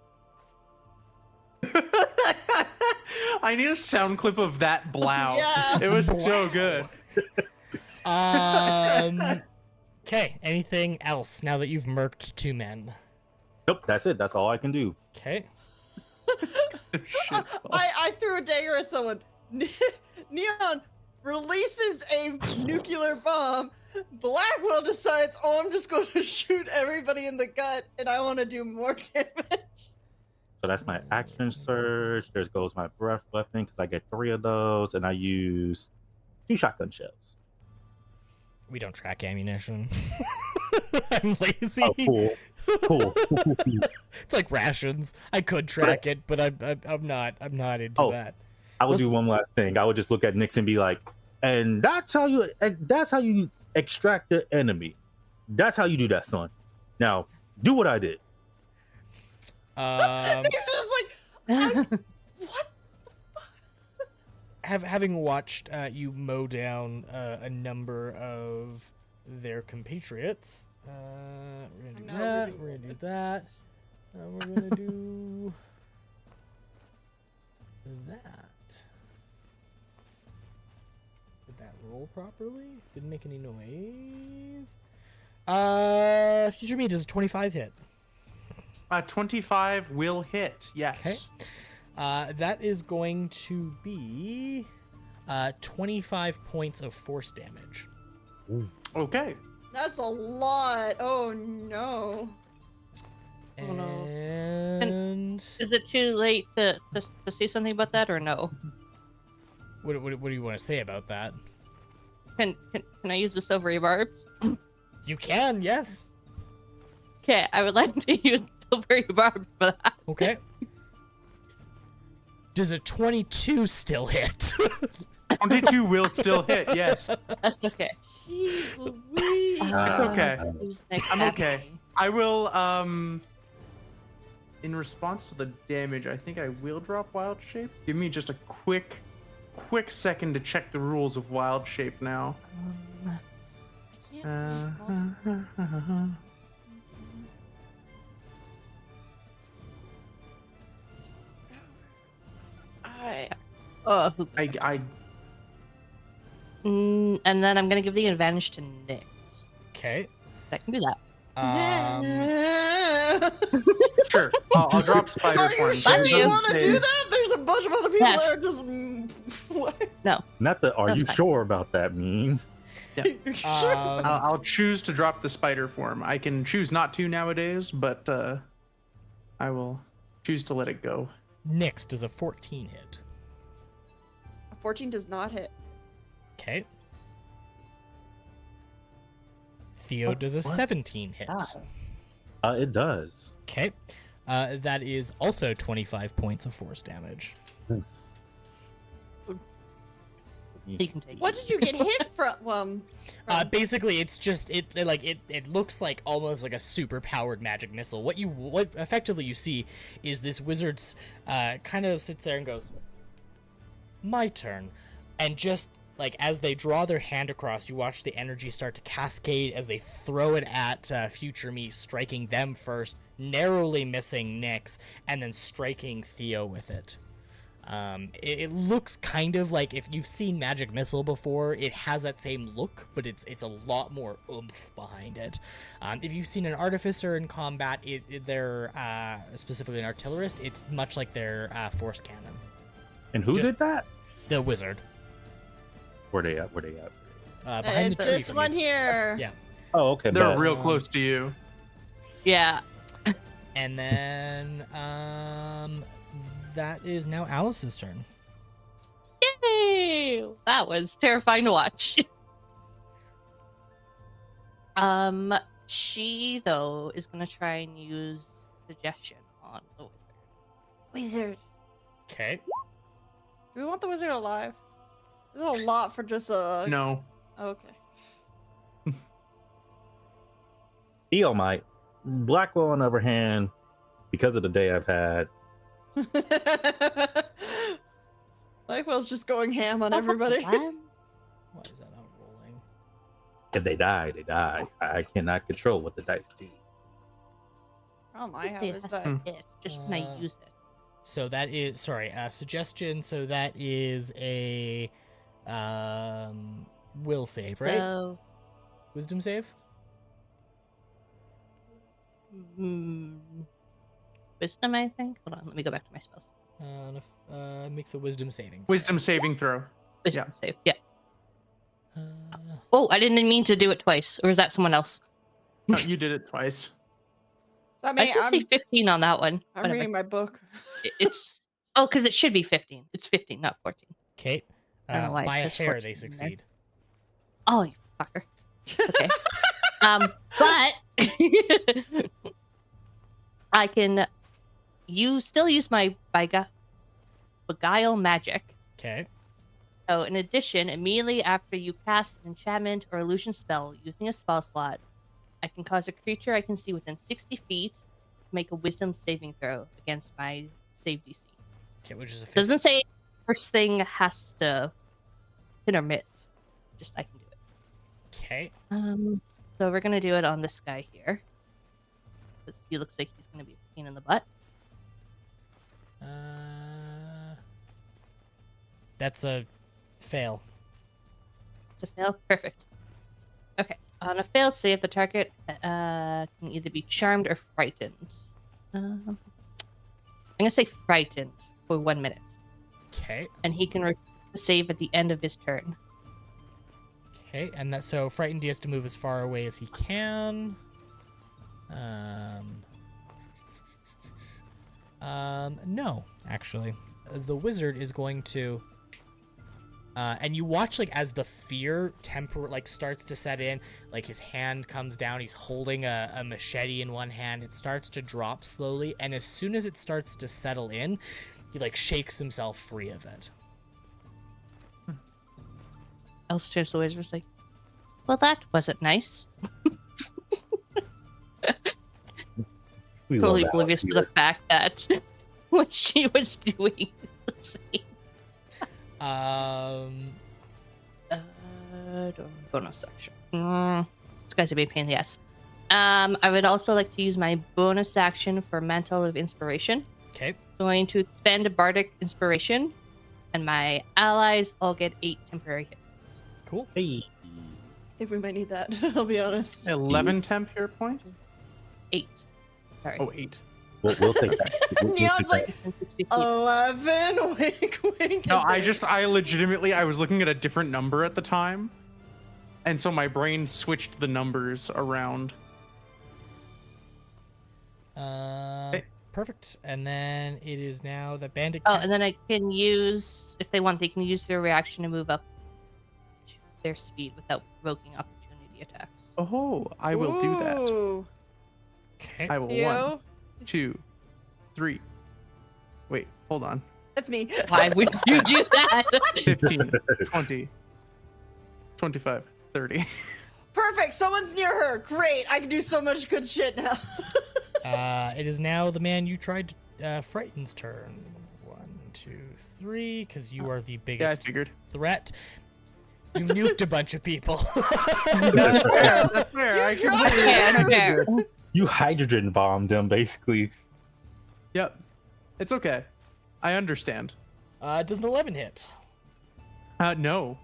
Speaker 3: I need a sound clip of that blow.
Speaker 2: Yeah.
Speaker 3: It was so good.
Speaker 1: Okay. Anything else now that you've murked 2 men?
Speaker 6: Nope, that's it. That's all I can do.
Speaker 1: Okay.
Speaker 3: Shit.
Speaker 2: I threw a dagger at someone. Neon releases a nuclear bomb. Blackwell decides, oh, I'm just going to shoot everybody in the gut, and I want to do more damage.
Speaker 6: So that's my action surge. There goes my breath weapon because I get 3 of those, and I use 2 shotgun shells.
Speaker 1: We don't track ammunition. I'm lazy.
Speaker 6: Oh, cool. Cool.
Speaker 1: It's like rations. I could track it, but I'm not into
Speaker 6: Oh.
Speaker 1: that.
Speaker 6: I would do one last thing. I would just look at Nyx and be like, and that's how you extract the enemy. That's how you do that, son. Now, do what I did.
Speaker 2: He's just like, what?
Speaker 1: Having watched you mow down a number of their compatriots, we're gonna do that. We're gonna do that. We're gonna do that. Did that roll properly? Didn't make any noise. Future me, does a 25 hit?
Speaker 3: 25 will hit. Yes.
Speaker 1: Okay. That is going to be 25 points of force damage.
Speaker 3: Okay.
Speaker 2: That's a lot. Oh no.
Speaker 5: Oh, no.
Speaker 1: And
Speaker 5: Is it too late to say something about that, or no?
Speaker 1: what do you want to say about that?
Speaker 5: Can I use the silvery barbs?
Speaker 1: You can, yes.
Speaker 5: Okay, I would like to use silvery barbs for that.
Speaker 1: Okay. Does a 22 still hit?
Speaker 3: 22 will still hit. Yes.
Speaker 5: That's okay.
Speaker 2: Jeez Louise.
Speaker 3: Okay.
Speaker 5: Who's next
Speaker 3: I'm okay.
Speaker 5: after me?
Speaker 3: I will, in response to the damage, I think I will drop Wild Shape. Give me just a quick second to check the rules of Wild Shape now.
Speaker 2: I can't
Speaker 3: I
Speaker 5: And then I'm gonna give the advantage to Nyx.
Speaker 1: Okay.
Speaker 5: I can do that.
Speaker 3: Sure. I'll drop Spider
Speaker 2: Are
Speaker 3: for
Speaker 2: you
Speaker 3: him.
Speaker 2: sure
Speaker 5: you
Speaker 2: you want to do
Speaker 3: Save.
Speaker 2: that? There's a bunch of other people
Speaker 5: Yes.
Speaker 2: that are just. What?
Speaker 5: No.
Speaker 6: Not the. Are
Speaker 5: That's
Speaker 6: you
Speaker 5: fine.
Speaker 6: sure about that? Mean.
Speaker 2: You're sure?
Speaker 3: I'll choose to drop the spider form. I can choose not to nowadays, but I will choose to let it go.
Speaker 1: Nyx does a 14 hit.
Speaker 2: 14 does not hit.
Speaker 1: Okay. Theo does a
Speaker 6: what?
Speaker 1: 17 hit.
Speaker 6: It does.
Speaker 1: Okay. That is also 25 points of force damage.
Speaker 5: You can take
Speaker 2: What
Speaker 5: it.
Speaker 2: did you get hit from?
Speaker 1: Basically, it's just it looks like almost like a super powered magic missile. What effectively you see is this wizard's kind of sits there and goes, "My turn," and just like as they draw their hand across, you watch the energy start to cascade as they throw it at future me, striking them first, narrowly missing Nyx, and then striking Theo with it. It looks kind of like, if you've seen Magic Missile before, it has that same look, but it's a lot more oomph behind it. If you've seen an Artificer in combat, they're specifically an Artillerist, it's much like their Force Cannon.
Speaker 6: And who
Speaker 1: Just-
Speaker 6: did that?
Speaker 1: The Wizard.
Speaker 6: Where they at?
Speaker 1: Behind
Speaker 2: It's
Speaker 1: the tree
Speaker 2: this
Speaker 1: from
Speaker 2: one
Speaker 1: you.
Speaker 2: here.
Speaker 1: Yeah.
Speaker 6: Oh, okay.
Speaker 3: They're
Speaker 6: bet.
Speaker 3: real close to you.
Speaker 5: Yeah.
Speaker 1: And then, that is now Alice's turn.
Speaker 5: Yay! That was terrifying to watch. She though is gonna try and use suggestion on the wizard.
Speaker 2: Wizard.
Speaker 1: Okay.
Speaker 2: Do we want the wizard alive? There's a lot for just a.
Speaker 3: No.
Speaker 2: Okay.
Speaker 6: Theo might. Blackwell, on the other hand, because of the day I've had,
Speaker 2: Blackwell's just going ham on everybody.
Speaker 1: Why is that not rolling?
Speaker 6: if they die, they die. I cannot control what the dice do.
Speaker 2: Problem I have
Speaker 5: It
Speaker 2: is
Speaker 5: has
Speaker 2: that.
Speaker 5: to hit, just when I use it.
Speaker 1: So that is, sorry, suggestion. So that is a will save, right?
Speaker 5: So,
Speaker 1: Wisdom save?
Speaker 5: wisdom, I think. Hold on, let me go back to my spells.
Speaker 1: Makes a wisdom saving.
Speaker 3: Wisdom saving throw.
Speaker 5: Wisdom save. Yeah.
Speaker 1: Uh,
Speaker 5: Oh, I didn't mean to do it twice. Or is that someone else?
Speaker 3: No, you did it twice.
Speaker 2: I
Speaker 5: I
Speaker 2: mean,
Speaker 5: should say 15 on that one.
Speaker 2: I'm
Speaker 5: Whatever.
Speaker 2: reading my book.
Speaker 5: It's because it should be 15. It's 15, not 14.
Speaker 1: okay.
Speaker 5: I don't know why it
Speaker 1: By a
Speaker 5: says
Speaker 1: hair,
Speaker 5: 14
Speaker 1: they
Speaker 5: in there.
Speaker 1: succeed.
Speaker 5: Oh, you fucker. Okay. But I can still use my beguile magic
Speaker 1: Okay.
Speaker 5: So, in addition, immediately after you cast an enchantment or illusion spell using a spell slot, I can cause a creature I can see within 60 feet to make a wisdom saving throw against my save DC.
Speaker 1: Okay, which is a 50.
Speaker 5: Doesn't say first thing has to hit or miss. Just I can do it.
Speaker 1: Okay.
Speaker 5: So we're gonna do it on this guy here. 'Cause he looks like he's gonna be a pain in the butt.
Speaker 1: That's a fail.
Speaker 5: It's a fail. Perfect. Okay. On a failed save, the target can either be charmed or frightened. I'm gonna say frightened for 1 minute,
Speaker 1: Okay.
Speaker 5: and he can save at the end of his turn.
Speaker 1: Okay, and that so frightened he has to move as far away as he can. No, actually, the wizard is going to. And you watch like as the fear starts to set in, like his hand comes down. He's holding a machete in one hand. It starts to drop slowly, and as soon as it starts to settle in, he like shakes himself free of it.
Speaker 5: Else turns to the wizard's like, well, that wasn't nice.
Speaker 6: We love
Speaker 5: Totally
Speaker 6: Alice
Speaker 5: oblivious to
Speaker 6: here.
Speaker 5: the fact that what she was doing was the same. Bonus action. This guy's a big pain in the ass. I would also like to use my bonus action for Mantle of Inspiration.
Speaker 1: Okay.
Speaker 5: Going to expend a Bardic Inspiration, and my allies all get 8 temporary hit points.
Speaker 1: Cool.
Speaker 6: Hey.
Speaker 2: I think we might need that. I'll be honest.
Speaker 3: 11 temp hit points.
Speaker 5: 8. Sorry.
Speaker 3: Oh, 8.
Speaker 6: We'll take that. We'll take
Speaker 2: Neon's like,
Speaker 6: that.
Speaker 5: 60 feet.
Speaker 2: 11? Wink, wink.
Speaker 3: No, I legitimately, I was looking at a different number at the time. And so my brain switched the numbers around.
Speaker 1: Perfect. And then it is now the bandit.
Speaker 5: Oh, and then I can use, if they want, they can use their reaction to move up to their speed without provoking opportunity attacks.
Speaker 3: Oh, I will do that.
Speaker 2: Ooh.
Speaker 1: Okay.
Speaker 3: I will.
Speaker 2: You?
Speaker 3: 1, 2, 3. Wait, hold on.
Speaker 2: That's me.
Speaker 5: Why would you do that?
Speaker 3: 15, 20, 25, 30.
Speaker 2: Perfect. Someone's near her. Great. I can do so much good shit now.
Speaker 1: It is now the man you tried to frighten's turn. 1, 2, 3, because you are the
Speaker 3: Yeah, I
Speaker 1: biggest
Speaker 3: figured.
Speaker 1: threat. You nuked a bunch of people.
Speaker 3: That's fair. That's fair. I completely
Speaker 5: Yeah, fair.
Speaker 6: You hydrogen bombed them, basically.
Speaker 3: Yep. It's okay. I understand.
Speaker 1: Does an 11 hit?
Speaker 3: No.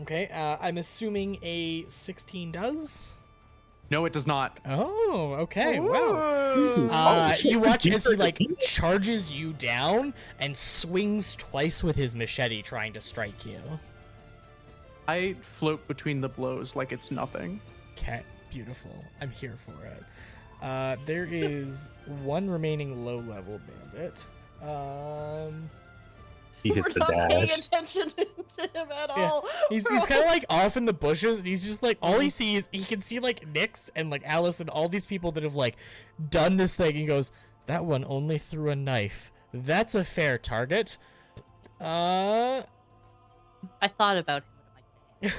Speaker 1: Okay, I'm assuming a 16 does?
Speaker 3: No, it does not.
Speaker 1: Oh, okay, wow.
Speaker 2: Ooh.
Speaker 6: shit.
Speaker 1: You watch as he like charges you down and swings twice with his machete trying to strike you.
Speaker 3: I float between the blows like it's nothing.
Speaker 1: Okay, beautiful. I'm here for it. There is one remaining low-level bandit.
Speaker 6: He hits
Speaker 2: We're
Speaker 6: the
Speaker 2: not paying
Speaker 6: dash.
Speaker 2: attention to him at
Speaker 1: Yeah.
Speaker 2: all.
Speaker 1: He's
Speaker 2: We're
Speaker 1: kind of
Speaker 2: all-
Speaker 1: like off in the bushes, and he's just like, all he sees, he can see like Nyx and like Allison, all these people that have like done this thing, and he goes, that one only threw a knife. That's a fair target.
Speaker 5: I thought about it.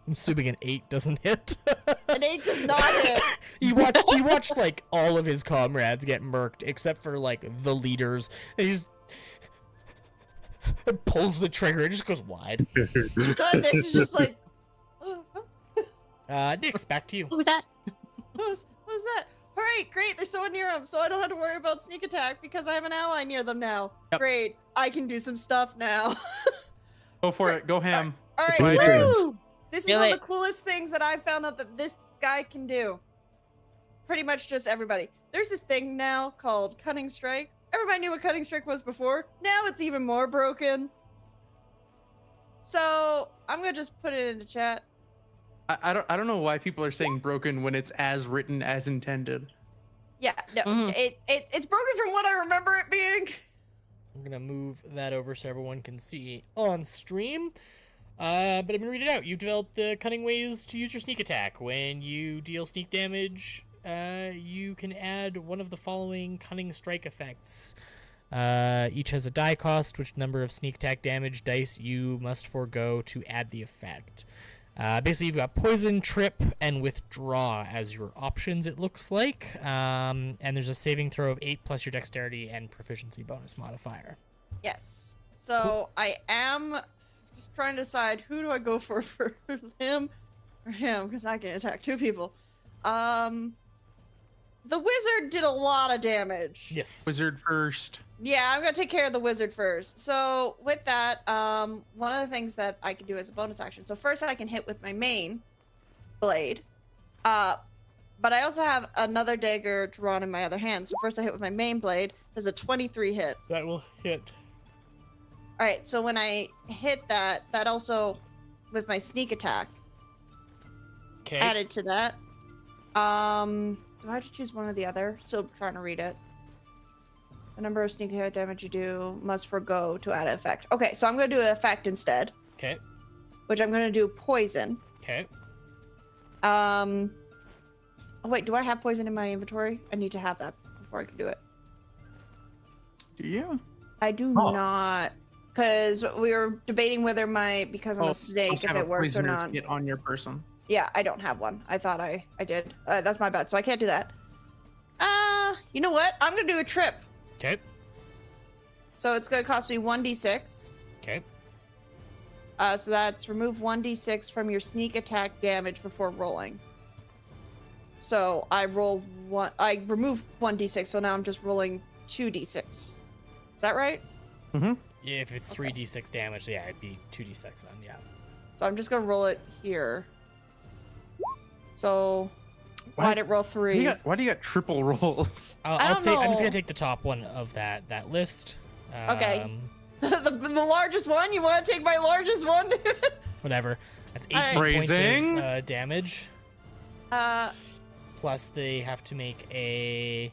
Speaker 1: I'm assuming an 8 doesn't hit.
Speaker 2: An 8 does not hit.
Speaker 1: He watched like all of his comrades get murked except for like the leaders. And he just pulls the trigger. It just goes wide.
Speaker 2: Nyx is just like,
Speaker 1: Nyx, back to you.
Speaker 5: What was that?
Speaker 2: what was that? All right, great. There's someone near them, so I don't have to worry about sneak attack because I have an ally near them now.
Speaker 3: Yep.
Speaker 2: Great. I can do some stuff now.
Speaker 3: Go for it. Go ham.
Speaker 2: All
Speaker 6: It's
Speaker 2: right,
Speaker 6: my turn.
Speaker 2: woo! This is
Speaker 5: Do
Speaker 2: one of
Speaker 5: it.
Speaker 2: the coolest things that I found out that this guy can do. Pretty much just everybody. There's this thing now called Cunning Strike. Everybody knew what Cunning Strike was before. Now it's even more broken. So I'm gonna just put it into chat.
Speaker 3: I don't know why people are saying broken when it's as written as intended.
Speaker 2: Yeah, no,
Speaker 5: Mhm.
Speaker 2: it's broken from what I remember it being.
Speaker 1: I'm gonna move that over so everyone can see on stream. But I'm gonna read it out. You've developed the cunning ways to use your sneak attack. When you deal sneak damage, you can add one of the following cunning strike effects. Each has a die cost, which number of sneak attack damage dice you must forego to add the effect. Basically, you've got poison, trip, and withdraw as your options, it looks like. And there's a saving throw of 8 plus your dexterity and proficiency bonus modifier.
Speaker 2: Yes. So I am just trying to decide who do I go for him or him, because I can attack 2 people. The wizard did a lot of damage.
Speaker 1: Yes.
Speaker 3: Wizard first.
Speaker 2: Yeah, I'm gonna take care of the wizard first. So with that, one of the things that I can do as a bonus action. So first I can hit with my main blade. But I also have another dagger drawn in my other hand. So first I hit with my main blade. There's a 23 hit.
Speaker 1: That will hit.
Speaker 2: All right, so when I hit that, that also, with my sneak attack,
Speaker 1: Okay.
Speaker 2: added to that. Do I have to choose one or the other? Still trying to read it. The number of sneak attack damage you do must forego to add an effect. Okay, so I'm going to do an effect instead.
Speaker 1: Okay.
Speaker 2: Which I'm going to do poison.
Speaker 1: Okay.
Speaker 2: Oh wait, do I have poison in my inventory? I need to have that before I can do it.
Speaker 3: Do you?
Speaker 2: I do not, because we were debating whether because I'm a snake, if it works or not.
Speaker 3: Get on your person.
Speaker 2: Yeah, I don't have one. I thought I did. That's my bad, so I can't do that. You know what? I'm gonna do a trip.
Speaker 1: Okay.
Speaker 2: So it's gonna cost me 1d6.
Speaker 1: Okay.
Speaker 2: So that's remove 1d6 from your sneak attack damage before rolling. So I remove 1d6, so now I'm just rolling 2d6. Is that right?
Speaker 1: Yeah, if it's 3d6 damage, yeah, it'd be 2d6 then, yeah.
Speaker 2: So I'm just gonna roll it here. So why did it roll 3?
Speaker 3: Why do you got triple rolls?
Speaker 2: I don't
Speaker 1: I'm just
Speaker 2: know.
Speaker 1: gonna take the top one of that list.
Speaker 2: Okay. the largest one? You want to take my largest one?
Speaker 1: Whatever. That's 18
Speaker 2: Alright.
Speaker 1: points
Speaker 3: Phrasing.
Speaker 1: of damage. Plus they have to make a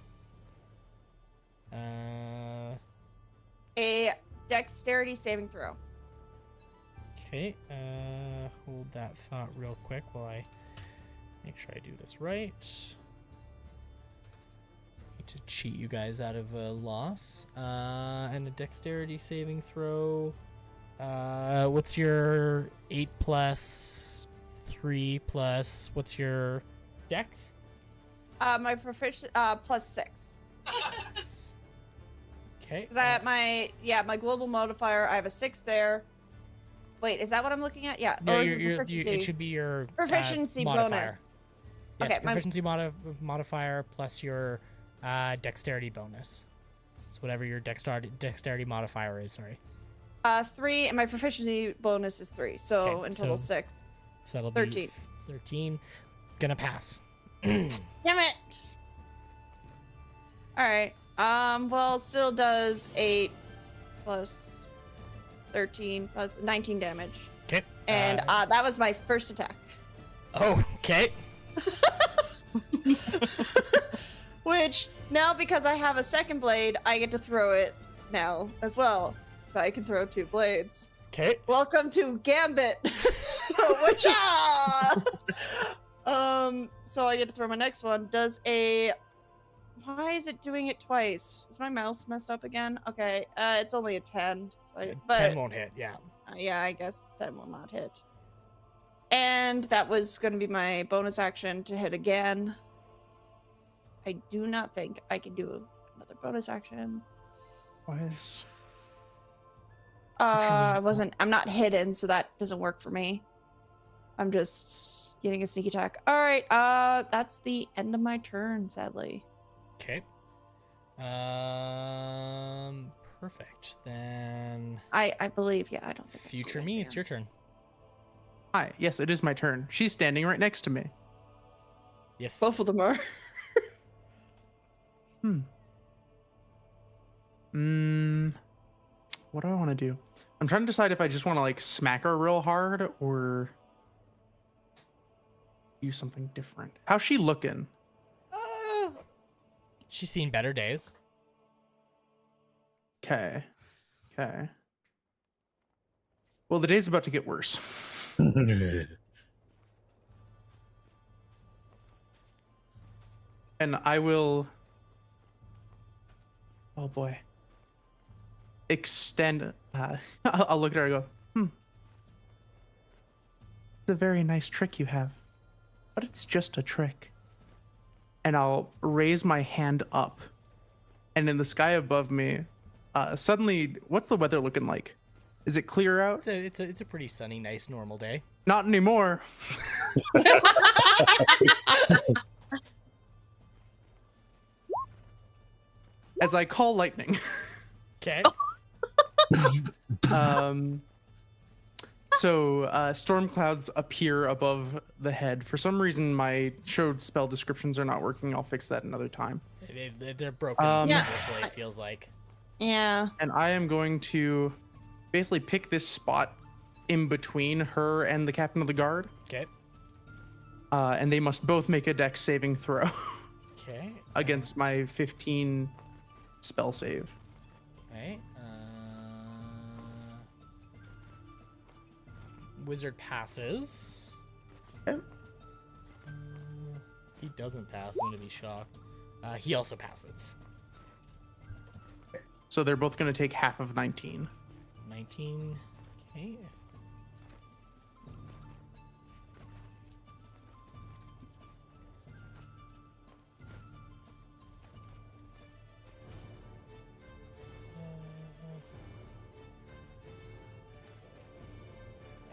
Speaker 2: dexterity saving throw.
Speaker 1: Okay, hold that thought real quick while I make sure I do this right. Need to cheat you guys out of a loss. And a dexterity saving throw. What's your 8 plus 3 plus, what's your dex?
Speaker 2: My proficient plus 6.
Speaker 1: Okay.
Speaker 2: Because I have my global modifier. I have a 6 there. Wait, is that what I'm looking at? Yeah.
Speaker 1: No,
Speaker 2: or is it proficiency?
Speaker 1: it should be your
Speaker 2: Proficiency
Speaker 1: modifier.
Speaker 2: bonus.
Speaker 1: Yes,
Speaker 2: Okay,
Speaker 1: proficiency modifier plus your dexterity bonus. So whatever your dexterity modifier is, sorry.
Speaker 2: 3, and my proficiency bonus is 3. So
Speaker 1: Okay,
Speaker 2: in total
Speaker 1: so-
Speaker 2: 6.
Speaker 1: So that'll
Speaker 2: 13.
Speaker 1: be 13. Gonna pass.
Speaker 2: Damn it! Alright. Well, it still does 8 plus 13 plus 19 damage.
Speaker 1: Okay.
Speaker 2: And that was my first attack.
Speaker 1: Oh, okay.
Speaker 2: Which, now because I have a second blade, I get to throw it now as well. So I can throw 2 blades.
Speaker 1: Okay.
Speaker 2: Welcome to Gambit! Which, so I get to throw my next one. Why is it doing it twice? Is my mouse messed up again? Okay, it's only a 10. So but
Speaker 1: 10 won't hit, yeah.
Speaker 2: yeah, I guess 10 will not hit. And that was going to be my bonus action to hit again. I do not think I can do another bonus action.
Speaker 3: Twice.
Speaker 2: I'm not hidden, so that doesn't work for me. I'm just getting a sneak attack. All right, that's the end of my turn, sadly.
Speaker 1: Okay. Perfect. Then
Speaker 2: I believe, yeah, I don't think I can
Speaker 1: future
Speaker 2: do
Speaker 1: me,
Speaker 2: anything
Speaker 1: it's your turn.
Speaker 3: Hi. Yes, it is my turn. She's standing right next to me.
Speaker 1: Yes.
Speaker 2: Both of them are.
Speaker 3: What do I want to do? I'm trying to decide if I just want to like smack her real hard or do something different. How's she looking?
Speaker 1: She's seen better days.
Speaker 3: Okay. Okay. Well, the day's about to get worse. And I will. Oh boy. extend. I'll look at her and go, It's a very nice trick you have, but it's just a trick. And I'll raise my hand up, and in the sky above me, suddenly, what's the weather looking like? Is it clear out?
Speaker 1: It's a pretty sunny, nice, normal day.
Speaker 3: Not anymore. As I call lightning.
Speaker 1: Okay.
Speaker 3: So storm clouds appear above the head. For some reason, my showed spell descriptions are not working. I'll fix that another time.
Speaker 1: They're broken.
Speaker 2: Yeah.
Speaker 1: Universally, it feels like.
Speaker 2: Yeah.
Speaker 3: And I am going to basically pick this spot in between her and the captain of the guard.
Speaker 1: Okay.
Speaker 3: And they must both make a dex saving throw
Speaker 1: Okay.
Speaker 3: against my 15 spell save.
Speaker 1: Okay. Wizard passes.
Speaker 3: Okay.
Speaker 1: He doesn't pass. I'm gonna be shocked. He also passes.
Speaker 3: So they're both going to take half of 19.
Speaker 1: 19. Okay.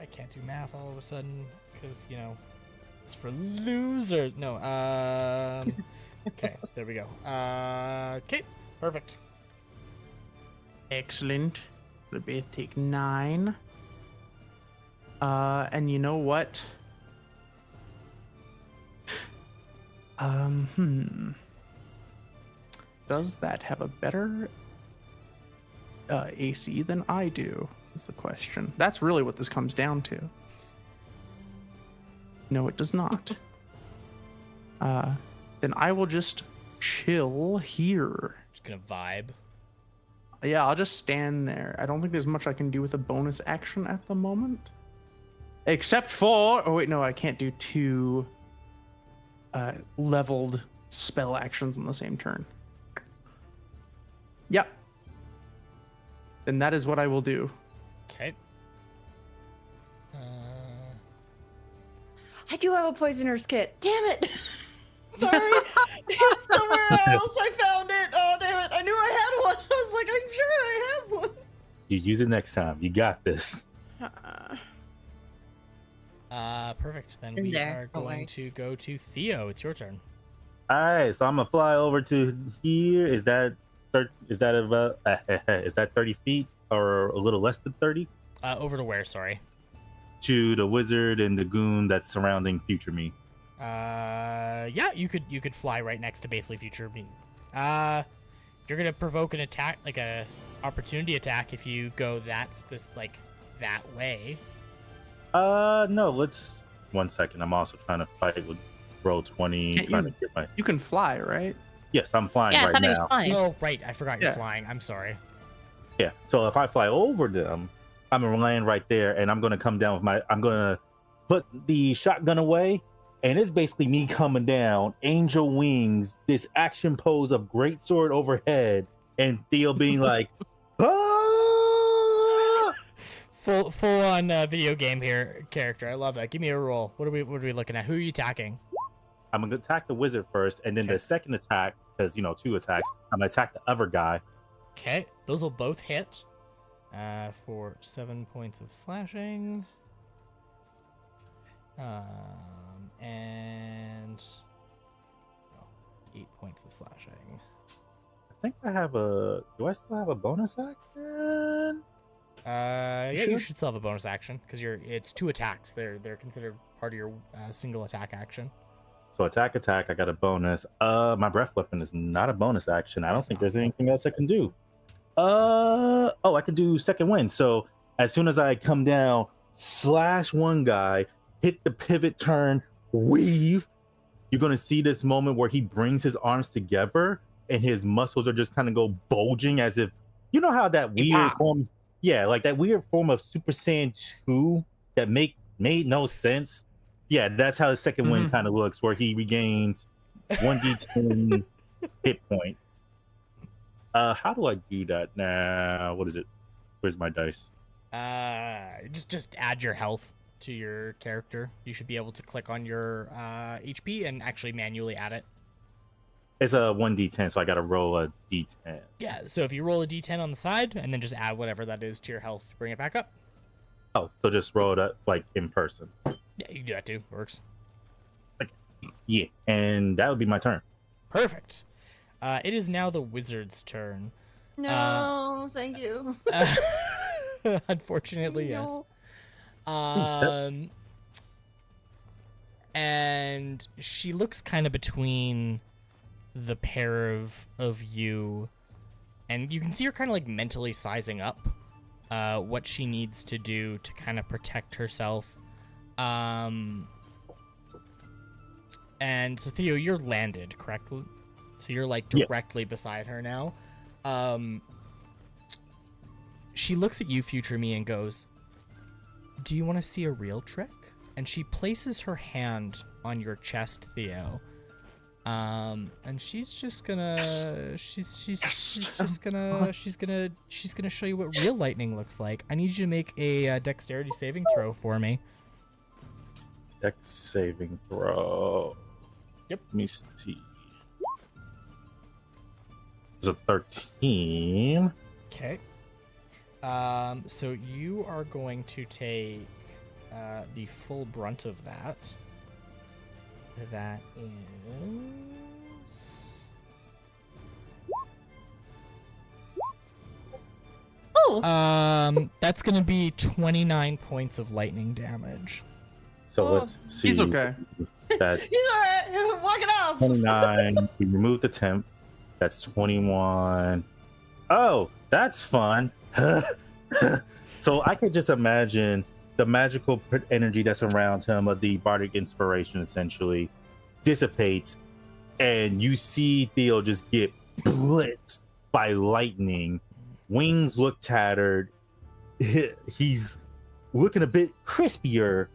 Speaker 1: I can't do math all of a sudden because, you know, it's for losers. No, okay, there we go. Okay, perfect.
Speaker 3: Excellent. They both take 9. And you know what? Does that have a better AC than I do? Is the question. That's really what this comes down to. No, it does not. Then I will just chill here.
Speaker 1: Just gonna vibe.
Speaker 3: Yeah, I'll just stand there. I don't think there's much I can do with a bonus action at the moment. Except for... Oh, wait, no, I can't do 2 leveled spell actions in the same turn. Yep. Then that is what I will do.
Speaker 1: Okay.
Speaker 2: I do have a poisoner's kit. Damn it! Sorry, it's somewhere else. I found it. Oh damn it! I knew I had one. I was like, I'm sure I have one.
Speaker 6: You use it next time. You got this.
Speaker 1: Perfect. Then
Speaker 5: In
Speaker 1: we
Speaker 5: there,
Speaker 1: are
Speaker 5: don't worry.
Speaker 1: going to go to Theo. It's your turn.
Speaker 6: All right, so I'm gonna fly over to here. Is that is that 30 feet or a little less than 30?
Speaker 1: Over to where? Sorry.
Speaker 6: To the wizard and the goon that's surrounding future me.
Speaker 1: Yeah, you could fly right next to basically future me. You're gonna provoke an attack, like a opportunity attack, if you go that that way.
Speaker 6: No, let's 1 second. I'm also trying to fight with roll 20.
Speaker 3: Can't
Speaker 6: Trying
Speaker 3: you-
Speaker 6: to get my.
Speaker 3: You can fly, right?
Speaker 6: Yes, I'm flying
Speaker 5: Yeah, I
Speaker 6: right
Speaker 5: thought he was
Speaker 6: now.
Speaker 5: flying.
Speaker 1: Oh, right. I forgot you're
Speaker 3: Yeah.
Speaker 1: flying. I'm sorry.
Speaker 6: Yeah. So if I fly over them, I'm gonna land right there, and I'm gonna come down with my. I'm gonna put the shotgun away, and it's basically me coming down, angel wings, this action pose of greatsword overhead, and Theo being like, "Ah!"
Speaker 1: Full on video game here character. I love that. Give me a roll. What are we looking at? Who are you attacking?
Speaker 6: I'm gonna attack the wizard first, and then
Speaker 1: Okay.
Speaker 6: the second attack, because 2 attacks, I'm gonna attack the other guy.
Speaker 1: Okay, those will both hit. For 7 points of slashing. And 8 points of slashing.
Speaker 6: I think I have a. Do I still have a bonus action?
Speaker 1: Yeah,
Speaker 6: Sure.
Speaker 1: you should still have a bonus action because it's 2 attacks. They're considered part of your single attack action.
Speaker 6: So attack. I got a bonus. My breath weapon is not a bonus action. I don't
Speaker 1: It's
Speaker 6: think
Speaker 1: not.
Speaker 6: there's anything else I can do. Oh, I can do second wind. So as soon as I come down, slash one guy, hit the pivot turn, weave. You're gonna see this moment where he brings his arms together and his muscles are just kind of go bulging as if how that weird
Speaker 3: Wow.
Speaker 6: form. Yeah, like that weird form of Super Saiyan 2 that made no sense. Yeah, that's how the second wind kind of looks, where he regains 1d10 hit point. How do I do that now? What is it? Where's my dice?
Speaker 1: Just add your health to your character. You should be able to click on your HP and actually manually add it.
Speaker 6: It's a 1d10, so I gotta roll a d10.
Speaker 1: Yeah, so if you roll a d10 on the side and then just add whatever that is to your health to bring it back up.
Speaker 6: Oh, so just roll it up, like in person.
Speaker 1: Yeah, you can do that too. Works.
Speaker 6: Yeah, and that would be my turn.
Speaker 1: Perfect. It is now the wizard's turn.
Speaker 2: No, thank you.
Speaker 1: Unfortunately, yes.
Speaker 2: No.
Speaker 1: And she looks kind of between the pair of you, and you can see her kind of like mentally sizing up what she needs to do to kind of protect herself. And so Theo, you're landed, correctly? So you're like directly beside her now. She looks at you, future me, and goes, "Do you want to see a real trick?" And she places her hand on your chest, Theo. And she's just gonna she's gonna show you what real lightning looks like. I need you to make a dexterity saving throw for me.
Speaker 6: Dex saving throw.
Speaker 1: Yep.
Speaker 6: Let me see. It's a 13.
Speaker 1: Okay. So you are going to take the full brunt of that. That is...
Speaker 5: Oh!
Speaker 1: That's gonna be 29 points of lightning damage.
Speaker 6: So let's see.
Speaker 3: He's okay.
Speaker 6: That
Speaker 2: He's alright. Walk it off.
Speaker 6: 29. We remove the temp. That's 21. Oh, that's fun. So I could just imagine the magical energy that's around him, of the bardic inspiration, essentially dissipates, and you see Theo just get blitzed by lightning. Wings look tattered. He's looking a bit crispier,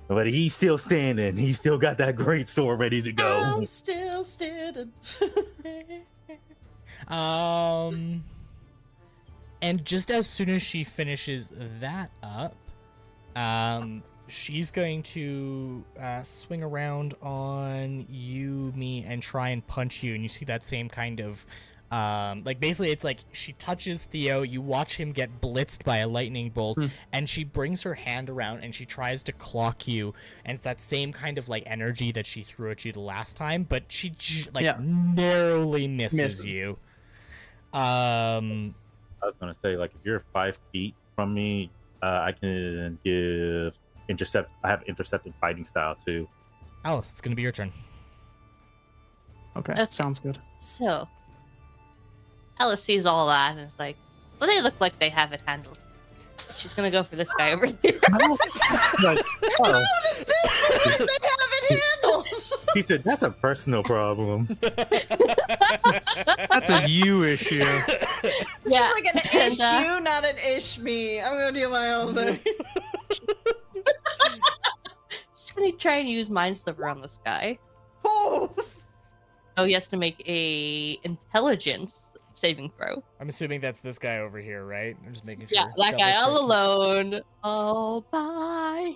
Speaker 6: but he's still standing. He's still got that great sword ready to go.
Speaker 2: I'm still standing.
Speaker 1: And just as soon as she finishes that up, she's going to swing around on you, me, and try and punch you. And you see that same kind of, like, basically it's like she touches Theo, you watch him get blitzed by a lightning bolt, and she brings her hand around and she tries to clock you. And it's that same kind of, like, energy that she threw at you the last time, but she, narrowly misses you.
Speaker 6: I was gonna say, like, if you're 5 feet from me, I can give intercept. I have intercepted fighting style too.
Speaker 1: Alice, it's gonna be your turn.
Speaker 3: Okay, sounds good.
Speaker 5: So, Alice sees all that and is like, well, they look like they have it handled. She's gonna go for this guy over here.
Speaker 6: Like, oh.
Speaker 2: They have it handled.
Speaker 6: He said, "That's a personal problem."
Speaker 3: That's a you issue.
Speaker 5: Yeah,
Speaker 2: It's like an
Speaker 5: and,
Speaker 2: issue, not an ish me. I'm gonna do my own thing.
Speaker 5: she's gonna try and use Mind Sliver on this guy.
Speaker 2: Oh.
Speaker 5: Oh, he has to make a intelligence saving throw.
Speaker 1: I'm assuming that's this guy over here, right? I'm just making sure.
Speaker 5: Yeah, that guy all
Speaker 1: Double
Speaker 5: alone, all by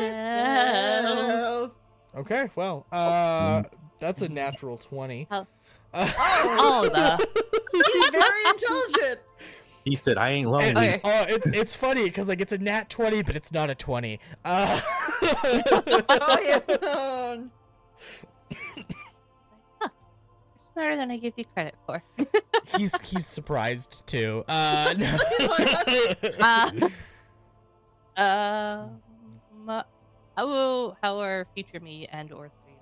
Speaker 5: himself.
Speaker 1: Okay, well, that's a natural 20.
Speaker 5: Oh.
Speaker 2: Oh, he's very intelligent.
Speaker 6: He said, "I ain't lonely."
Speaker 5: Okay.
Speaker 1: Oh, it's funny because like it's a nat 20, but it's not a 20.
Speaker 2: Oh, yeah.
Speaker 5: Smarter than I give you credit for.
Speaker 1: he's surprised too. No.
Speaker 5: How are future me and or three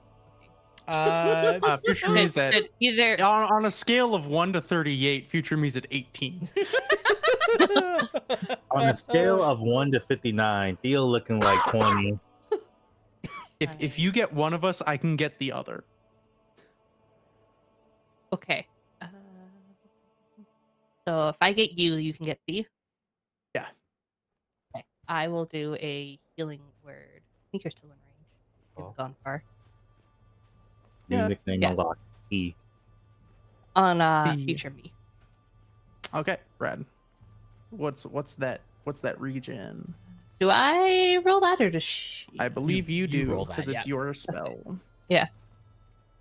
Speaker 5: looking?
Speaker 3: Future me's at
Speaker 5: either
Speaker 3: on a scale of 1 to 38. Future me's at 18.
Speaker 6: On a scale of 1 to 59, Theo looking like 20.
Speaker 3: If you get one of us, I can get the other.
Speaker 5: okay. So if I get you, you can get the.
Speaker 3: Yeah.
Speaker 5: Okay. I will do a healing word. I think you're still in range. You've gone far.
Speaker 6: New nickname
Speaker 5: Yeah.
Speaker 6: unlocked. E.
Speaker 5: On future me.
Speaker 3: Okay, rad. What's that region?
Speaker 5: Do I roll that or does she?
Speaker 3: I believe you
Speaker 1: you
Speaker 3: do
Speaker 1: roll that,
Speaker 3: because it's
Speaker 1: yeah.
Speaker 3: your spell.
Speaker 5: Yeah.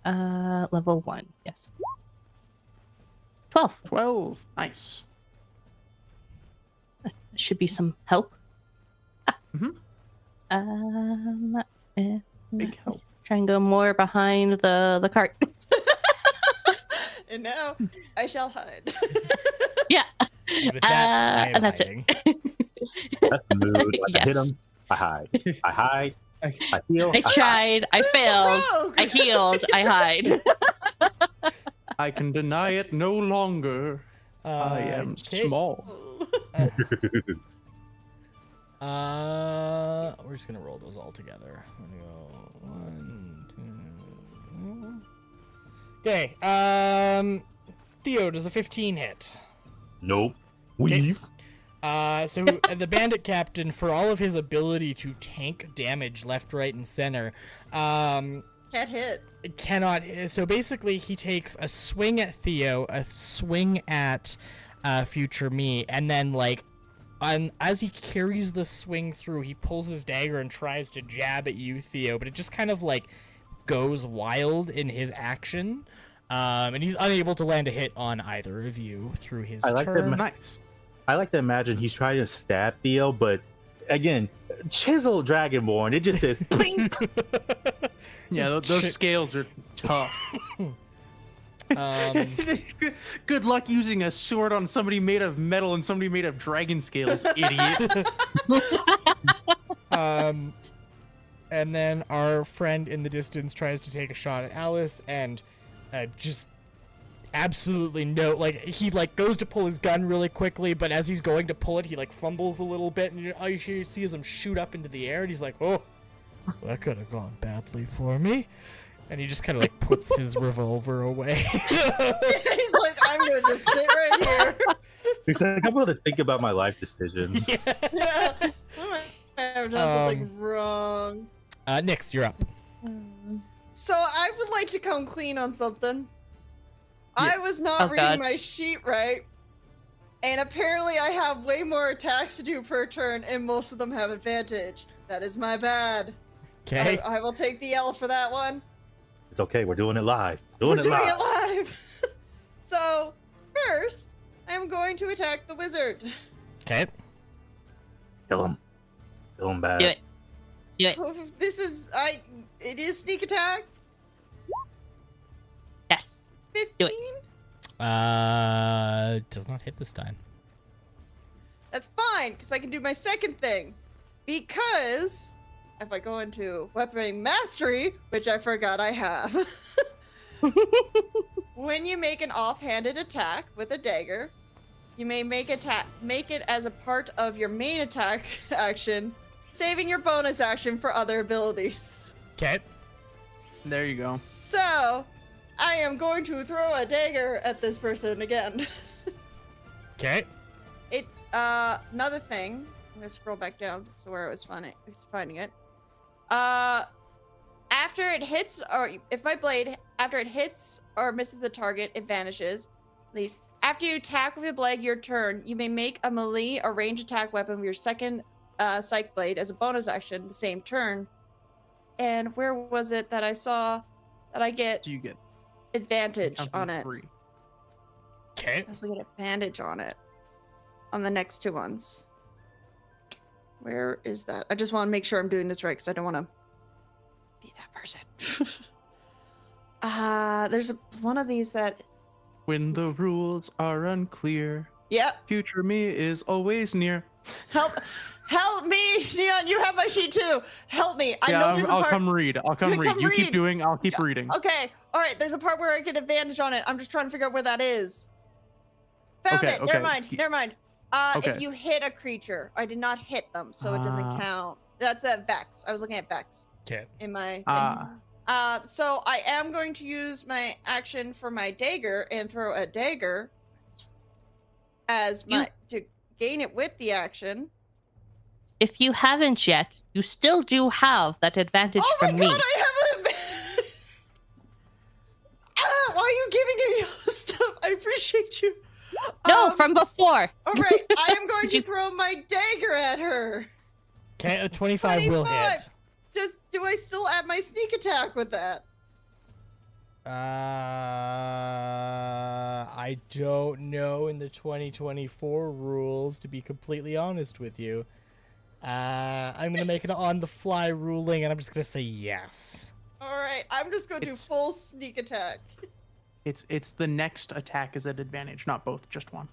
Speaker 5: Level 1. Yes. 12.
Speaker 3: 12. Nice.
Speaker 5: Should be some help.
Speaker 3: Mhm. Big help.
Speaker 5: Try and go more behind the cart.
Speaker 2: And now I shall hide.
Speaker 5: Yeah.
Speaker 1: With that, I am
Speaker 5: and that's
Speaker 1: hiding.
Speaker 5: it.
Speaker 6: That's the mood. Like, I hit
Speaker 5: Yes.
Speaker 6: him. I hide. I hide. I heal.
Speaker 5: I tried. I failed.
Speaker 2: Rogue!
Speaker 5: I healed. I hide.
Speaker 3: I can deny it no longer. I am
Speaker 1: Okay.
Speaker 3: small.
Speaker 1: We're just gonna roll those all together. I'm gonna go 1, 2. Okay. Theo, does a 15 hit?
Speaker 6: Nope. Weave.
Speaker 1: So the bandit captain, for all of his ability to tank damage left, right, and center,
Speaker 2: Can't hit.
Speaker 1: cannot. So basically, he takes a swing at Theo, a swing at future me, and then as he carries the swing through, he pulls his dagger and tries to jab at you, Theo, but it just kind of goes wild in his action, and he's unable to land a hit on either of you through his
Speaker 6: I like that
Speaker 1: turn.
Speaker 3: Nice.
Speaker 6: I like to imagine he's trying to stab Theo, but again, chiseled dragonborn. It just says pink.
Speaker 3: Yeah, those scales are tough. Good luck using a sword on somebody made of metal and somebody made of dragon scales, idiot.
Speaker 1: And then our friend in the distance tries to take a shot at Alice, and just absolutely he goes to pull his gun really quickly, but as he's going to pull it, he fumbles a little bit, and all you see is him shoot up into the air, and he's like, oh, that could have gone badly for me. And he just kind of puts his revolver away.
Speaker 2: He's like, I'm gonna just sit right here.
Speaker 6: He's like, I'm going to think about my life decisions.
Speaker 2: Yeah. I've done something wrong.
Speaker 1: Nyx, you're up.
Speaker 2: So I would like to come clean on something. I was not
Speaker 5: Oh,
Speaker 2: reading
Speaker 5: God.
Speaker 2: my sheet right. And apparently I have way more attacks to do per turn, and most of them have advantage. That is my bad.
Speaker 1: Okay.
Speaker 2: I will take the L for that one.
Speaker 6: It's okay. We're doing it live.
Speaker 2: We're doing it live. So, first, I am going to attack the wizard.
Speaker 1: Okay.
Speaker 6: Kill him. Kill him bad.
Speaker 5: Do it. Do it.
Speaker 2: It is sneak attack.
Speaker 5: Yes.
Speaker 2: 15.
Speaker 5: Do it.
Speaker 1: Does not hit this time.
Speaker 2: That's fine, because I can do my second thing. Because if I go into weaponry mastery, which I forgot I have, when you make an offhanded attack with a dagger, you may make it as a part of your main attack action, saving your bonus action for other abilities.
Speaker 1: Okay.
Speaker 3: There you go.
Speaker 2: So, I am going to throw a dagger at this person again.
Speaker 1: Okay.
Speaker 2: Another thing. I'm gonna scroll back down to where I was finding it. After it hits, or if my blade, after it hits or misses the target, it vanishes. At least after you attack with your blade your turn, you may make a melee or range attack weapon with your second psych blade as a bonus action the same turn. And where was it that I saw that I get
Speaker 3: Do you get
Speaker 2: advantage on it?
Speaker 3: 3?
Speaker 1: Okay.
Speaker 2: I also get advantage on it. On the next two ones. Where is that? I just want to make sure I'm doing this right because I don't want to be that person. There's one of these that.
Speaker 3: When the rules are unclear,
Speaker 2: Yep.
Speaker 3: future me is always near.
Speaker 2: Help me, Neon. You have my sheet too. Help me. I know there's a
Speaker 3: I'll
Speaker 2: part.
Speaker 3: come read. I'll come read.
Speaker 2: come
Speaker 3: You keep
Speaker 2: read.
Speaker 3: doing. I'll keep reading.
Speaker 2: Okay. All right. There's a part where I get advantage on it. I'm just trying to figure out where that is. Found
Speaker 3: Okay,
Speaker 2: it.
Speaker 3: okay.
Speaker 2: Never mind. Never mind.
Speaker 3: Okay.
Speaker 2: If you hit a creature, I did not hit them, so it doesn't count. That's at Vex. I was looking at Vex
Speaker 1: Okay.
Speaker 2: in my
Speaker 3: Ah.
Speaker 2: thing. So I am going to use my action for my dagger and throw a dagger as my to gain it with the action.
Speaker 5: If you haven't yet, you still do have that advantage
Speaker 2: Oh my
Speaker 5: from
Speaker 2: god,
Speaker 5: me.
Speaker 2: I have an advantage! Why are you giving me all this stuff? I appreciate you.
Speaker 5: No, from before.
Speaker 2: All right, I am going
Speaker 5: Did
Speaker 2: to
Speaker 5: you-
Speaker 2: throw my dagger at her.
Speaker 1: Okay, a 25 will
Speaker 2: 25.
Speaker 1: hit.
Speaker 2: Do I still add my sneak attack with that?
Speaker 1: I don't know in the 2024 rules, to be completely honest with you. I'm gonna make an on-the-fly ruling, and I'm just gonna say yes.
Speaker 2: All right, I'm just going to do
Speaker 3: It's-
Speaker 2: full sneak attack.
Speaker 3: It's the next attack is at advantage, not both, just one.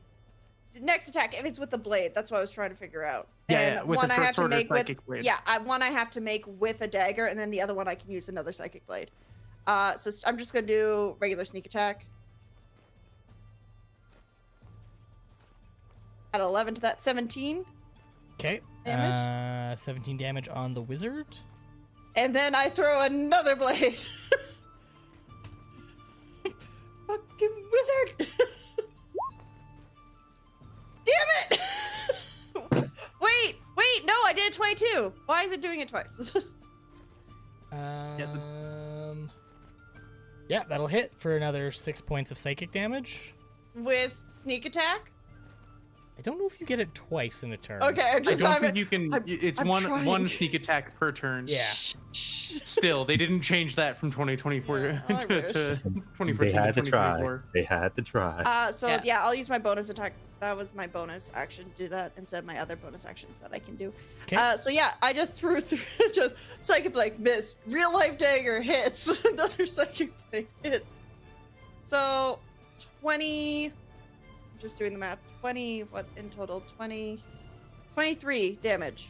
Speaker 2: Next attack, if it's with the blade, that's what I was trying to figure out.
Speaker 3: Yeah,
Speaker 2: and
Speaker 3: yeah, with
Speaker 2: one
Speaker 3: a
Speaker 2: I have to
Speaker 3: sword or
Speaker 2: make with
Speaker 3: psychic blade.
Speaker 2: one I have to make with a dagger, and then the other one I can use another psychic blade. So I'm just gonna do regular sneak attack. At 11 to that 17,
Speaker 1: Okay.
Speaker 2: Damage?
Speaker 1: 17 damage on the wizard.
Speaker 2: and then I throw another blade. Fucking wizard! Damn it! wait, no, I did it 22. Why is it doing it twice?
Speaker 1: Yeah, that'll hit for another 6 points of psychic damage.
Speaker 2: With sneak attack?
Speaker 1: I don't know if you get it twice in a turn.
Speaker 2: Okay,
Speaker 3: I don't think you can. It's
Speaker 2: I'm
Speaker 3: one
Speaker 2: trying.
Speaker 3: sneak attack per turn.
Speaker 1: Yeah.
Speaker 3: Still, they didn't change that from 2024
Speaker 2: Yeah, I
Speaker 3: to
Speaker 2: wish.
Speaker 3: 2014
Speaker 6: They had to try.
Speaker 3: 2024.
Speaker 6: They had to try.
Speaker 2: So
Speaker 5: Yeah.
Speaker 2: yeah, I'll use my bonus attack. That was my bonus action to do that instead of my other bonus actions that I can do.
Speaker 1: 'Kay.
Speaker 2: So yeah, I just threw just psychic blade miss. Real life dagger hits. Another psychic blade hits. So 20. I'm just doing the math. 20. What in total? 23 damage.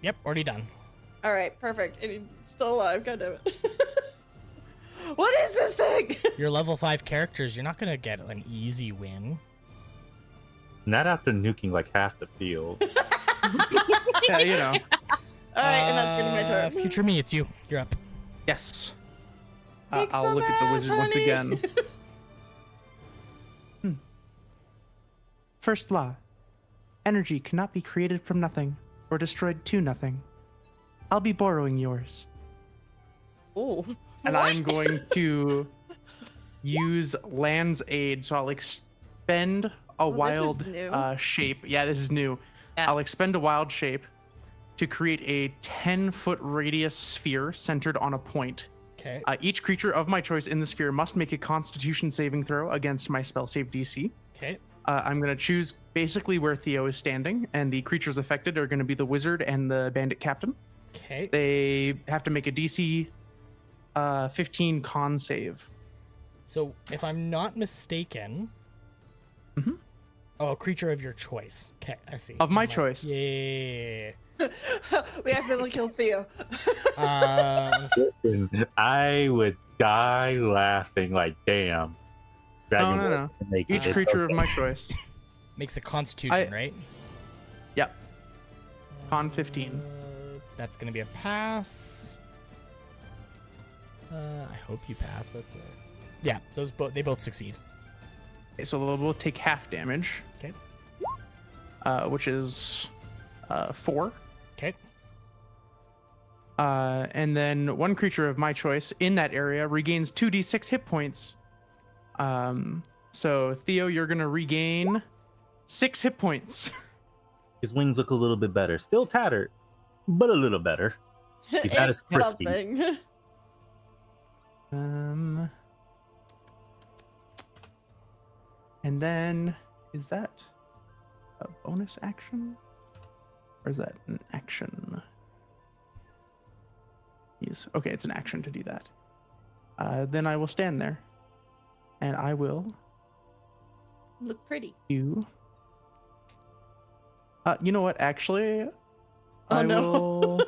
Speaker 1: Yep, already done.
Speaker 2: All right, perfect. And he's still alive. God damn it. What is this thing?
Speaker 1: You're level 5 characters. You're not gonna get an easy win.
Speaker 6: Not after nuking like half the field.
Speaker 3: Yeah, you know.
Speaker 2: All right, and that's gonna be my turn.
Speaker 1: Future me, it's you. You're up.
Speaker 3: Yes.
Speaker 2: Kick
Speaker 3: I'll
Speaker 2: some
Speaker 3: look at the
Speaker 2: ass,
Speaker 3: wizard once
Speaker 2: honey.
Speaker 3: again. First law. Energy cannot be created from nothing or destroyed to nothing. I'll be borrowing yours.
Speaker 2: Oh.
Speaker 3: And I'm going to use Land's Aid, so I'll expend a
Speaker 2: this is
Speaker 3: wild
Speaker 2: new.
Speaker 3: shape. Yeah, this is new.
Speaker 5: Yeah.
Speaker 3: I'll expend a wild shape to create a 10-foot radius sphere centered on a point.
Speaker 1: Okay.
Speaker 3: Each creature of my choice in the sphere must make a Constitution saving throw against my spell save DC.
Speaker 1: Okay.
Speaker 3: I'm going to choose basically where Theo is standing, and the creatures affected are going to be the wizard and the bandit captain.
Speaker 1: Okay.
Speaker 3: They have to make a DC 15 con save.
Speaker 1: So, if I'm not mistaken.
Speaker 3: Mhm.
Speaker 1: Oh, a creature of your choice. Okay, I see.
Speaker 3: Of my
Speaker 1: Never mind.
Speaker 3: choice.
Speaker 1: Yeah.
Speaker 2: We accidentally killed Theo.
Speaker 6: Listen, I would die laughing like, damn. Dragon
Speaker 3: No.
Speaker 6: Ball can make
Speaker 3: Each
Speaker 6: it.
Speaker 3: creature
Speaker 6: It's
Speaker 3: of my choice.
Speaker 1: Makes a constitution,
Speaker 3: I-
Speaker 1: right?
Speaker 3: Yep. Con 15.
Speaker 1: That's gonna be a pass. I hope you pass. That's it. Yeah, they both succeed.
Speaker 3: Okay, so they'll both take half damage.
Speaker 1: Okay.
Speaker 3: Which is 4.
Speaker 1: Okay.
Speaker 3: And then one creature of my choice in that area regains 2d6 hit points. So Theo, you're gonna regain 6 hit points.
Speaker 6: His wings look a little bit better. Still tattered, but a little better. He's not as
Speaker 2: It's
Speaker 6: crispy.
Speaker 2: something.
Speaker 3: And then is that a bonus action? Or is that an action? Yes. Okay, it's an action to do that. Then I will stand there. And I will
Speaker 2: Look pretty.
Speaker 3: do. You know what? Actually,
Speaker 2: Oh,
Speaker 3: I
Speaker 2: no.
Speaker 3: will.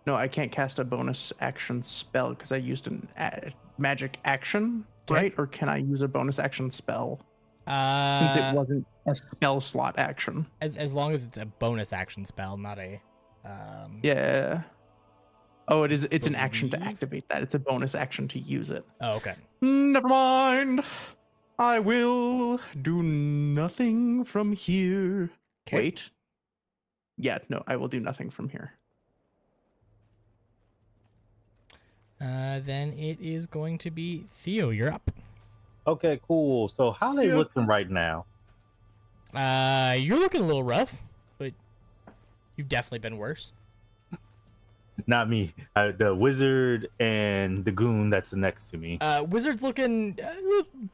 Speaker 3: No, I can't cast a bonus action spell because I used a magic action,
Speaker 1: Okay.
Speaker 3: right? Or can I use a bonus action spell
Speaker 1: Uh,
Speaker 3: since it wasn't a spell slot action?
Speaker 1: as long as it's a bonus action spell, not a.
Speaker 3: Yeah. Oh, it is. It's an action to
Speaker 1: Believe?
Speaker 3: activate that. It's a bonus action to use it.
Speaker 1: Oh, okay.
Speaker 3: Never mind. I will do nothing from here.
Speaker 1: 'Kay.
Speaker 3: Wait. Yeah, no, I will do nothing from here.
Speaker 1: Then it is going to be Theo. You're up.
Speaker 6: Okay, cool. So how they looking right now?
Speaker 1: You're looking a little rough, but you've definitely been worse.
Speaker 6: Not me. The wizard and the goon that's next to me.
Speaker 1: Wizard's looking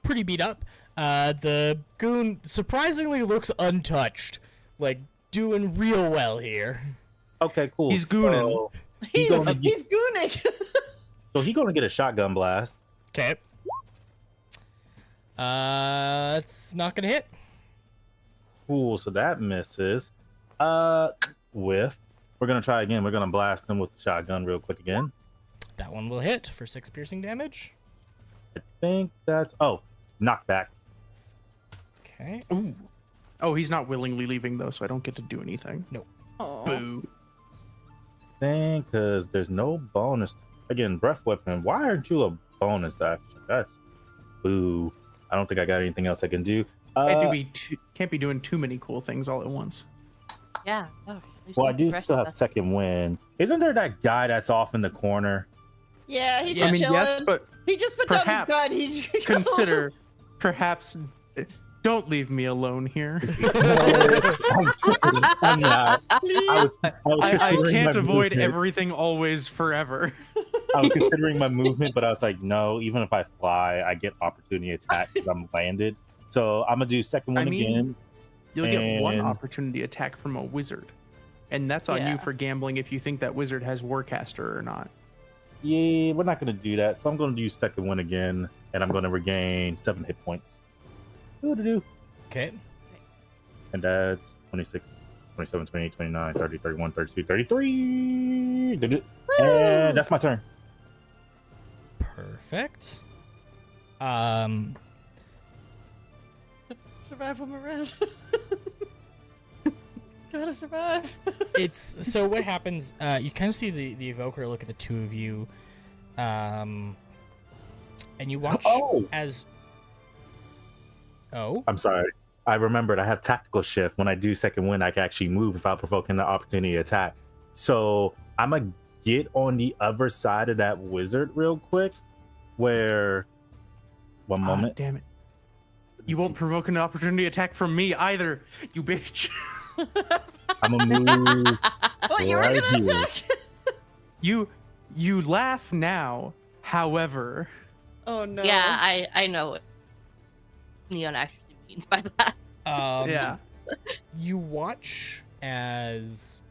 Speaker 1: pretty beat up. The goon surprisingly looks untouched, like doing real well here.
Speaker 6: Okay, cool.
Speaker 3: He's gooning.
Speaker 6: So
Speaker 2: He's
Speaker 6: gonna
Speaker 2: gooning.
Speaker 6: so he gonna get a shotgun blast.
Speaker 1: Okay. It's not gonna hit.
Speaker 6: Cool. So that misses. Whiff. We're gonna try again. We're gonna blast him with the shotgun real quick again.
Speaker 1: That one will hit for 6 piercing damage.
Speaker 6: I think that's knockback.
Speaker 1: Okay.
Speaker 3: Ooh. Oh, he's not willingly leaving though, so I don't get to do anything.
Speaker 2: Aw.
Speaker 3: Boo.
Speaker 6: Thing, because there's no bonus. Again, breath weapon. Why aren't you a bonus action? That's boo. I don't think I got anything else I can do.
Speaker 3: Can't be doing too many cool things all at once.
Speaker 5: Yeah. Oh,
Speaker 6: Well, I do still have second wind. Isn't there that guy that's off in the corner?
Speaker 2: Yeah, he's
Speaker 1: Yeah.
Speaker 2: just
Speaker 3: I mean,
Speaker 2: chilling.
Speaker 3: yes, but
Speaker 2: He just put down his
Speaker 3: perhaps
Speaker 2: gun. He
Speaker 3: consider perhaps don't leave me alone here.
Speaker 6: I'm not.
Speaker 3: I can't avoid everything always forever.
Speaker 6: I was considering my movement, but I was like, no, even if I fly, I get opportunity attack because I'm landed. So I'm gonna do second one again.
Speaker 3: You'll get one
Speaker 6: And-
Speaker 3: opportunity attack from a wizard. And that's on
Speaker 5: Yeah.
Speaker 3: you for gambling if you think that wizard has Warcaster or not.
Speaker 6: Yeah, we're not gonna do that. So I'm gonna do second one again, and I'm gonna regain 7 hit points. Doo-doo-doo.
Speaker 1: Okay.
Speaker 6: And that's 26, 27, 28, 29, 30, 31, 32, 33. Doo-doo. And that's my turn.
Speaker 1: Perfect.
Speaker 2: Survival Mirage. Gotta survive.
Speaker 1: It's so what happens, you kind of see the evoker look at the two of you, and you watch as
Speaker 6: I'm sorry. I remembered I have tactical shift. When I do second wind, I can actually move without provoking the opportunity attack. So I'm gonna get on the other side of that wizard real quick. One moment.
Speaker 3: Damn it. You won't provoke an opportunity attack from me either, you bitch.
Speaker 6: I'm gonna move.
Speaker 2: What, you were
Speaker 6: Right
Speaker 2: gonna
Speaker 6: here.
Speaker 2: attack?
Speaker 3: You laugh now, however.
Speaker 2: Oh no.
Speaker 5: Yeah, I know what Neon actually means by that.
Speaker 3: Yeah.
Speaker 1: You watch as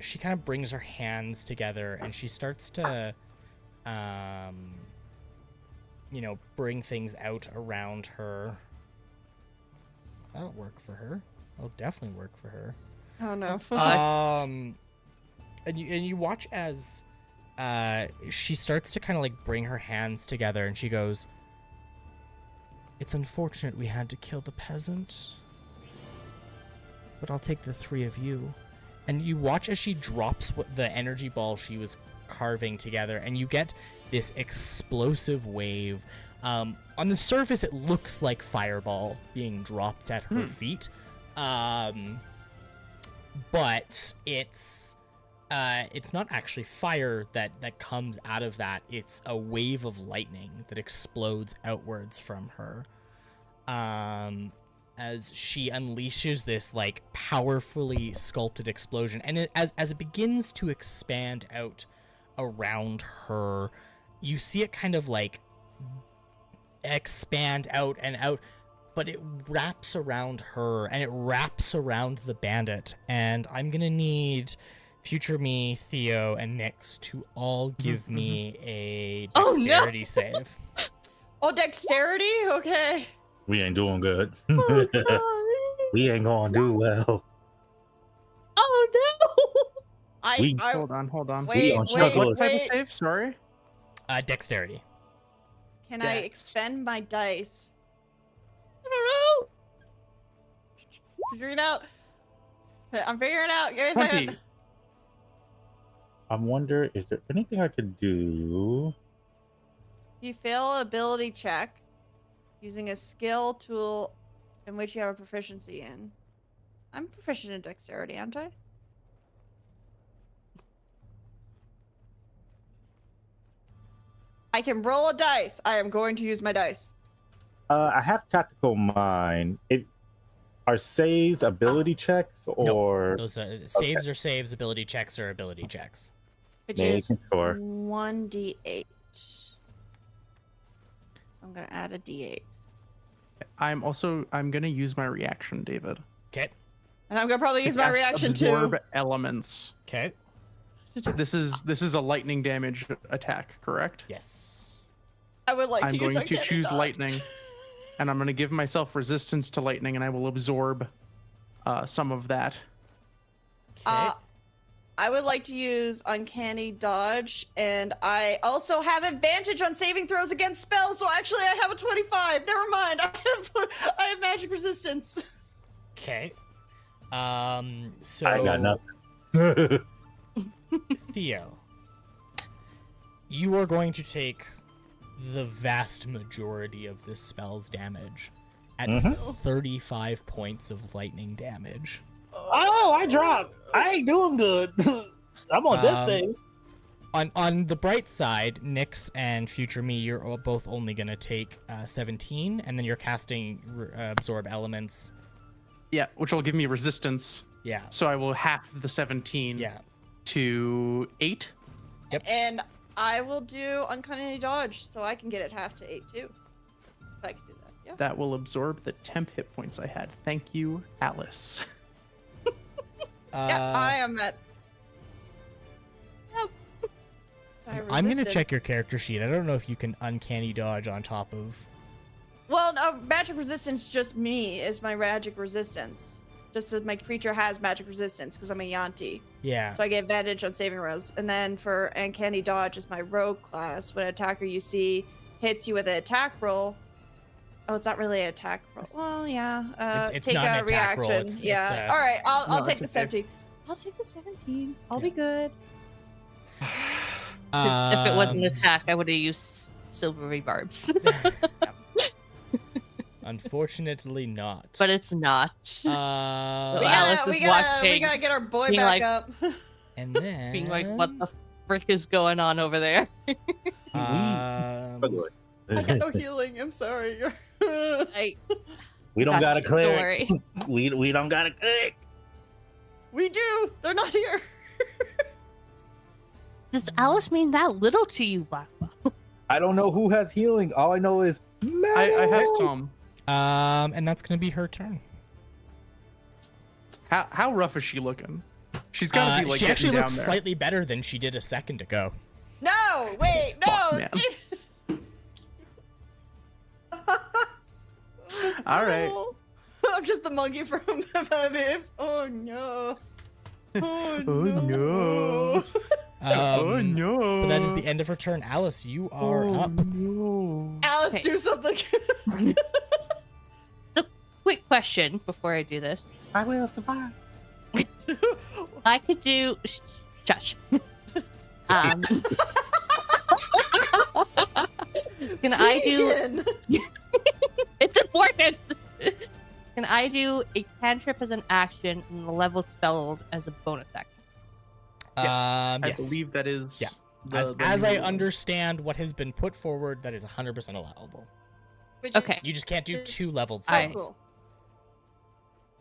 Speaker 1: she kind of brings her hands together and she starts to bring things out around her. That'll work for her. That'll definitely work for her.
Speaker 2: Oh no.
Speaker 1: And you watch as she starts to kind of like bring her hands together and she goes, "It's unfortunate we had to kill the peasant, but I'll take the 3 of you." And you watch as she drops the energy ball she was carving together, and you get this explosive wave. On the surface, it looks like fireball being dropped at her feet, but it's not actually fire that comes out of that. It's a wave of lightning that explodes outwards from her. As she unleashes this like powerfully sculpted explosion, and as it begins to expand out around her, you see it kind of like expand out and out, but it wraps around her and it wraps around the bandit. And I'm gonna need future me, Theo, and Nyx to all give me a
Speaker 5: Oh, no.
Speaker 1: dexterity save.
Speaker 2: Oh, dexterity? Okay.
Speaker 6: We ain't doing good.
Speaker 5: Oh, God.
Speaker 6: We ain't gonna do well.
Speaker 5: Oh no!
Speaker 6: We-
Speaker 3: Hold on.
Speaker 2: Wait,
Speaker 6: on
Speaker 2: wait,
Speaker 6: struggle.
Speaker 3: What type of
Speaker 2: wait.
Speaker 3: save? Sorry.
Speaker 1: Dexterity.
Speaker 2: Can I
Speaker 3: Dex.
Speaker 2: expend my dice?
Speaker 5: I don't know.
Speaker 2: Figuring out. I'm figuring out. Give me a
Speaker 3: 20.
Speaker 2: second.
Speaker 6: I wonder, is there anything I could do?
Speaker 2: If you fail an ability check using a skill tool in which you have a proficiency in. I'm proficient in dexterity, aren't I? I can roll a dice. I am going to use my dice.
Speaker 6: I have tactical mind. Are saves ability checks or
Speaker 1: Those saves or saves, ability checks or ability checks.
Speaker 2: Which is
Speaker 6: making sure?
Speaker 2: 1d8. I'm gonna add a d8.
Speaker 3: I'm gonna use my reaction, David.
Speaker 1: Okay.
Speaker 2: And I'm gonna probably use my
Speaker 3: Cast
Speaker 2: reaction
Speaker 3: absorb
Speaker 2: too.
Speaker 3: elements.
Speaker 1: Okay.
Speaker 3: This is a lightning damage attack, correct?
Speaker 1: Yes.
Speaker 2: I would like
Speaker 3: I'm
Speaker 2: to use
Speaker 3: going to
Speaker 2: uncanny
Speaker 3: choose
Speaker 2: dodge.
Speaker 3: lightning, and I'm going to give myself resistance to lightning, and I will absorb some of that.
Speaker 1: Okay.
Speaker 2: I would like to use uncanny dodge, and I also have advantage on saving throws against spells. So actually, I have a 25. Never mind. I have magic resistance.
Speaker 1: Okay. So
Speaker 6: I got nothing.
Speaker 1: Theo, you are going to take the vast majority of this spell's damage at 35 points of lightning damage.
Speaker 6: Oh, I dropped. I ain't doing good. I'm on death save.
Speaker 1: On the bright side, Nyx and future me, you're both only going to take 17, and then you're casting absorb elements.
Speaker 3: Yeah, which will give me resistance.
Speaker 1: Yeah.
Speaker 3: So I will half the 17
Speaker 1: Yeah.
Speaker 3: to 8.
Speaker 2: And I will do uncanny dodge, so I can get it half to 8 too. If I can do that. Yeah.
Speaker 3: That will absorb the temp hit points I had. Thank you, Alice.
Speaker 2: Yeah, I am at. Yep.
Speaker 1: I'm going to check your character sheet. I don't know if you can uncanny dodge on top of...
Speaker 2: Well, no, magic resistance just me is my magic resistance. Just as my creature has magic resistance because I'm a Yanti.
Speaker 1: Yeah.
Speaker 2: So I get advantage on saving throws. And then for uncanny dodge is my rogue class. When an attacker you see hits you with an attack roll. Oh, it's not really an attack roll. Well, yeah.
Speaker 1: It's
Speaker 2: take
Speaker 1: not an
Speaker 2: a
Speaker 1: attack
Speaker 2: reaction.
Speaker 1: roll, it's,
Speaker 2: Yeah. All right, I'll
Speaker 3: No,
Speaker 2: take
Speaker 3: it's
Speaker 2: the
Speaker 3: a save.
Speaker 2: 17. I'll take the 17. I'll be
Speaker 1: Yeah.
Speaker 2: good.
Speaker 5: 'Cause if it was an attack, I would have used silvery barbs.
Speaker 1: Unfortunately not.
Speaker 5: But it's not.
Speaker 2: We
Speaker 5: Alice
Speaker 2: gotta,
Speaker 5: is
Speaker 2: we
Speaker 5: watching,
Speaker 2: gotta get our boy
Speaker 5: being
Speaker 2: back
Speaker 5: like-
Speaker 2: up.
Speaker 1: And then...
Speaker 5: being like, what the frick is going on over there?
Speaker 2: I got no healing. I'm sorry.
Speaker 5: I
Speaker 6: We don't got a
Speaker 5: got you,
Speaker 6: cleric.
Speaker 5: don't worry.
Speaker 6: We don't got a cleric.
Speaker 2: We do. They're not here.
Speaker 5: Does Alice mean that little to you, Blackwell?
Speaker 6: I don't know who has healing. All I know is
Speaker 3: I have some.
Speaker 1: And that's going to be her turn.
Speaker 3: How rough is she looking? She's got to be like
Speaker 1: she actually
Speaker 3: getting
Speaker 1: looks
Speaker 3: down there.
Speaker 1: slightly better than she did a second ago.
Speaker 2: No, wait, no.
Speaker 3: Fuck, man. All right.
Speaker 2: No. I'm just the monkey from Venice. Oh no. Oh no.
Speaker 3: Oh no. Oh no.
Speaker 1: But that is the end of her turn. Alice, you are up.
Speaker 3: No.
Speaker 2: Alice,
Speaker 5: Okay.
Speaker 2: do something.
Speaker 5: Quick question before I do this.
Speaker 6: I will survive.
Speaker 5: I could do. Shush. Can I do?
Speaker 2: Teagan.
Speaker 5: It's important. Can I do a cantrip as an action and a leveled spell as a bonus action?
Speaker 3: Yes. I
Speaker 1: Yes.
Speaker 3: believe that is.
Speaker 1: Yeah.
Speaker 3: the
Speaker 1: As I
Speaker 3: new rule.
Speaker 1: understand what has been put forward, that is 100% allowable.
Speaker 2: Which is
Speaker 5: Okay.
Speaker 1: You just can't do two leveled
Speaker 2: so
Speaker 5: I-
Speaker 1: spells.
Speaker 2: cool.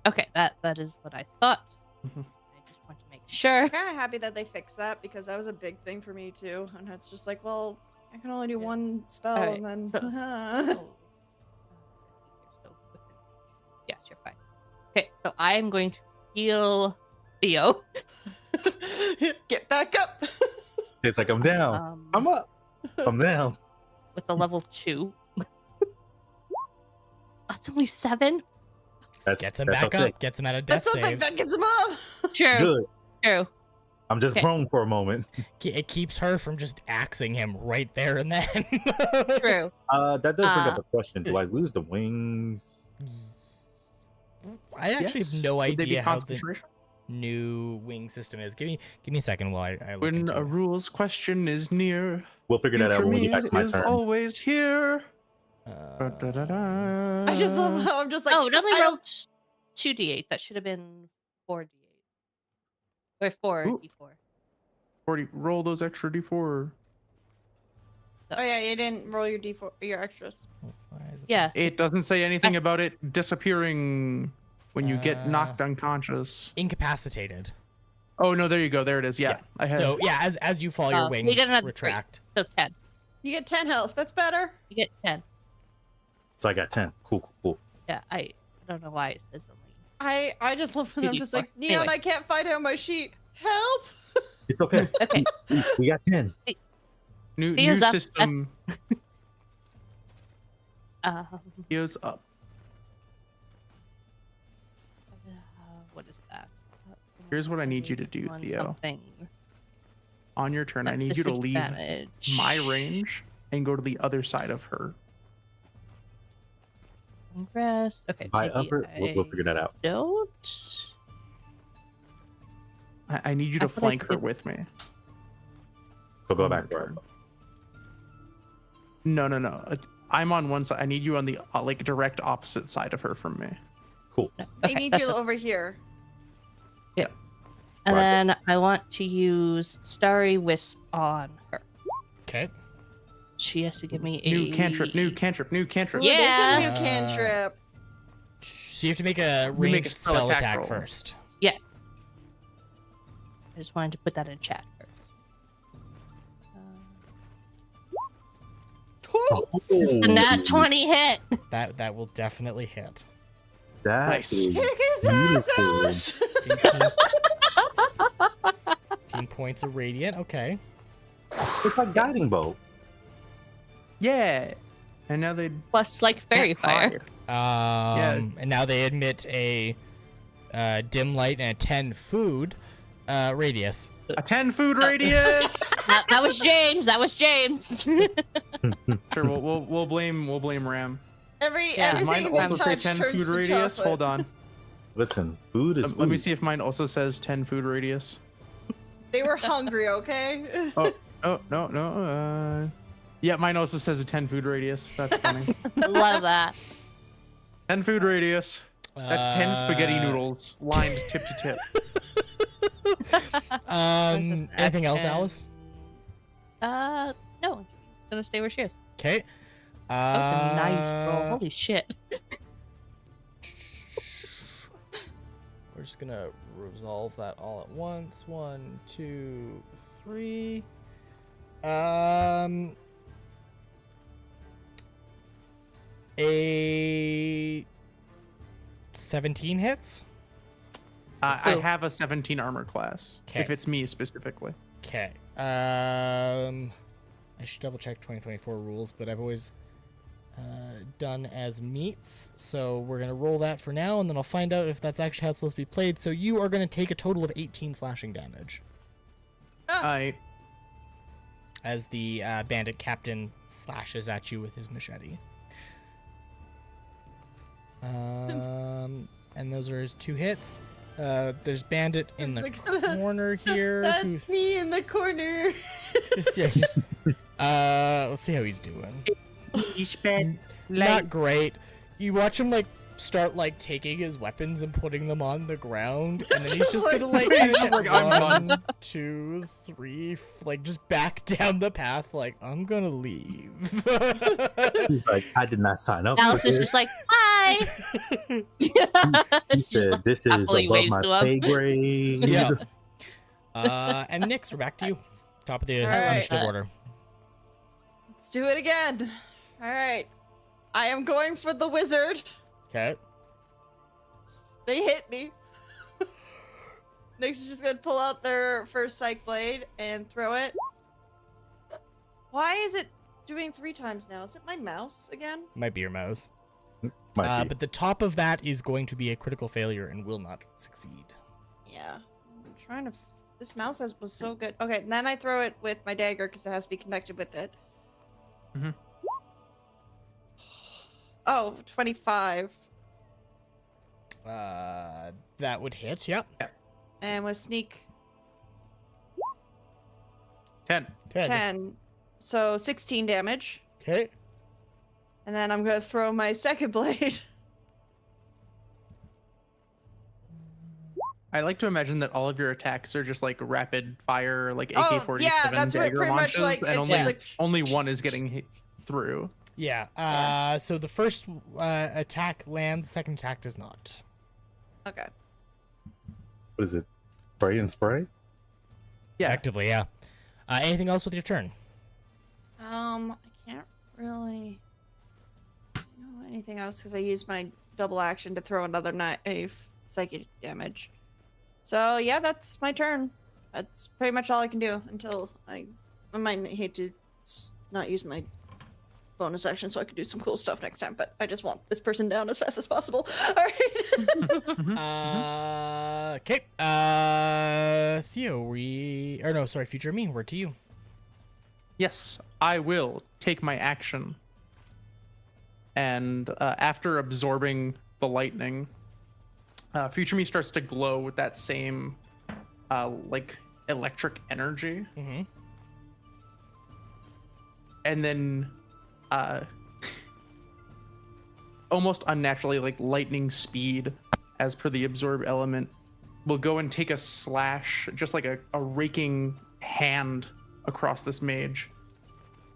Speaker 5: Okay, that is what I thought.
Speaker 3: Mhm.
Speaker 5: I just want to make sure.
Speaker 2: I'm kind of happy that they fixed that because that was a big thing for me too. And it's just like, well, I can only do
Speaker 5: Yeah.
Speaker 2: one spell
Speaker 5: Alright,
Speaker 2: and then.
Speaker 5: so- Yes, you're fine. Okay, so I am going to heal Theo.
Speaker 2: Get back up.
Speaker 6: It's like I'm down. I'm up. I'm down.
Speaker 5: With the level 2. That's only 7.
Speaker 1: Gets him
Speaker 6: that's
Speaker 1: back
Speaker 6: okay.
Speaker 1: up. Gets him out of death
Speaker 2: That's something
Speaker 1: saves.
Speaker 2: that gets him up.
Speaker 5: True.
Speaker 6: Good.
Speaker 5: True.
Speaker 6: I'm just
Speaker 5: Okay.
Speaker 6: prone for a moment.
Speaker 1: It keeps her from just axing him right there and then.
Speaker 5: True.
Speaker 6: That does bring up
Speaker 5: Uh,
Speaker 6: a question. Do I lose the wings?
Speaker 1: I actually
Speaker 3: Yes.
Speaker 1: have no
Speaker 3: Would they be
Speaker 1: idea how the
Speaker 3: concentration?
Speaker 1: new wing system is. Give me a second while I look
Speaker 3: When
Speaker 1: into
Speaker 3: a
Speaker 1: it.
Speaker 3: rules question is near,
Speaker 6: We'll figure that out
Speaker 3: future
Speaker 6: when we
Speaker 3: me
Speaker 6: get back to my
Speaker 3: is
Speaker 6: turn.
Speaker 3: always here.
Speaker 1: Uh,
Speaker 3: Da-da-da-da.
Speaker 2: I just love how I'm just like.
Speaker 5: Oh, it only
Speaker 2: I don't-
Speaker 5: rolled 2d8. That should have been 4d8. Or 4d4.
Speaker 3: 40. Roll those extra d4.
Speaker 2: Oh yeah, you didn't roll your D4, your extras.
Speaker 5: Yeah.
Speaker 3: It doesn't say anything about it disappearing when you get knocked unconscious.
Speaker 1: Incapacitated.
Speaker 3: Oh no, there you go. There it is. Yeah, I had.
Speaker 1: So yeah, as you fall, your
Speaker 5: So
Speaker 1: wings
Speaker 5: you get another
Speaker 1: retract.
Speaker 5: 3, so 10.
Speaker 2: You get 10 health. That's better.
Speaker 5: You get 10.
Speaker 6: So I got 10. Cool.
Speaker 5: Yeah, I don't know why it says only.
Speaker 2: I just love when I'm just like, Neon,
Speaker 5: Anyway.
Speaker 2: I can't find it on my sheet. Help!
Speaker 6: It's okay.
Speaker 5: Okay.
Speaker 6: We got 10.
Speaker 3: New
Speaker 5: Theo's up.
Speaker 3: system. Theo's up.
Speaker 5: What is that?
Speaker 3: Here's what I need you to do,
Speaker 5: On
Speaker 3: Theo.
Speaker 5: something.
Speaker 3: On your turn, I need you to leave
Speaker 5: Disadvantage.
Speaker 3: my range and go to the other side of her.
Speaker 5: Congress. Okay.
Speaker 6: By
Speaker 5: maybe
Speaker 6: upper, we'll figure that out.
Speaker 5: Don't.
Speaker 3: I need you to
Speaker 5: I thought I
Speaker 3: flank her
Speaker 5: could-
Speaker 3: with me.
Speaker 6: So go
Speaker 3: On
Speaker 6: back
Speaker 3: your
Speaker 6: to
Speaker 3: turn.
Speaker 6: our
Speaker 3: No. I'm on one side. I need you on the like direct opposite side of her from me.
Speaker 6: Cool.
Speaker 5: No.
Speaker 2: I
Speaker 5: Okay,
Speaker 2: need
Speaker 5: that's
Speaker 2: you
Speaker 5: it.
Speaker 2: over here.
Speaker 5: And
Speaker 6: Roger.
Speaker 5: then I want to use Starry Wisp on her.
Speaker 1: Okay.
Speaker 5: She has to give me a
Speaker 3: New cantrip.
Speaker 2: Ooh,
Speaker 5: Yeah.
Speaker 2: This is a new cantrip.
Speaker 1: So you have to make a
Speaker 3: make a
Speaker 1: ranged
Speaker 3: spell
Speaker 1: spell
Speaker 3: attack
Speaker 1: attack
Speaker 3: roll.
Speaker 1: first.
Speaker 5: Yes. I just wanted to put that in chat first. The nat 20 hit.
Speaker 1: That will definitely hit.
Speaker 6: That
Speaker 3: Nice.
Speaker 6: is
Speaker 2: Kick his ass,
Speaker 6: beautiful.
Speaker 2: Alice!
Speaker 1: 18 points of radiant. Okay.
Speaker 6: It's like guiding bolt.
Speaker 3: Yeah. And now they
Speaker 5: Plus, like, fairy fire.
Speaker 1: And now they emit a dim light and a 10 food radius.
Speaker 3: A 10 food radius.
Speaker 5: That was James. That was James.
Speaker 3: Sure, we'll blame Ram.
Speaker 5: Yeah.
Speaker 3: Does mine
Speaker 2: Everything they
Speaker 3: also say
Speaker 2: touch
Speaker 3: 10
Speaker 2: turns
Speaker 3: food
Speaker 2: to
Speaker 3: radius?
Speaker 2: chocolate.
Speaker 3: Hold on.
Speaker 6: Listen, food is food.
Speaker 3: Let me see if mine also says 10 food radius.
Speaker 2: They were hungry, okay?
Speaker 3: Oh no. Yeah, mine also says a 10 food radius. That's funny.
Speaker 5: Love that.
Speaker 3: 10 food radius. That's 10 spaghetti
Speaker 1: Uh,
Speaker 3: noodles lined tip to tip.
Speaker 1: Anything else, Alice?
Speaker 5: No. She's gonna stay where she is.
Speaker 1: Okay.
Speaker 5: That was a nice roll. Holy shit.
Speaker 1: We're just gonna resolve that all at once. 1, 2, 3. A 17 hits.
Speaker 3: I have a 17 armor class.
Speaker 1: Okay.
Speaker 3: If it's me specifically.
Speaker 1: Okay. I should double check 2024 rules, but I've always done as meets. So we're gonna roll that for now, and then I'll find out if that's actually how it's supposed to be played. So you are gonna take a total of 18 slashing damage
Speaker 3: I
Speaker 1: as the bandit captain slashes at you with his machete. And those are his 2 hits. There's bandit in the
Speaker 2: Look at that.
Speaker 1: corner here.
Speaker 2: That's me in the corner.
Speaker 1: Yeah, he's, let's see how he's doing. Not great. You watch him like start like taking his weapons and putting them on the ground, and then he's just gonna like,
Speaker 3: He's just like, I'm
Speaker 1: 1, 2, 3, like just back down the path. Like I'm gonna leave.
Speaker 6: He's like, I did not sign up
Speaker 5: Alice
Speaker 6: for
Speaker 5: is
Speaker 6: this.
Speaker 5: just like, hi.
Speaker 6: He
Speaker 5: She's just,
Speaker 6: said,
Speaker 5: like,
Speaker 6: this is
Speaker 5: happily
Speaker 6: above
Speaker 5: waves
Speaker 6: my
Speaker 5: to him.
Speaker 6: pay grade.
Speaker 1: Yeah. And Nyx, we're back to you. Top of the
Speaker 2: All right.
Speaker 1: initiative order.
Speaker 2: Let's do it again. All right. I am going for the wizard.
Speaker 1: Okay.
Speaker 2: They hit me. Nyx is just gonna pull out their first psych blade and throw it. Why is it doing 3 times now? Is it my mouse again?
Speaker 1: Might be your mouse.
Speaker 6: Might be.
Speaker 1: But the top of that is going to be a critical failure and will not succeed.
Speaker 2: Yeah. I'm trying to. This mouse was so good. Okay, and then I throw it with my dagger because it has to be connected with it.
Speaker 3: Mhm.
Speaker 2: Oh, 25.
Speaker 1: That would hit. Yep.
Speaker 2: And with sneak
Speaker 3: 10.
Speaker 2: 10. So 16 damage.
Speaker 1: Okay.
Speaker 2: And then I'm gonna throw my second blade.
Speaker 3: I like to imagine that all of your attacks are just like rapid fire, like
Speaker 2: Oh,
Speaker 3: AK-47
Speaker 2: yeah, that's
Speaker 3: dagger
Speaker 2: pretty much
Speaker 3: launches,
Speaker 2: like
Speaker 3: and
Speaker 2: it's
Speaker 3: only
Speaker 2: just like
Speaker 3: only one is getting hit through.
Speaker 1: Yeah. So the first attack lands, the second attack does not.
Speaker 2: okay.
Speaker 6: What is it? Spray and spray?
Speaker 3: Yeah.
Speaker 1: Effectively, yeah. Anything else with your turn?
Speaker 2: I can't really do anything else because I used my double action to throw another knife psychic damage. So yeah, that's my turn. That's pretty much all I can do until I might hate to not use my bonus action so I could do some cool stuff next time. But I just want this person down as fast as possible. All right.
Speaker 1: Okay. Theo, future me. Word to you.
Speaker 3: Yes, I will take my action. And after absorbing the lightning, future me starts to glow with that same like electric energy.
Speaker 1: Mm-hmm.
Speaker 3: And then almost unnaturally, like lightning speed, as per the absorb element, will go and take a slash, just like a raking hand across this mage,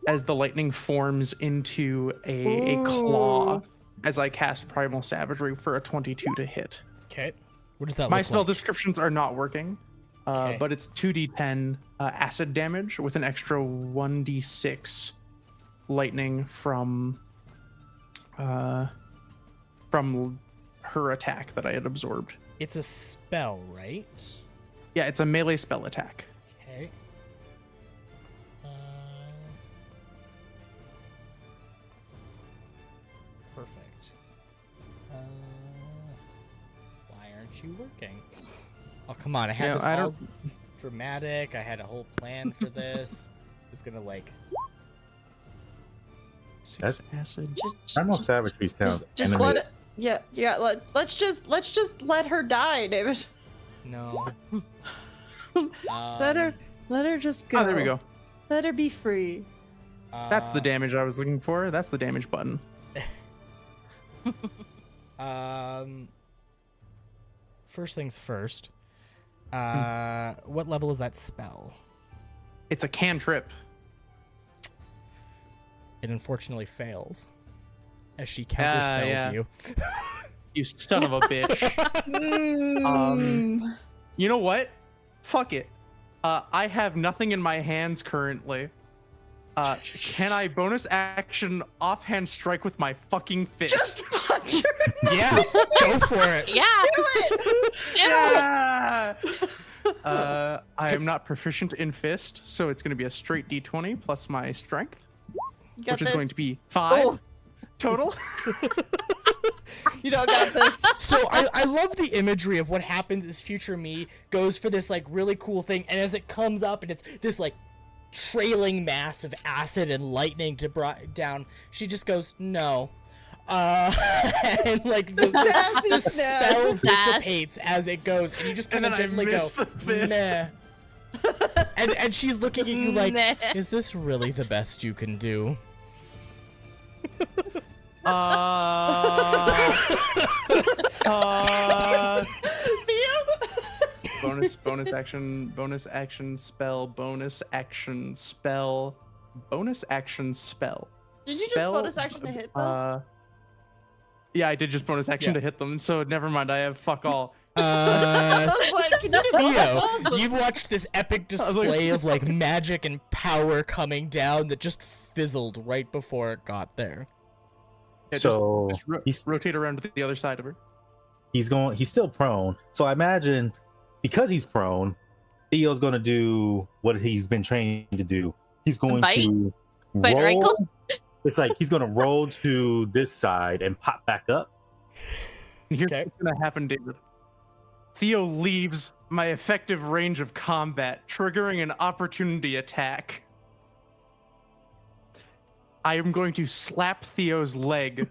Speaker 3: as the lightning forms into a claw, as I cast Primal Savagery for a 22 to hit.
Speaker 1: Okay. What does that
Speaker 3: My
Speaker 1: look
Speaker 3: spell
Speaker 1: like?
Speaker 3: descriptions are not working, but it's 2d10 acid damage with an extra 1d6 lightning from her attack that I had absorbed.
Speaker 1: It's a spell, right?
Speaker 3: Yeah, it's a melee spell attack.
Speaker 1: Okay. Perfect. Why aren't you working? Oh, come on. I had this all dramatic. I had a whole plan for this. I was gonna like...
Speaker 3: 6 acid.
Speaker 6: Primal Savagery sounds
Speaker 2: Just let it. Yeah. Let's just let her die, David.
Speaker 1: No.
Speaker 2: Let her just go.
Speaker 3: Oh, there we go.
Speaker 2: Let her be free.
Speaker 3: That's the damage I was looking for. That's the damage button.
Speaker 1: First things first. What level is that spell?
Speaker 3: It's a cantrip.
Speaker 1: It unfortunately fails, as she counterspells you.
Speaker 3: You son of a bitch. You know what? Fuck it. I have nothing in my hands currently. Can I bonus action offhand strike with my fucking fist?
Speaker 2: Just punch her.
Speaker 1: Yeah, go for it.
Speaker 5: Yeah.
Speaker 3: I am not proficient in fist, so it's going to be a straight d20 plus my strength, which is going to be 5 total.
Speaker 2: You don't got this.
Speaker 1: So I love the imagery of what happens is future me goes for this like really cool thing, and as it comes up and it's this like trailing mass of acid and lightning to down, she just goes no. And like the spell dissipates as it goes, and you just kind of gently go meh. and she's looking at you like, is this really the best you can do?
Speaker 3: Bonus action, bonus action spell, bonus action spell, bonus action spell.
Speaker 2: Did you just bonus action to hit them?
Speaker 3: Yeah, I did just bonus action to hit them, so never mind, I have fuck all.
Speaker 2: I was like,
Speaker 1: Theo,
Speaker 2: awesome.
Speaker 1: you watched this epic display of like magic and power coming down that just fizzled right before it got there.
Speaker 3: Yeah,
Speaker 6: So
Speaker 3: just rotate around to the other side of her.
Speaker 6: he's still prone. So I imagine because he's prone, Theo's gonna do what he's been trained to do. He's going to roll. It's like he's gonna roll to this side and pop back up.
Speaker 3: Here's what's gonna happen, David. Theo leaves my effective range of combat, triggering an opportunity attack. I am going to slap Theo's leg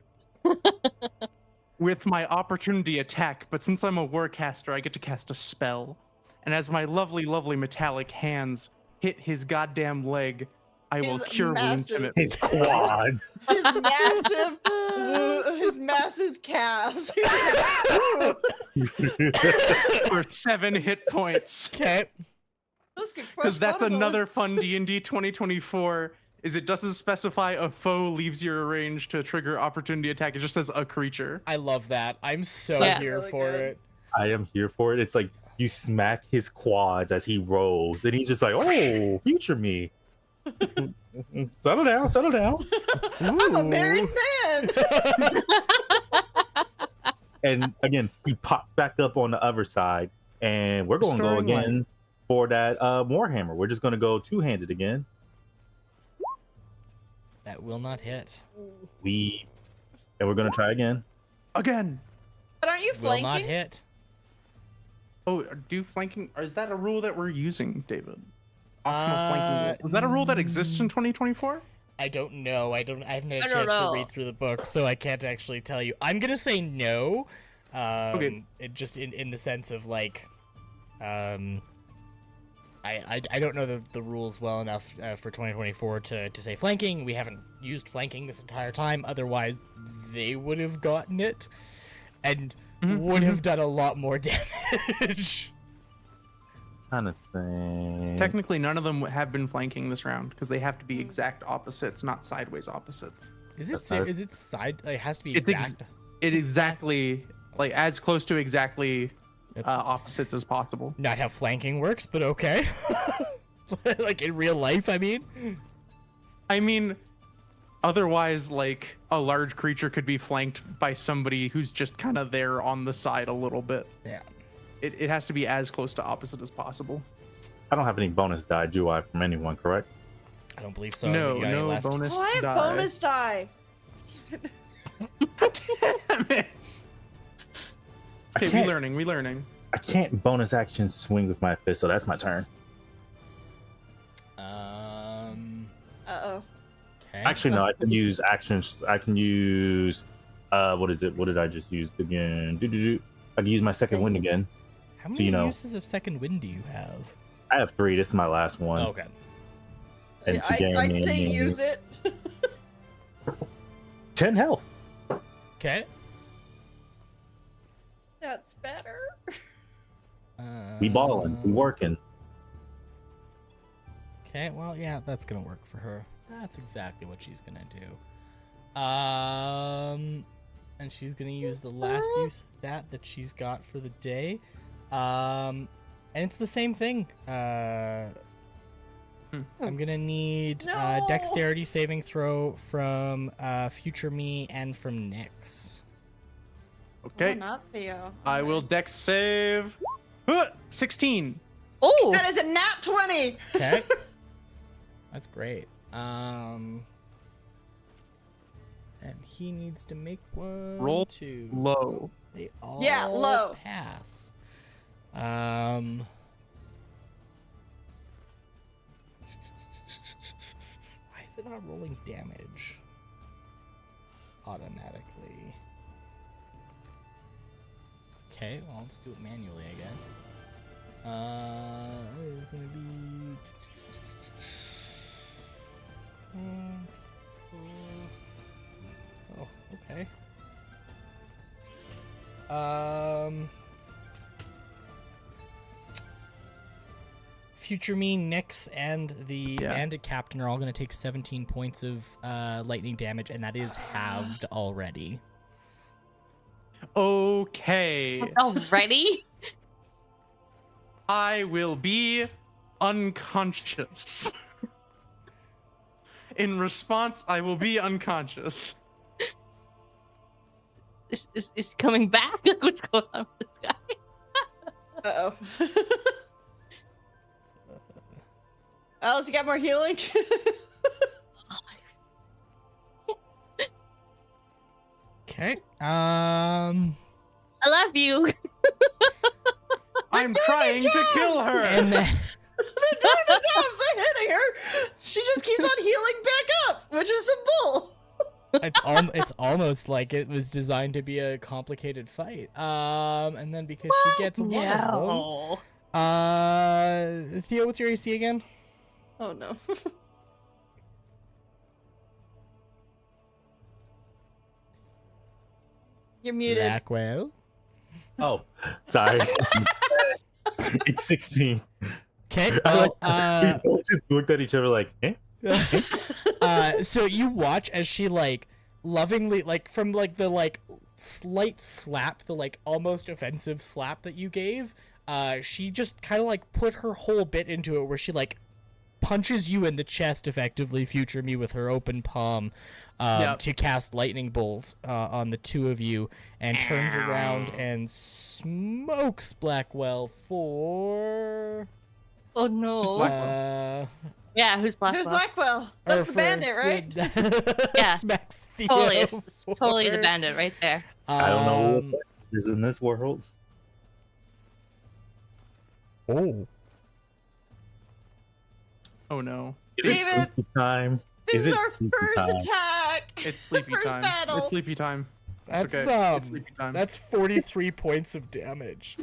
Speaker 3: with my opportunity attack, but since I'm a warcaster, I get to cast a spell. And as my lovely, lovely metallic hands hit his goddamn leg, I will cure wounds him.
Speaker 6: His quad.
Speaker 2: His massive, his massive calves. He's just like, "Ooh."
Speaker 3: For 7 hit points.
Speaker 1: Okay.
Speaker 2: Those could crush
Speaker 3: Because that's another
Speaker 2: watermelons.
Speaker 3: fun D&D 2024. Is it doesn't specify a foe leaves your range to trigger opportunity attack. It just says a creature.
Speaker 1: I love that. I'm so
Speaker 5: Yeah.
Speaker 1: here
Speaker 2: Really
Speaker 1: for
Speaker 2: good.
Speaker 1: it.
Speaker 6: I am here for it. It's like you smack his quads as he rolls, and he's just like, "Oh, future me." Settle down, settle down.
Speaker 2: I'm a married man.
Speaker 6: And again, he pops back up on the other side, and we're going to go
Speaker 3: Restoring light.
Speaker 6: again for that Warhammer. We're just going to go two-handed again.
Speaker 1: That will not hit.
Speaker 6: And we're going to try again.
Speaker 3: Again.
Speaker 2: But aren't you
Speaker 1: Will not
Speaker 2: flanking?
Speaker 1: hit.
Speaker 3: Oh, do flanking? Or is that a rule that we're using, David? Optional flanking rule. Is that a rule that exists in 2024?
Speaker 1: I don't know. I haven't had a
Speaker 5: I
Speaker 1: chance
Speaker 5: don't
Speaker 1: to
Speaker 5: know.
Speaker 1: read through the book, so I can't actually tell you. I'm gonna say no.
Speaker 3: Okay.
Speaker 1: It just in the sense of like, I don't know the rules well enough for 2024 to say flanking. We haven't used flanking this entire time. Otherwise, they would have gotten it, and would have done a lot more damage.
Speaker 6: Kind of thing.
Speaker 3: Technically, none of them have been flanking this round because they have to be exact opposites, not sideways opposites.
Speaker 1: Is it
Speaker 6: That's not-
Speaker 1: is it side? Like, it has to be
Speaker 3: It's
Speaker 1: exact.
Speaker 3: It exactly, like as close to exactly
Speaker 1: That's
Speaker 3: opposites as possible.
Speaker 1: not how flanking works, but okay. Like in real life, I mean.
Speaker 3: I mean, otherwise, like a large creature could be flanked by somebody who's just kind of there on the side a little bit.
Speaker 1: Yeah.
Speaker 3: It has to be as close to opposite as possible.
Speaker 6: I don't have any bonus die, do I, from anyone, correct?
Speaker 1: I don't believe so. I
Speaker 3: No,
Speaker 1: think you got any
Speaker 3: no
Speaker 1: left.
Speaker 3: bonus
Speaker 2: Oh, I have
Speaker 3: die.
Speaker 2: bonus die.
Speaker 3: Damn it. Okay,
Speaker 6: can't-
Speaker 3: we learning.
Speaker 6: I can't bonus action swing with my fist, so that's my turn.
Speaker 2: Uh-oh.
Speaker 1: Okay.
Speaker 6: Actually, no, I can use actions. I can use, what is it? What did I just use again? I can use my second wind again.
Speaker 1: How many
Speaker 6: so you know.
Speaker 1: uses of second wind do you have?
Speaker 6: I have 3. This is my last one.
Speaker 1: Okay.
Speaker 6: And Teagan
Speaker 2: I'd say
Speaker 6: and-
Speaker 2: use it.
Speaker 6: 10 health.
Speaker 1: Okay.
Speaker 2: That's better.
Speaker 6: We balling. We working.
Speaker 1: Okay, well, yeah, that's gonna work for her. That's exactly what she's gonna do. And she's gonna use the last use of that she's got for the day. And it's the same thing. I'm gonna need
Speaker 2: No!
Speaker 1: dexterity saving throw from future me and from Nyx.
Speaker 3: Okay,
Speaker 2: Oh, not Theo.
Speaker 3: I will dex save. 16.
Speaker 5: Oh,
Speaker 2: That is a nat 20.
Speaker 1: Okay. That's great. And he needs to make one.
Speaker 3: Roll
Speaker 1: 2.
Speaker 3: Low.
Speaker 1: They all
Speaker 2: Yeah, low.
Speaker 1: pass. Why is it not rolling damage automatically? Okay, well, let's do it manually, I guess. It's gonna be. Oh, okay. Future me, Nyx, and the bandit captain are all going to take 17 points of lightning damage, and that is halved already.
Speaker 3: Okay.
Speaker 5: already?
Speaker 3: I will be unconscious. In response, I will be unconscious.
Speaker 5: Is coming back? What's going on with this guy?
Speaker 2: Uh-oh. Alice, you got more healing?
Speaker 1: Okay.
Speaker 5: I love you.
Speaker 3: I'm trying to kill her.
Speaker 1: And then,
Speaker 2: They're doing the jobs. They're hitting her. She just keeps on healing back up, which is some bull.
Speaker 1: it's almost like it was designed to be a complicated fight. And then because she gets one of them. Theo, what's your AC again?
Speaker 2: Oh no. You're muted.
Speaker 1: Blackwell.
Speaker 6: Oh, sorry. It's 16.
Speaker 1: Okay.
Speaker 6: We
Speaker 1: Well,
Speaker 6: both just looked at each other like, eh?
Speaker 1: so you watch as she like lovingly, like from like the like slight slap, the like almost offensive slap that you gave, she just kind of like put her whole bit into it, where she like punches you in the chest, effectively, future me, with her open palm, to cast lightning bolts on the two of you, and turns around and smokes Blackwell for.
Speaker 5: Oh no. Yeah, who's Blackwell?
Speaker 2: Who's Blackwell? That's the bandit, right?
Speaker 5: Yeah.
Speaker 1: Smacks Theo
Speaker 5: Totally the
Speaker 1: for-
Speaker 5: bandit right there.
Speaker 6: I don't know what is in this world.
Speaker 1: Oh.
Speaker 3: Oh no.
Speaker 6: Is it
Speaker 2: David,
Speaker 6: sleepy time?
Speaker 2: This is
Speaker 6: it
Speaker 2: our
Speaker 6: sleepy
Speaker 2: first
Speaker 6: time?
Speaker 2: attack.
Speaker 3: It's sleepy
Speaker 2: First
Speaker 3: time.
Speaker 2: battle.
Speaker 3: It's sleepy time. It's
Speaker 1: That's
Speaker 3: okay. It's sleepy time.
Speaker 1: that's 43 points of damage.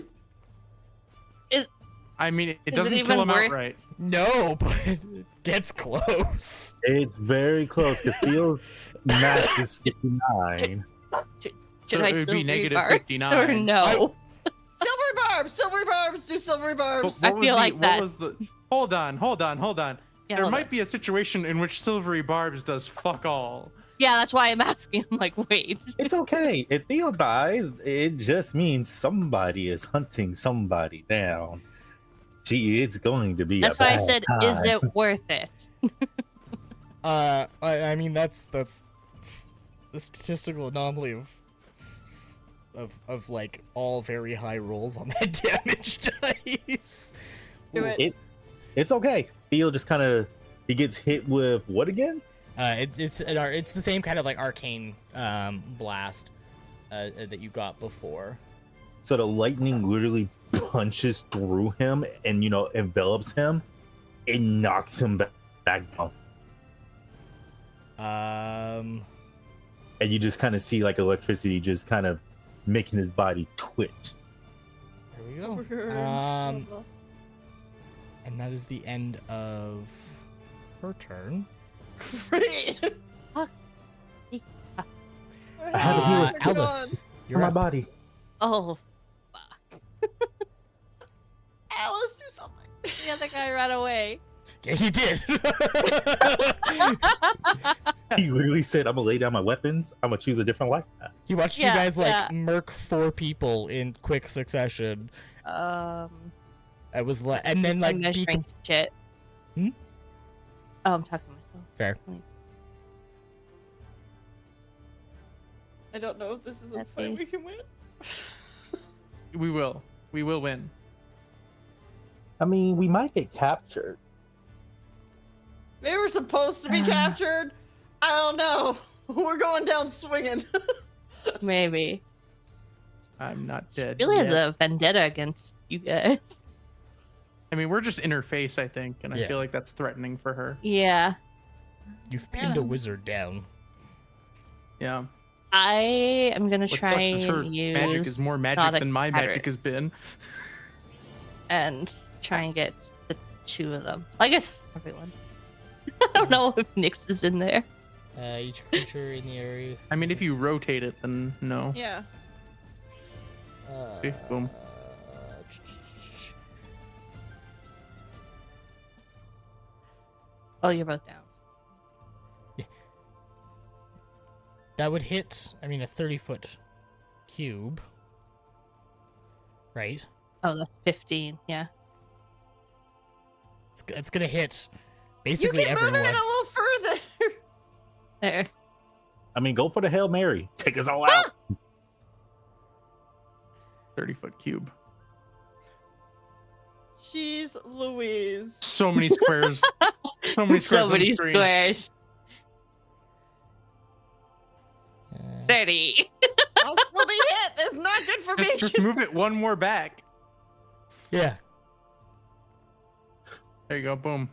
Speaker 3: I mean, it
Speaker 5: Is it
Speaker 3: doesn't
Speaker 5: even
Speaker 3: kill him
Speaker 5: worth-
Speaker 3: outright.
Speaker 1: No, but it gets close.
Speaker 6: It's very close because Theo's max is 59.
Speaker 5: Should
Speaker 3: So
Speaker 5: I
Speaker 3: it would
Speaker 5: still
Speaker 3: be negative
Speaker 5: rebar?
Speaker 3: 59.
Speaker 5: Or no?
Speaker 2: Silvery barbs. Silvery barbs. Do silvery barbs.
Speaker 3: What
Speaker 5: I feel like that.
Speaker 3: What was the? Hold on.
Speaker 5: Yeah,
Speaker 3: There
Speaker 5: hold
Speaker 3: might
Speaker 5: on.
Speaker 3: be a situation in which Silvery Barbs does fuck all.
Speaker 5: Yeah, that's why I'm asking. I'm like, wait.
Speaker 6: It's okay. If Theo dies, it just means somebody is hunting somebody down. It's going to be.
Speaker 5: That's
Speaker 6: a
Speaker 5: why I
Speaker 6: bad
Speaker 5: said,
Speaker 6: time.
Speaker 5: is it worth it?
Speaker 1: I mean that's the statistical anomaly of like all very high rolls on that damage dice.
Speaker 2: Do it.
Speaker 6: It's okay. Theo just kind of he gets hit with what again?
Speaker 1: It's the same kind of like arcane blast that you got before.
Speaker 6: So the lightning literally punches through him and envelops him and knocks him back down. And you just kind of see like electricity just kind of making his body twitch.
Speaker 1: There we go. And that is the end of her turn.
Speaker 2: Great.
Speaker 6: I had to heal his
Speaker 1: Alice, you're
Speaker 6: my
Speaker 1: up.
Speaker 6: body.
Speaker 5: Oh,
Speaker 2: Alice, do something.
Speaker 5: the other guy ran away.
Speaker 1: Yeah, he did.
Speaker 6: He literally said, "I'm gonna lay down my weapons. I'm gonna choose a different life path."
Speaker 1: He watched you
Speaker 5: Yeah,
Speaker 1: guys like
Speaker 5: yeah.
Speaker 1: murk 4 people in quick succession. It was like, and then like
Speaker 5: I'm
Speaker 1: be
Speaker 5: measuring shit.
Speaker 1: Hmm?
Speaker 5: Oh, I'm talking to myself.
Speaker 1: fair.
Speaker 2: I don't know if this is a
Speaker 5: Happy.
Speaker 2: fight we can win.
Speaker 3: We will win.
Speaker 6: I mean, we might get captured.
Speaker 2: Maybe we're supposed to be captured. I don't know. We're going down swinging.
Speaker 5: Maybe.
Speaker 3: I'm not dead.
Speaker 5: Really has
Speaker 3: yet.
Speaker 5: a vendetta against you guys.
Speaker 3: I mean, we're just interface, I think, and I
Speaker 1: Yeah.
Speaker 3: feel like that's threatening for her.
Speaker 5: Yeah.
Speaker 1: You've pinned a wizard down.
Speaker 3: Yeah.
Speaker 5: I am gonna
Speaker 3: What
Speaker 5: try
Speaker 3: sucks is her
Speaker 5: and use
Speaker 3: magic is more magic
Speaker 5: product
Speaker 3: than my
Speaker 5: pattern.
Speaker 3: magic has been.
Speaker 5: and try and get the 2 of them. I guess everyone. I don't know if Nyx is in there.
Speaker 1: Each creature in the area.
Speaker 3: I mean, if you rotate it, then no.
Speaker 2: Yeah.
Speaker 3: Okay, boom.
Speaker 5: Oh, you're both down.
Speaker 1: That would hit, I mean, a 30-foot cube. Right?
Speaker 5: Oh, that's 15. Yeah.
Speaker 1: It's gonna hit
Speaker 2: You
Speaker 1: basically
Speaker 2: can
Speaker 1: everyone.
Speaker 2: move it a little further.
Speaker 5: There.
Speaker 6: I mean, go for the Hail Mary. Take us all out.
Speaker 3: 30-foot cube.
Speaker 2: Jeez Louise.
Speaker 3: So many squares. So many squares.
Speaker 5: So
Speaker 3: on the
Speaker 5: many
Speaker 3: screen.
Speaker 5: squares. 30.
Speaker 2: I'll still be hit. That's not good for me.
Speaker 3: Just move it one more back.
Speaker 1: Yeah.
Speaker 3: There you go. Boom.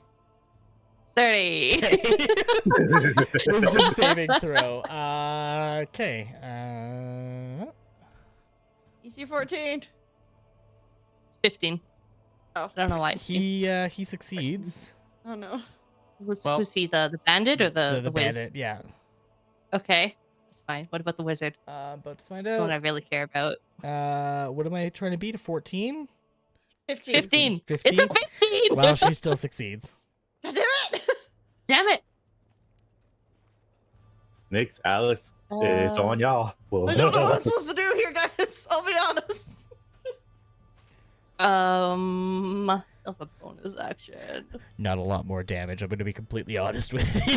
Speaker 5: 30.
Speaker 1: Wisdom saving throw. Okay.
Speaker 2: EC 14.
Speaker 5: 15.
Speaker 2: Oh.
Speaker 5: I don't know why.
Speaker 1: He succeeds.
Speaker 2: Oh no.
Speaker 5: Who's
Speaker 3: Well-
Speaker 5: he, the bandit or the wiz?
Speaker 1: bandit, yeah.
Speaker 5: Okay. That's fine. What about the wizard?
Speaker 1: About to find
Speaker 5: The one I
Speaker 1: out.
Speaker 5: really care about.
Speaker 1: What am I trying to beat? A 14?
Speaker 2: 15.
Speaker 5: 15.
Speaker 1: 15?
Speaker 5: It's a 15.
Speaker 1: Well, she still succeeds.
Speaker 2: God damn it!
Speaker 5: Damn it.
Speaker 6: Nyx, Alice, it's on y'all.
Speaker 2: I don't know what I'm supposed to do here, guys. I'll be honest.
Speaker 5: Still have a bonus action.
Speaker 1: Not a lot more damage. I'm going to be completely honest with you.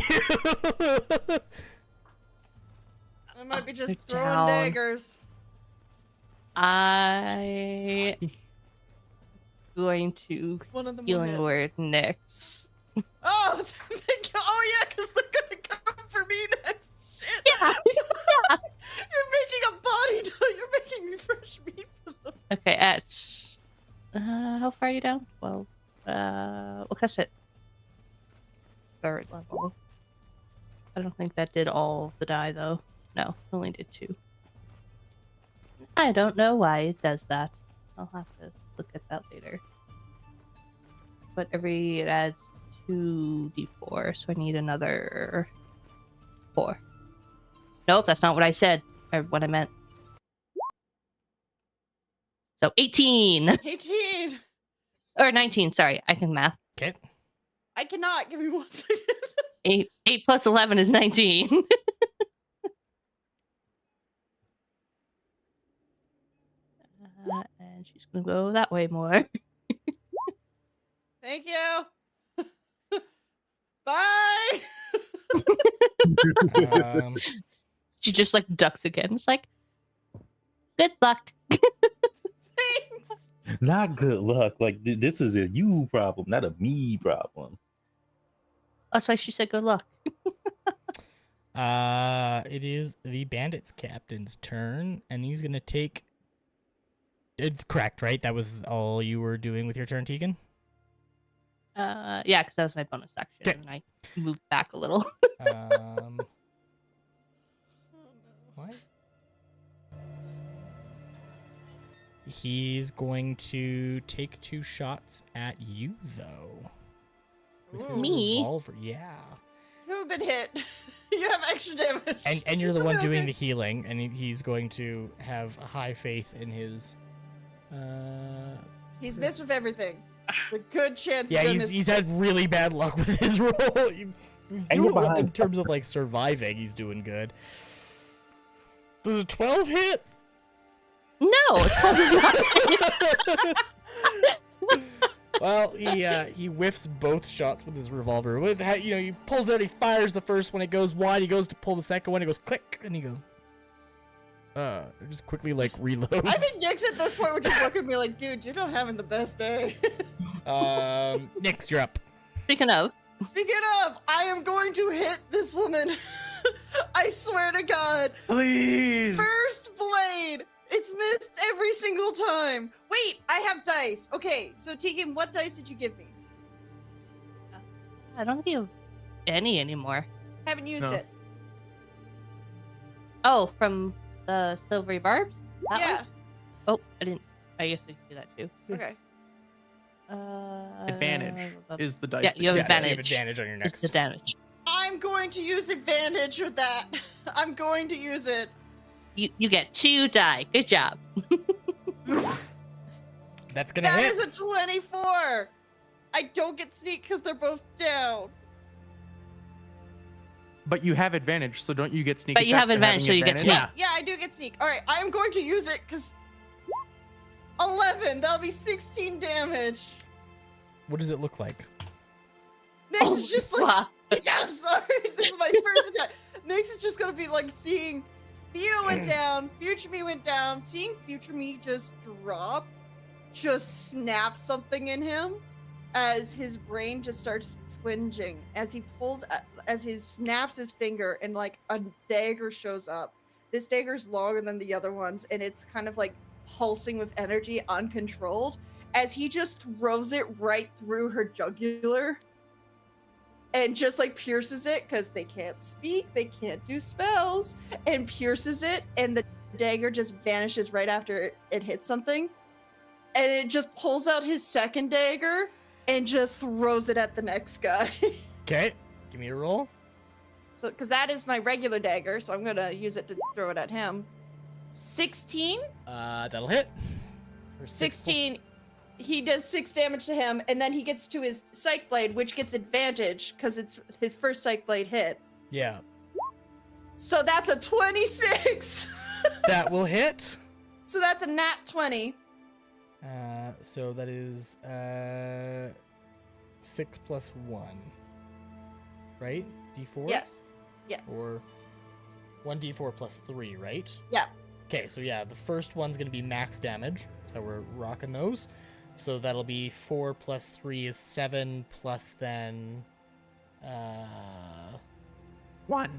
Speaker 2: I might be just
Speaker 5: Put
Speaker 2: throwing
Speaker 5: down.
Speaker 2: daggers.
Speaker 5: I going to
Speaker 2: One of them will
Speaker 5: healing
Speaker 2: hit.
Speaker 5: word Nyx.
Speaker 2: Oh, oh yeah, because they're gonna come for me next. Shit.
Speaker 5: Yeah.
Speaker 2: You're making a body. You're making me fresh meat for them.
Speaker 5: Okay, at how far are you down? Well, we'll cast it. 3rd level. I don't think that did all the die though. No, only did 2. I don't know why it does that. I'll have to look at that later. But it adds 2d4, so I need another 4. Nope, that's not what I said, or what I meant. So 18
Speaker 2: 18.
Speaker 5: or 19. Sorry, I can math.
Speaker 1: Okay.
Speaker 2: I cannot. Give me 1 second.
Speaker 5: 8 plus 11 is 19. And she's gonna go that way more.
Speaker 2: Thank you. Bye.
Speaker 5: She just like ducks again. It's like, good luck.
Speaker 2: Thanks.
Speaker 6: Not good luck. Like this is a you problem, not a me problem.
Speaker 5: That's why she said good luck.
Speaker 1: It is the bandits captain's turn, and he's gonna take. It's correct, right? That was all you were doing with your turn, Teagan?
Speaker 5: Yeah, because that was my bonus action,
Speaker 1: Okay.
Speaker 5: and I moved back a little.
Speaker 1: What? He's going to take 2 shots at you, though. With his
Speaker 5: Me?
Speaker 1: revolver. Yeah.
Speaker 2: You have been hit. You have extra damage.
Speaker 1: And you're the one
Speaker 2: Okay.
Speaker 1: doing the healing, and he's going to have a high faith in his.
Speaker 2: He's missed with everything. The good chance.
Speaker 1: Yeah,
Speaker 2: he's
Speaker 1: he's had really bad luck with his roll. He's
Speaker 6: And
Speaker 1: doing
Speaker 6: you're
Speaker 1: well in
Speaker 6: behind.
Speaker 1: terms of like surviving. He's doing good. Does a 12 hit?
Speaker 5: No, it's totally not.
Speaker 1: Well, he whiffs both shots with his revolver. He pulls out, he fires the first one, it goes wide, he goes to pull the second one, it goes click, and he goes, just quickly like reloads.
Speaker 2: I think Nyx at this point would just look at me like, dude, you're not having the best day.
Speaker 1: Nyx, you're up.
Speaker 5: Speaking of,
Speaker 2: Speaking of, I am going to hit this woman. I swear to God.
Speaker 3: Please.
Speaker 2: First blade. It's missed every single time. Wait, I have dice. Okay, so Teagan, what dice did you give me?
Speaker 5: I don't think you have any anymore.
Speaker 2: Haven't used
Speaker 3: No.
Speaker 2: it.
Speaker 5: Oh, from the silvery barbs? That
Speaker 2: Yeah.
Speaker 5: one? Oh, I didn't. I guess we can do that too.
Speaker 2: Okay.
Speaker 3: Advantage is the dice.
Speaker 5: Yeah,
Speaker 3: that
Speaker 5: you have
Speaker 3: get it.
Speaker 1: You have
Speaker 5: advantage.
Speaker 1: advantage on your
Speaker 5: It's
Speaker 1: next.
Speaker 5: the damage.
Speaker 2: I'm going to use advantage with that. I'm going to use it.
Speaker 5: You get 2 die. Good job.
Speaker 1: That's gonna
Speaker 2: That
Speaker 1: hit.
Speaker 2: is a 24. I don't get sneak because they're both down.
Speaker 3: But you have advantage, so don't you get sneak?
Speaker 5: But you
Speaker 3: attack
Speaker 5: have
Speaker 3: for
Speaker 5: advantage,
Speaker 3: having
Speaker 5: so you get
Speaker 3: advantage?
Speaker 5: sneak.
Speaker 1: Yeah.
Speaker 2: Yeah, I do get sneak. All right, I am going to use it because 11. That'll be 16 damage.
Speaker 1: What does it look like?
Speaker 2: Nyx is just like,
Speaker 5: Wow.
Speaker 2: yeah, sorry. This is my first attack. Nyx is just gonna be like seeing Theo went down, future me went down, seeing future me just drop, just snap something in him as his brain just starts twinging as he snaps his finger and like a dagger shows up. This dagger's longer than the other ones and it's kind of like pulsing with energy uncontrolled as he just throws it right through her jugular and just like pierces it because they can't speak, they can't do spells, and pierces it, and the dagger just vanishes right after it hits something. And it just pulls out his second dagger and just throws it at the next guy.
Speaker 1: Okay, give me a roll.
Speaker 2: So, because that is my regular dagger, so I'm gonna use it to throw it at him. 16?
Speaker 1: That'll hit. For
Speaker 2: 16. He does 6 damage to him, and then he gets to his Psych Blade, which gets advantage because it's his first Psych Blade hit.
Speaker 1: Yeah.
Speaker 2: So that's a 26.
Speaker 1: That will hit.
Speaker 2: So that's a nat 20.
Speaker 1: So that is 6 plus 1. Right? D4?
Speaker 2: Yes. Yes.
Speaker 1: Or 1d4 plus 3, right?
Speaker 2: Yeah.
Speaker 1: Okay, so yeah, the first one's going to be max damage. So we're rocking those. So that'll be 4 plus 3 is 7 plus then
Speaker 3: 1.
Speaker 1: 1.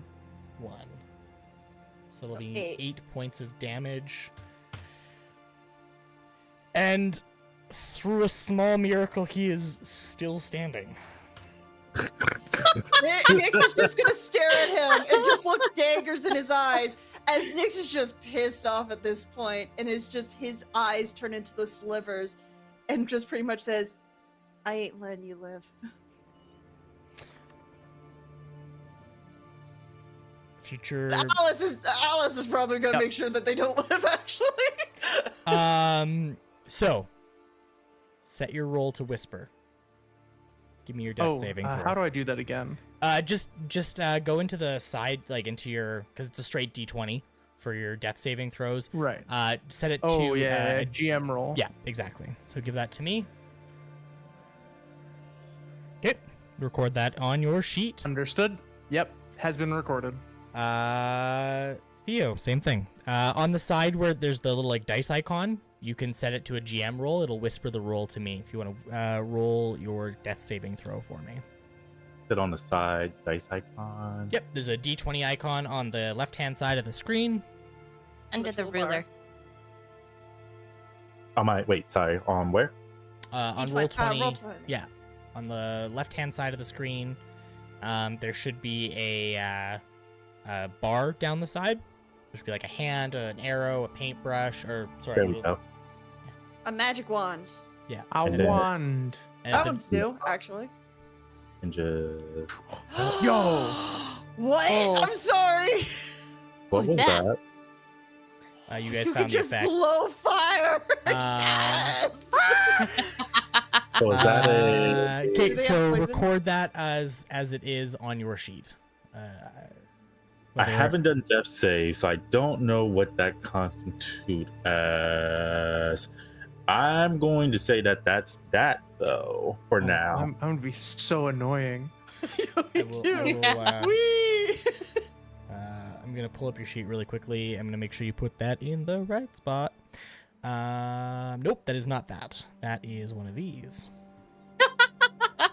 Speaker 1: So it'll
Speaker 2: So
Speaker 1: be
Speaker 2: 8.
Speaker 1: 8 points of damage. And through a small miracle, he is still standing.
Speaker 2: Nyx is just gonna stare at him and just look daggers in his eyes as Nyx is just pissed off at this point and is just his eyes turn into the slivers and just pretty much says, I ain't letting you live.
Speaker 1: Future.
Speaker 2: Alice is probably gonna
Speaker 1: Yep.
Speaker 2: make sure that they don't live actually.
Speaker 1: So set your roll to whisper. Give me your death saving throw.
Speaker 3: How do I do that again?
Speaker 1: Just go into the side, like into your, because it's a straight D20 for your death saving throws.
Speaker 3: Right.
Speaker 1: Set it
Speaker 3: Oh,
Speaker 1: to
Speaker 3: yeah, GM roll.
Speaker 1: Yeah, exactly. So give that to me. Okay, record that on your sheet.
Speaker 3: Understood. Yep, has been recorded.
Speaker 1: Theo, same thing. On the side where there's the little like dice icon, you can set it to a GM roll. It'll whisper the roll to me if you want to roll your death saving throw for me.
Speaker 6: Sit on the side, dice icon.
Speaker 1: Yep, there's a D20 icon on the left-hand side of the screen.
Speaker 5: Under the
Speaker 2: toolbar.
Speaker 5: ruler.
Speaker 6: Wait, sorry, on where?
Speaker 1: On roll 20,
Speaker 2: roll 20.
Speaker 1: yeah, on the left-hand side of the screen, there should be a bar down the side. There should be like a hand, an arrow, a paintbrush, or sorry.
Speaker 6: There we go.
Speaker 2: A magic wand.
Speaker 1: Yeah.
Speaker 3: A
Speaker 1: and then-
Speaker 3: wand.
Speaker 1: and
Speaker 2: That
Speaker 1: at the-
Speaker 2: one's new, actually.
Speaker 6: And just
Speaker 3: Yo.
Speaker 2: What?
Speaker 5: Oh.
Speaker 2: I'm sorry.
Speaker 6: what
Speaker 5: was
Speaker 6: was
Speaker 5: that?
Speaker 6: that?
Speaker 1: You guys
Speaker 2: You
Speaker 1: found
Speaker 2: could
Speaker 1: the
Speaker 2: just
Speaker 1: effect.
Speaker 2: blow fire. Yes.
Speaker 6: So is that a?
Speaker 2: Do
Speaker 1: Okay,
Speaker 2: they
Speaker 1: so
Speaker 2: have poison?
Speaker 1: record that as it is on your sheet.
Speaker 6: I haven't done death save, so I don't know what that constitute as. I'm going to say that that's that though for now.
Speaker 3: I'm gonna be so annoying.
Speaker 1: I will,
Speaker 2: Whee!
Speaker 1: I'm gonna pull up your sheet really quickly. I'm gonna make sure you put that in the right spot. Nope, that is not that. That is one of these.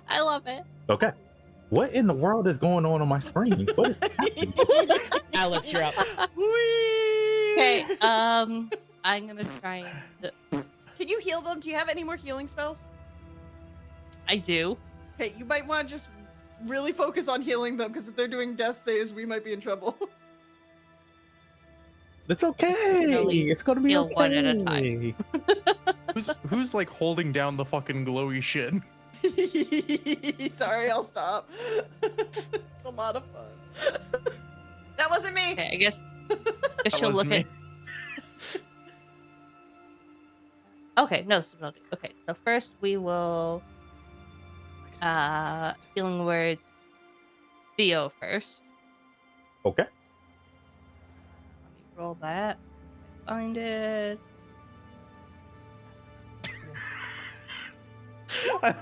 Speaker 5: I love it.
Speaker 6: Okay. What in the world is going on my screen? What is happening?
Speaker 1: Alice, you're up.
Speaker 2: Whee!
Speaker 5: Okay, I'm gonna try and...
Speaker 2: Can you heal them? Do you have any more healing spells?
Speaker 5: I do.
Speaker 2: Okay, you might want to just really focus on healing them because if they're doing death saves, we might be in trouble.
Speaker 6: It's okay.
Speaker 5: Only
Speaker 6: It's gonna be
Speaker 5: heal
Speaker 6: okay.
Speaker 5: one at a time.
Speaker 3: Who's like holding down the fucking glowy shit?
Speaker 2: Sorry, I'll stop. It's a lot of fun. That wasn't me.
Speaker 5: Okay, I guess
Speaker 3: That
Speaker 5: she'll
Speaker 3: was
Speaker 5: look
Speaker 3: me.
Speaker 5: at... Okay, no, okay, so first we will healing word Theo first.
Speaker 6: Okay.
Speaker 5: Let me roll that. Find it.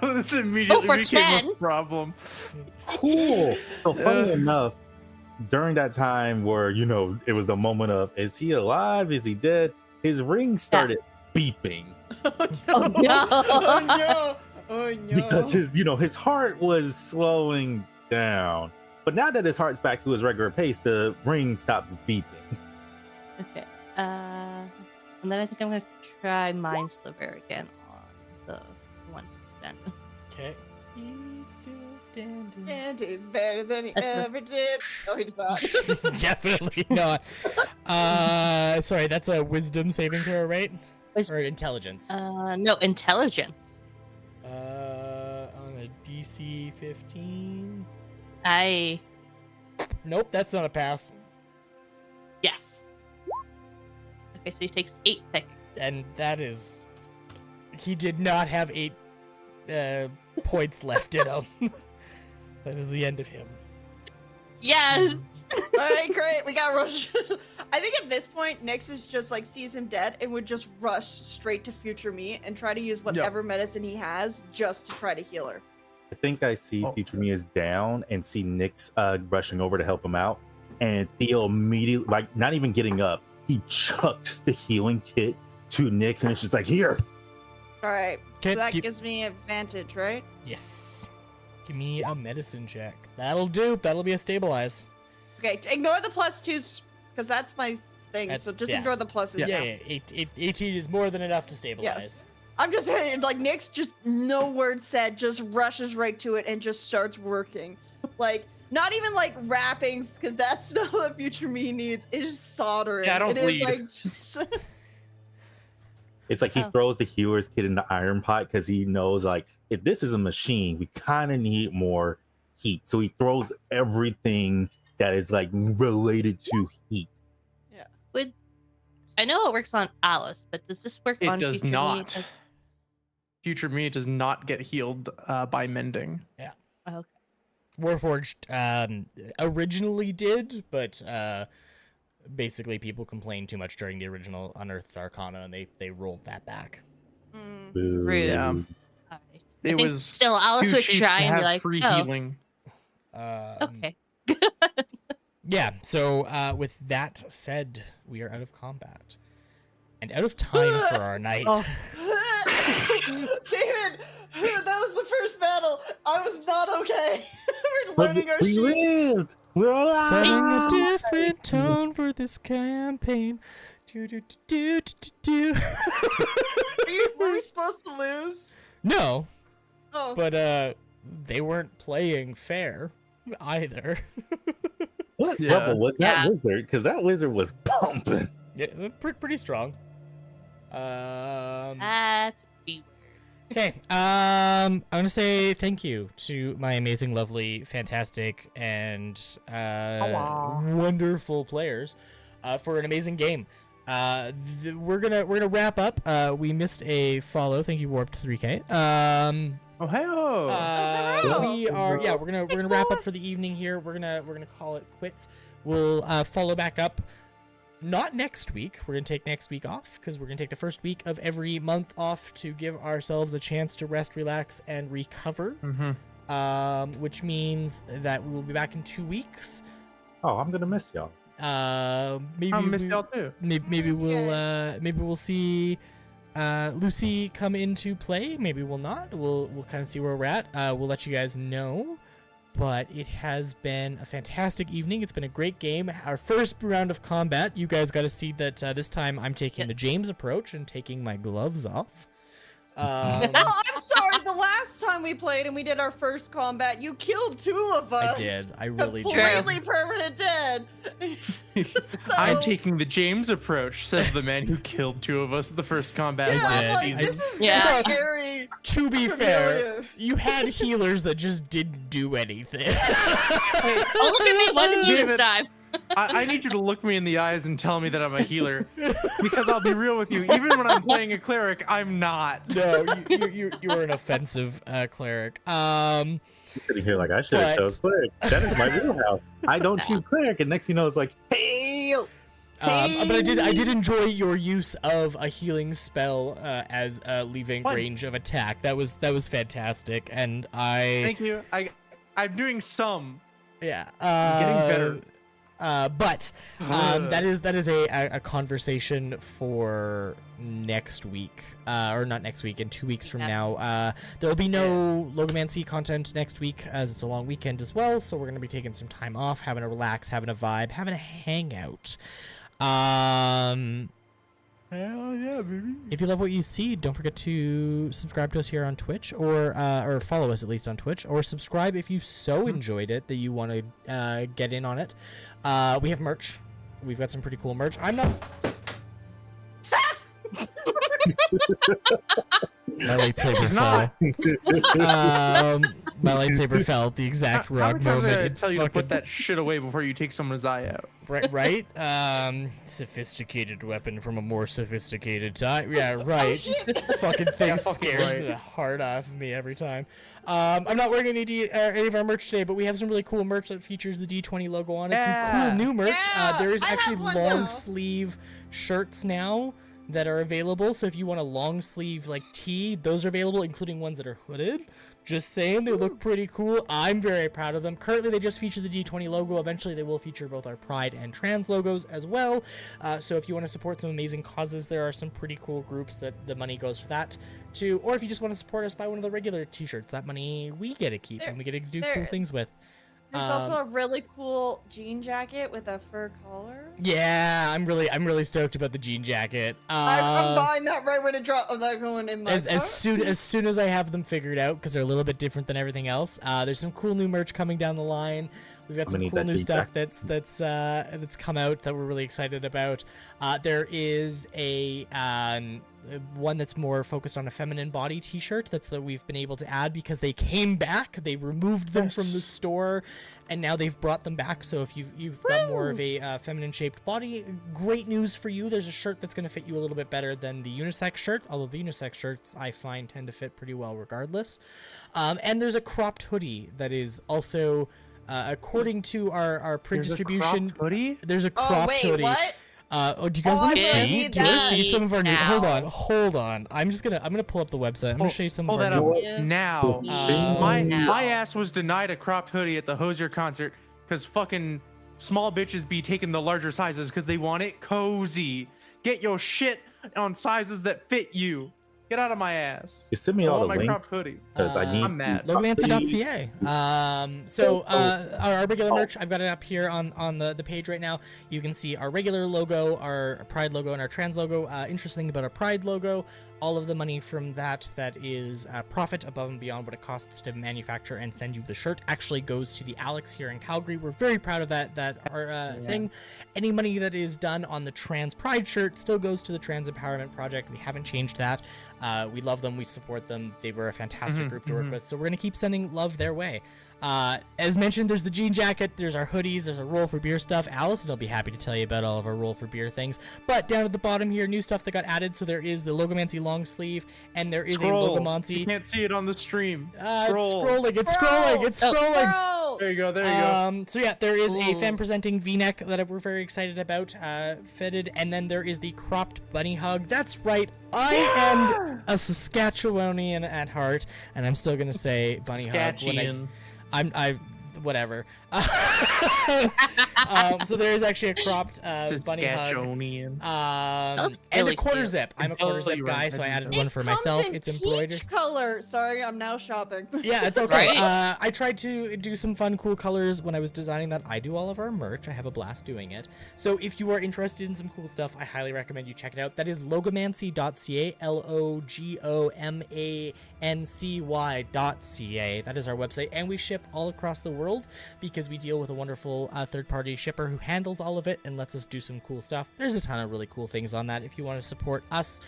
Speaker 3: This immediately
Speaker 5: for
Speaker 3: became
Speaker 5: 10.
Speaker 3: a problem.
Speaker 6: Cool. So funny enough, during that time where it was the moment of is he alive? Is he dead? His ring started beeping
Speaker 5: Oh no!
Speaker 2: Oh no! Oh no!
Speaker 6: because his heart was slowing down. But now that his heart's back to his regular pace, the ring stops beeping.
Speaker 5: Okay. And then I think I'm gonna try Mind Sliver again on the one standing.
Speaker 1: Okay. He's still standing.
Speaker 2: And did better than he
Speaker 5: That's
Speaker 2: ever did. No, he does not.
Speaker 1: It's definitely not. Sorry, that's a wisdom saving throw, right? Or intelligence.
Speaker 5: No, intelligence.
Speaker 1: On a DC 15.
Speaker 5: I
Speaker 1: Nope, that's not a pass.
Speaker 5: Yes. Okay, so he takes 8 seconds.
Speaker 1: And that is... He did not have 8 points left in him. That is the end of him.
Speaker 5: Yes.
Speaker 2: All right, great. We got Rush. I think at this point, Nyx is just like sees him dead and would just rush straight to future me and try to use whatever medicine he has just to try to heal her.
Speaker 6: I think I see Future Me is down and see Nyx rushing over to help him out. And Theo immediately, like, not even getting up, he chucks the healing kit to Nyx and it's just like, here.
Speaker 2: All right. So that
Speaker 1: Keep-
Speaker 2: gives me advantage, right?
Speaker 1: Yes. Give me a medicine check. That'll do. That'll be a stabilize.
Speaker 2: Okay, ignore the +2s because that's my thing. So just ignore the pluses.
Speaker 1: Yeah. 18 is more than enough to stabilize.
Speaker 2: I'm just saying, like, Nyx just no word said, just rushes right to it and just starts working. Like, not even like wrappings, because that's not what Future Me needs. It's just soldering.
Speaker 3: Yeah, I don't
Speaker 2: it
Speaker 3: bleed.
Speaker 2: is like just...
Speaker 6: It's like he throws the healer's kit in the iron pot because he knows, like, if this is a machine, we kind of need more heat. So he throws everything that is, like, related to heat.
Speaker 5: I know it works on Alice, but does this work on
Speaker 3: It does
Speaker 5: Future Me?
Speaker 3: not. Future Me does not get healed by mending.
Speaker 5: Okay.
Speaker 1: Warforged originally did, but basically people complained too much during the original Unearthed Arcana, and they rolled that back.
Speaker 6: Boo.
Speaker 5: Rude.
Speaker 3: Yeah.
Speaker 5: Alright. I
Speaker 3: It
Speaker 5: think
Speaker 3: was
Speaker 5: still Alice
Speaker 3: too
Speaker 5: would
Speaker 3: cheap
Speaker 5: try
Speaker 3: to
Speaker 5: and
Speaker 3: have
Speaker 5: be like,
Speaker 3: free
Speaker 5: oh,
Speaker 3: healing.
Speaker 5: okay.
Speaker 1: Yeah, so with that said, we are out of combat. And out of time for our night.
Speaker 5: Oh.
Speaker 2: David, that was the first battle. I was not okay. We're
Speaker 6: But
Speaker 2: learning our
Speaker 6: we
Speaker 2: shit.
Speaker 6: lived. We're alive.
Speaker 1: Setting a different tone for this campaign. Do, do, do, do, do, do.
Speaker 2: Were we supposed to lose?
Speaker 1: No,
Speaker 2: Oh,
Speaker 1: but they weren't playing fair either.
Speaker 6: What
Speaker 3: Yeah.
Speaker 6: level was that
Speaker 5: Yeah.
Speaker 6: wizard? Because that wizard was pumping.
Speaker 1: Yeah, pretty strong.
Speaker 5: That's weird.
Speaker 1: Okay, I'm gonna say thank you to my amazing, lovely, fantastic, and wonderful players for an amazing game. We're gonna wrap up. We missed a follow. Thank you, Warped 3K.
Speaker 3: Oh, hey,
Speaker 1: We are we're gonna wrap up for the evening here. We're gonna call it quits. We'll follow back up. Not next week. We're going to take next week off because we're going to take the first week of every month off to give ourselves a chance to rest, relax, and recover. Which means that we will be back in 2 weeks.
Speaker 6: Oh, I'm gonna miss y'all.
Speaker 1: Maybe
Speaker 3: I missed y'all too.
Speaker 1: maybe we'll see Lucy come into play. Maybe we'll not. We'll kind of see where we're at. We'll let you guys know. But it has been a fantastic evening. It's been a great game. Our first round of combat. You guys got to see that this time I'm taking the James approach and taking my gloves off.
Speaker 2: well, I'm sorry. The last time we played and we did our first combat, you killed 2 of us.
Speaker 1: I did. I really did.
Speaker 2: Completely permanent dead.
Speaker 3: I'm
Speaker 2: So-
Speaker 3: taking the James approach, says the man who killed 2 of us at the first combat.
Speaker 2: Yeah, I'm
Speaker 1: did.
Speaker 2: like, this is
Speaker 5: Yeah.
Speaker 2: very
Speaker 1: To be fair,
Speaker 2: familiar.
Speaker 1: you had healers that just didn't do anything.
Speaker 5: Oh, look at me. What did you this
Speaker 3: David.
Speaker 5: time?
Speaker 3: I need you to look me in the eyes and tell me that I'm a healer. Because I'll be real with you, even when I'm playing a cleric, I'm not.
Speaker 1: No, you were an offensive cleric.
Speaker 6: Sitting here like I should have
Speaker 1: But-
Speaker 6: chose cleric. That is my wheelhouse. I don't choose cleric, and next you know it's like, hey,
Speaker 1: But I did enjoy your use of a healing spell as leaving
Speaker 3: What?
Speaker 1: range of attack. That was fantastic, and I
Speaker 3: Thank you. I'm doing some.
Speaker 1: yeah
Speaker 3: I'm getting better.
Speaker 1: But that is a conversation for next week, or not next week, in 2 weeks from
Speaker 5: Yeah.
Speaker 1: now. There will be no Logomancy content next week as it's a long weekend as well. So we're gonna be taking some time off, having a relax, having a vibe, having a hangout. Hell yeah, baby. If you love what you see, don't forget to subscribe to us here on Twitch, or follow us at least on Twitch, or subscribe if you so enjoyed it that you want to get in on it. We have merch. We've got some pretty cool merch. I'm not. My lightsaber
Speaker 3: He's
Speaker 1: fell.
Speaker 3: not.
Speaker 1: My lightsaber fell at the exact
Speaker 3: How
Speaker 1: wrong
Speaker 3: many times
Speaker 1: moment.
Speaker 3: did I
Speaker 1: It
Speaker 3: tell you to
Speaker 1: fucking-
Speaker 3: put that shit away before you take someone's eye out?
Speaker 1: Right? Sophisticated weapon from a more sophisticated time. Yeah, right. Fucking thing
Speaker 3: Yeah, fucking
Speaker 1: scares
Speaker 3: right.
Speaker 1: the heart off of me every time. I'm not wearing any of our merch today, but we have some really cool merch that features the D20 logo on it. Some
Speaker 3: Yeah.
Speaker 1: cool new merch.
Speaker 2: Yeah,
Speaker 1: There is
Speaker 2: I have
Speaker 1: actually
Speaker 2: one
Speaker 1: long
Speaker 2: now.
Speaker 1: sleeve shirts now that are available. So if you want a long sleeve like tee, those are available, including ones that are hooded. Just saying, they look pretty cool. I'm very proud of them. Currently, they just feature the D20 logo. Eventually, they will feature both our Pride and Trans logos as well. So if you want to support some amazing causes, there are some pretty cool groups that the money goes for that too. Or if you just want to support us, buy one of the regular t-shirts. That money we get to keep and we get to do cool things with.
Speaker 2: There's also a really cool jean jacket with a fur collar.
Speaker 1: Yeah, I'm really stoked about the jean jacket.
Speaker 2: I'm buying that right when it drops. I'm not going in my
Speaker 1: as
Speaker 2: car.
Speaker 1: soon as I have them figured out, because they're a little bit different than everything else. There's some cool new merch coming down the line. We've got some
Speaker 6: need
Speaker 1: cool
Speaker 6: that
Speaker 1: new
Speaker 6: jean
Speaker 1: stuff
Speaker 6: jacket.
Speaker 1: that's come out that we're really excited about. There is a one that's more focused on a feminine body t-shirt that we've been able to add because they came back. They removed them from the store and now they've brought them back. So if you've got more of a feminine shaped body, great news for you. There's a shirt that's going to fit you a little bit better than the unisex shirt, although the unisex shirts I find tend to fit pretty well regardless. And there's a cropped hoodie that is also according to our print
Speaker 3: There's a
Speaker 1: distribution
Speaker 3: cropped hoodie?
Speaker 1: there's a
Speaker 2: Oh
Speaker 1: cropped
Speaker 2: wait,
Speaker 1: hoodie.
Speaker 2: what?
Speaker 1: Do you guys
Speaker 2: Oh,
Speaker 1: want to
Speaker 2: I
Speaker 1: see?
Speaker 2: need
Speaker 1: Do you want to see
Speaker 5: that
Speaker 1: some of our new?
Speaker 5: now.
Speaker 1: Hold on. I'm gonna pull up the website. I'm gonna show you some
Speaker 3: Hold
Speaker 1: of
Speaker 3: that
Speaker 1: our
Speaker 3: up
Speaker 1: new.
Speaker 5: Yeah.
Speaker 3: now.
Speaker 1: My-
Speaker 3: My ass was denied a cropped hoodie at the Hosier concert because fucking small bitches be taking the larger sizes because they want it cozy. Get your shit on sizes that fit you. Get out of my ass.
Speaker 6: You send me
Speaker 3: I
Speaker 6: all
Speaker 3: want
Speaker 6: the
Speaker 3: my
Speaker 6: link
Speaker 3: cropped hoodie.
Speaker 6: because I need.
Speaker 3: I'm mad.
Speaker 1: Logomancy.ca. Our regular merch, I've got it up here on the page right now. You can see our regular logo, our Pride logo, and our Trans logo. Interesting thing about our Pride logo, all of the money from that is profit above and beyond what it costs to manufacture and send you the shirt actually goes to the Alex here in Calgary. We're very proud of that thing. Any money that is done on the Trans Pride shirt still goes to the Trans Empowerment Project. We haven't changed that. We love them. We support them. They were a fantastic group to work with. So we're going to keep sending love their way. As mentioned, there's the jean jacket, there's our hoodies, there's our Roll for Beer stuff. Allison will be happy to tell you about all of our Roll for Beer things. But down at the bottom here, new stuff that got added. So there is the Logomancy long sleeve, and there is
Speaker 3: Scroll.
Speaker 1: a
Speaker 3: You
Speaker 1: Logomancy.
Speaker 3: can't see it on the stream.
Speaker 1: It's
Speaker 3: Scroll.
Speaker 1: scrolling. It's
Speaker 2: Bro!
Speaker 1: scrolling. It's
Speaker 5: Oh.
Speaker 1: scrolling.
Speaker 2: Bro!
Speaker 3: There you go. There you go.
Speaker 1: So yeah, there is a
Speaker 3: Ooh.
Speaker 1: femme presenting V-neck that we're very excited about, fitted, and then there is the cropped bunny hug. That's right, I am a Saskatchewanian at heart, and I'm still gonna say bunny hug when I whatever. So there is actually a cropped bunny hug.
Speaker 3: Saskatchewanian.
Speaker 1: And
Speaker 5: really
Speaker 1: a quarter
Speaker 5: cute.
Speaker 1: zip. I'm a quarter zip guy, so I added one for myself. It's embroidered.
Speaker 2: Peach color. Sorry, I'm now shopping.
Speaker 1: Yeah, it's okay.
Speaker 5: Right?
Speaker 1: I tried to do some fun, cool colors when I was designing that. I do all of our merch. I have a blast doing it. So if you are interested in some cool stuff, I highly recommend you check it out. That is logomancy.ca, logomancy.ca. That is our website, and we ship all across the world because we deal with a wonderful third-party shipper who handles all of it and lets us do some cool stuff. There's a ton of really cool things on that. If you want to support us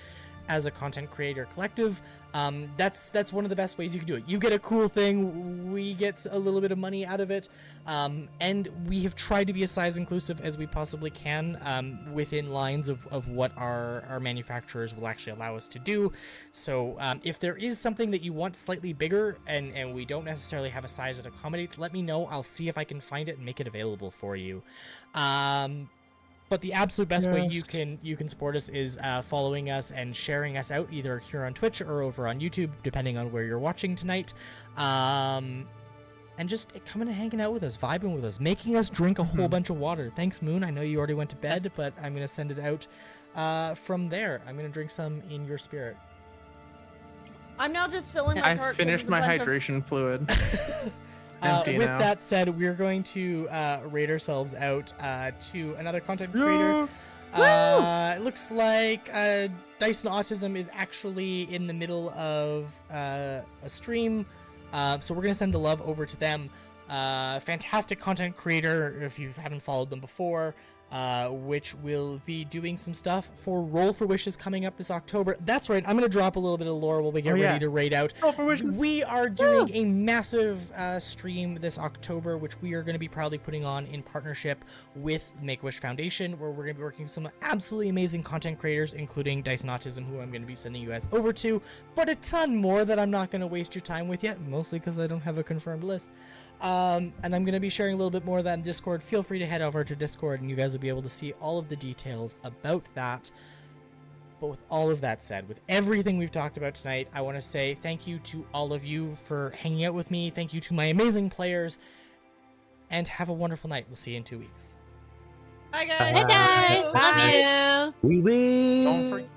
Speaker 1: as a content creator collective, that's one of the best ways you can do it. You get a cool thing, we get a little bit of money out of it, and we have tried to be as size inclusive as we possibly can, within lines of what our manufacturers will actually allow us to do. So if there is something that you want slightly bigger and we don't necessarily have a size that accommodates, let me know. I'll see if I can find it and make it available for you. But the absolute best way you can support us is following us and sharing us out, either here on Twitch or over on YouTube, depending on where you're watching tonight. And just coming and hanging out with us, vibing with us, making us drink a whole bunch of water. Thanks, Moon. I know you already went to bed, but I'm going to send it out from there. I'm going to drink some in your spirit.
Speaker 2: I'm now just filling my
Speaker 3: I
Speaker 2: cart. 'cause
Speaker 3: finished
Speaker 2: there's a
Speaker 3: my
Speaker 2: bunch of-
Speaker 3: hydration fluid. Empty
Speaker 1: With
Speaker 3: now.
Speaker 1: that said, we're going to rate ourselves out to another content creator. It looks like Dyson Autism is actually in the middle of a stream, so we're going to send the love over to them. Fantastic content creator if you haven't followed them before. which will be doing some stuff for Roll for Wishes coming up this October. That's right. I'm going to drop a little bit of lore while we get ready to raid out.
Speaker 3: Roll for Wishes.
Speaker 1: We are doing a massive stream this October, which we are going to be proudly putting on in partnership with Make-A-Wish Foundation, where we're going to be working with some absolutely amazing content creators, including Dice and Autism, who I'm going to be sending you guys over to, but a ton more that I'm not going to waste your time with yet, mostly because I don't have a confirmed list. And I'm going to be sharing a little bit more of that in Discord. Feel free to head over to Discord and you guys will be able to see all of the details about that. But with all of that said, with everything we've talked about tonight, I want to say thank you to all of you for hanging out with me. Thank you to my amazing players. And have a wonderful night. We'll see you in 2 weeks.
Speaker 2: Bye, guys.
Speaker 5: Bye, guys. Love you.
Speaker 6: We win.
Speaker 3: Don't forget.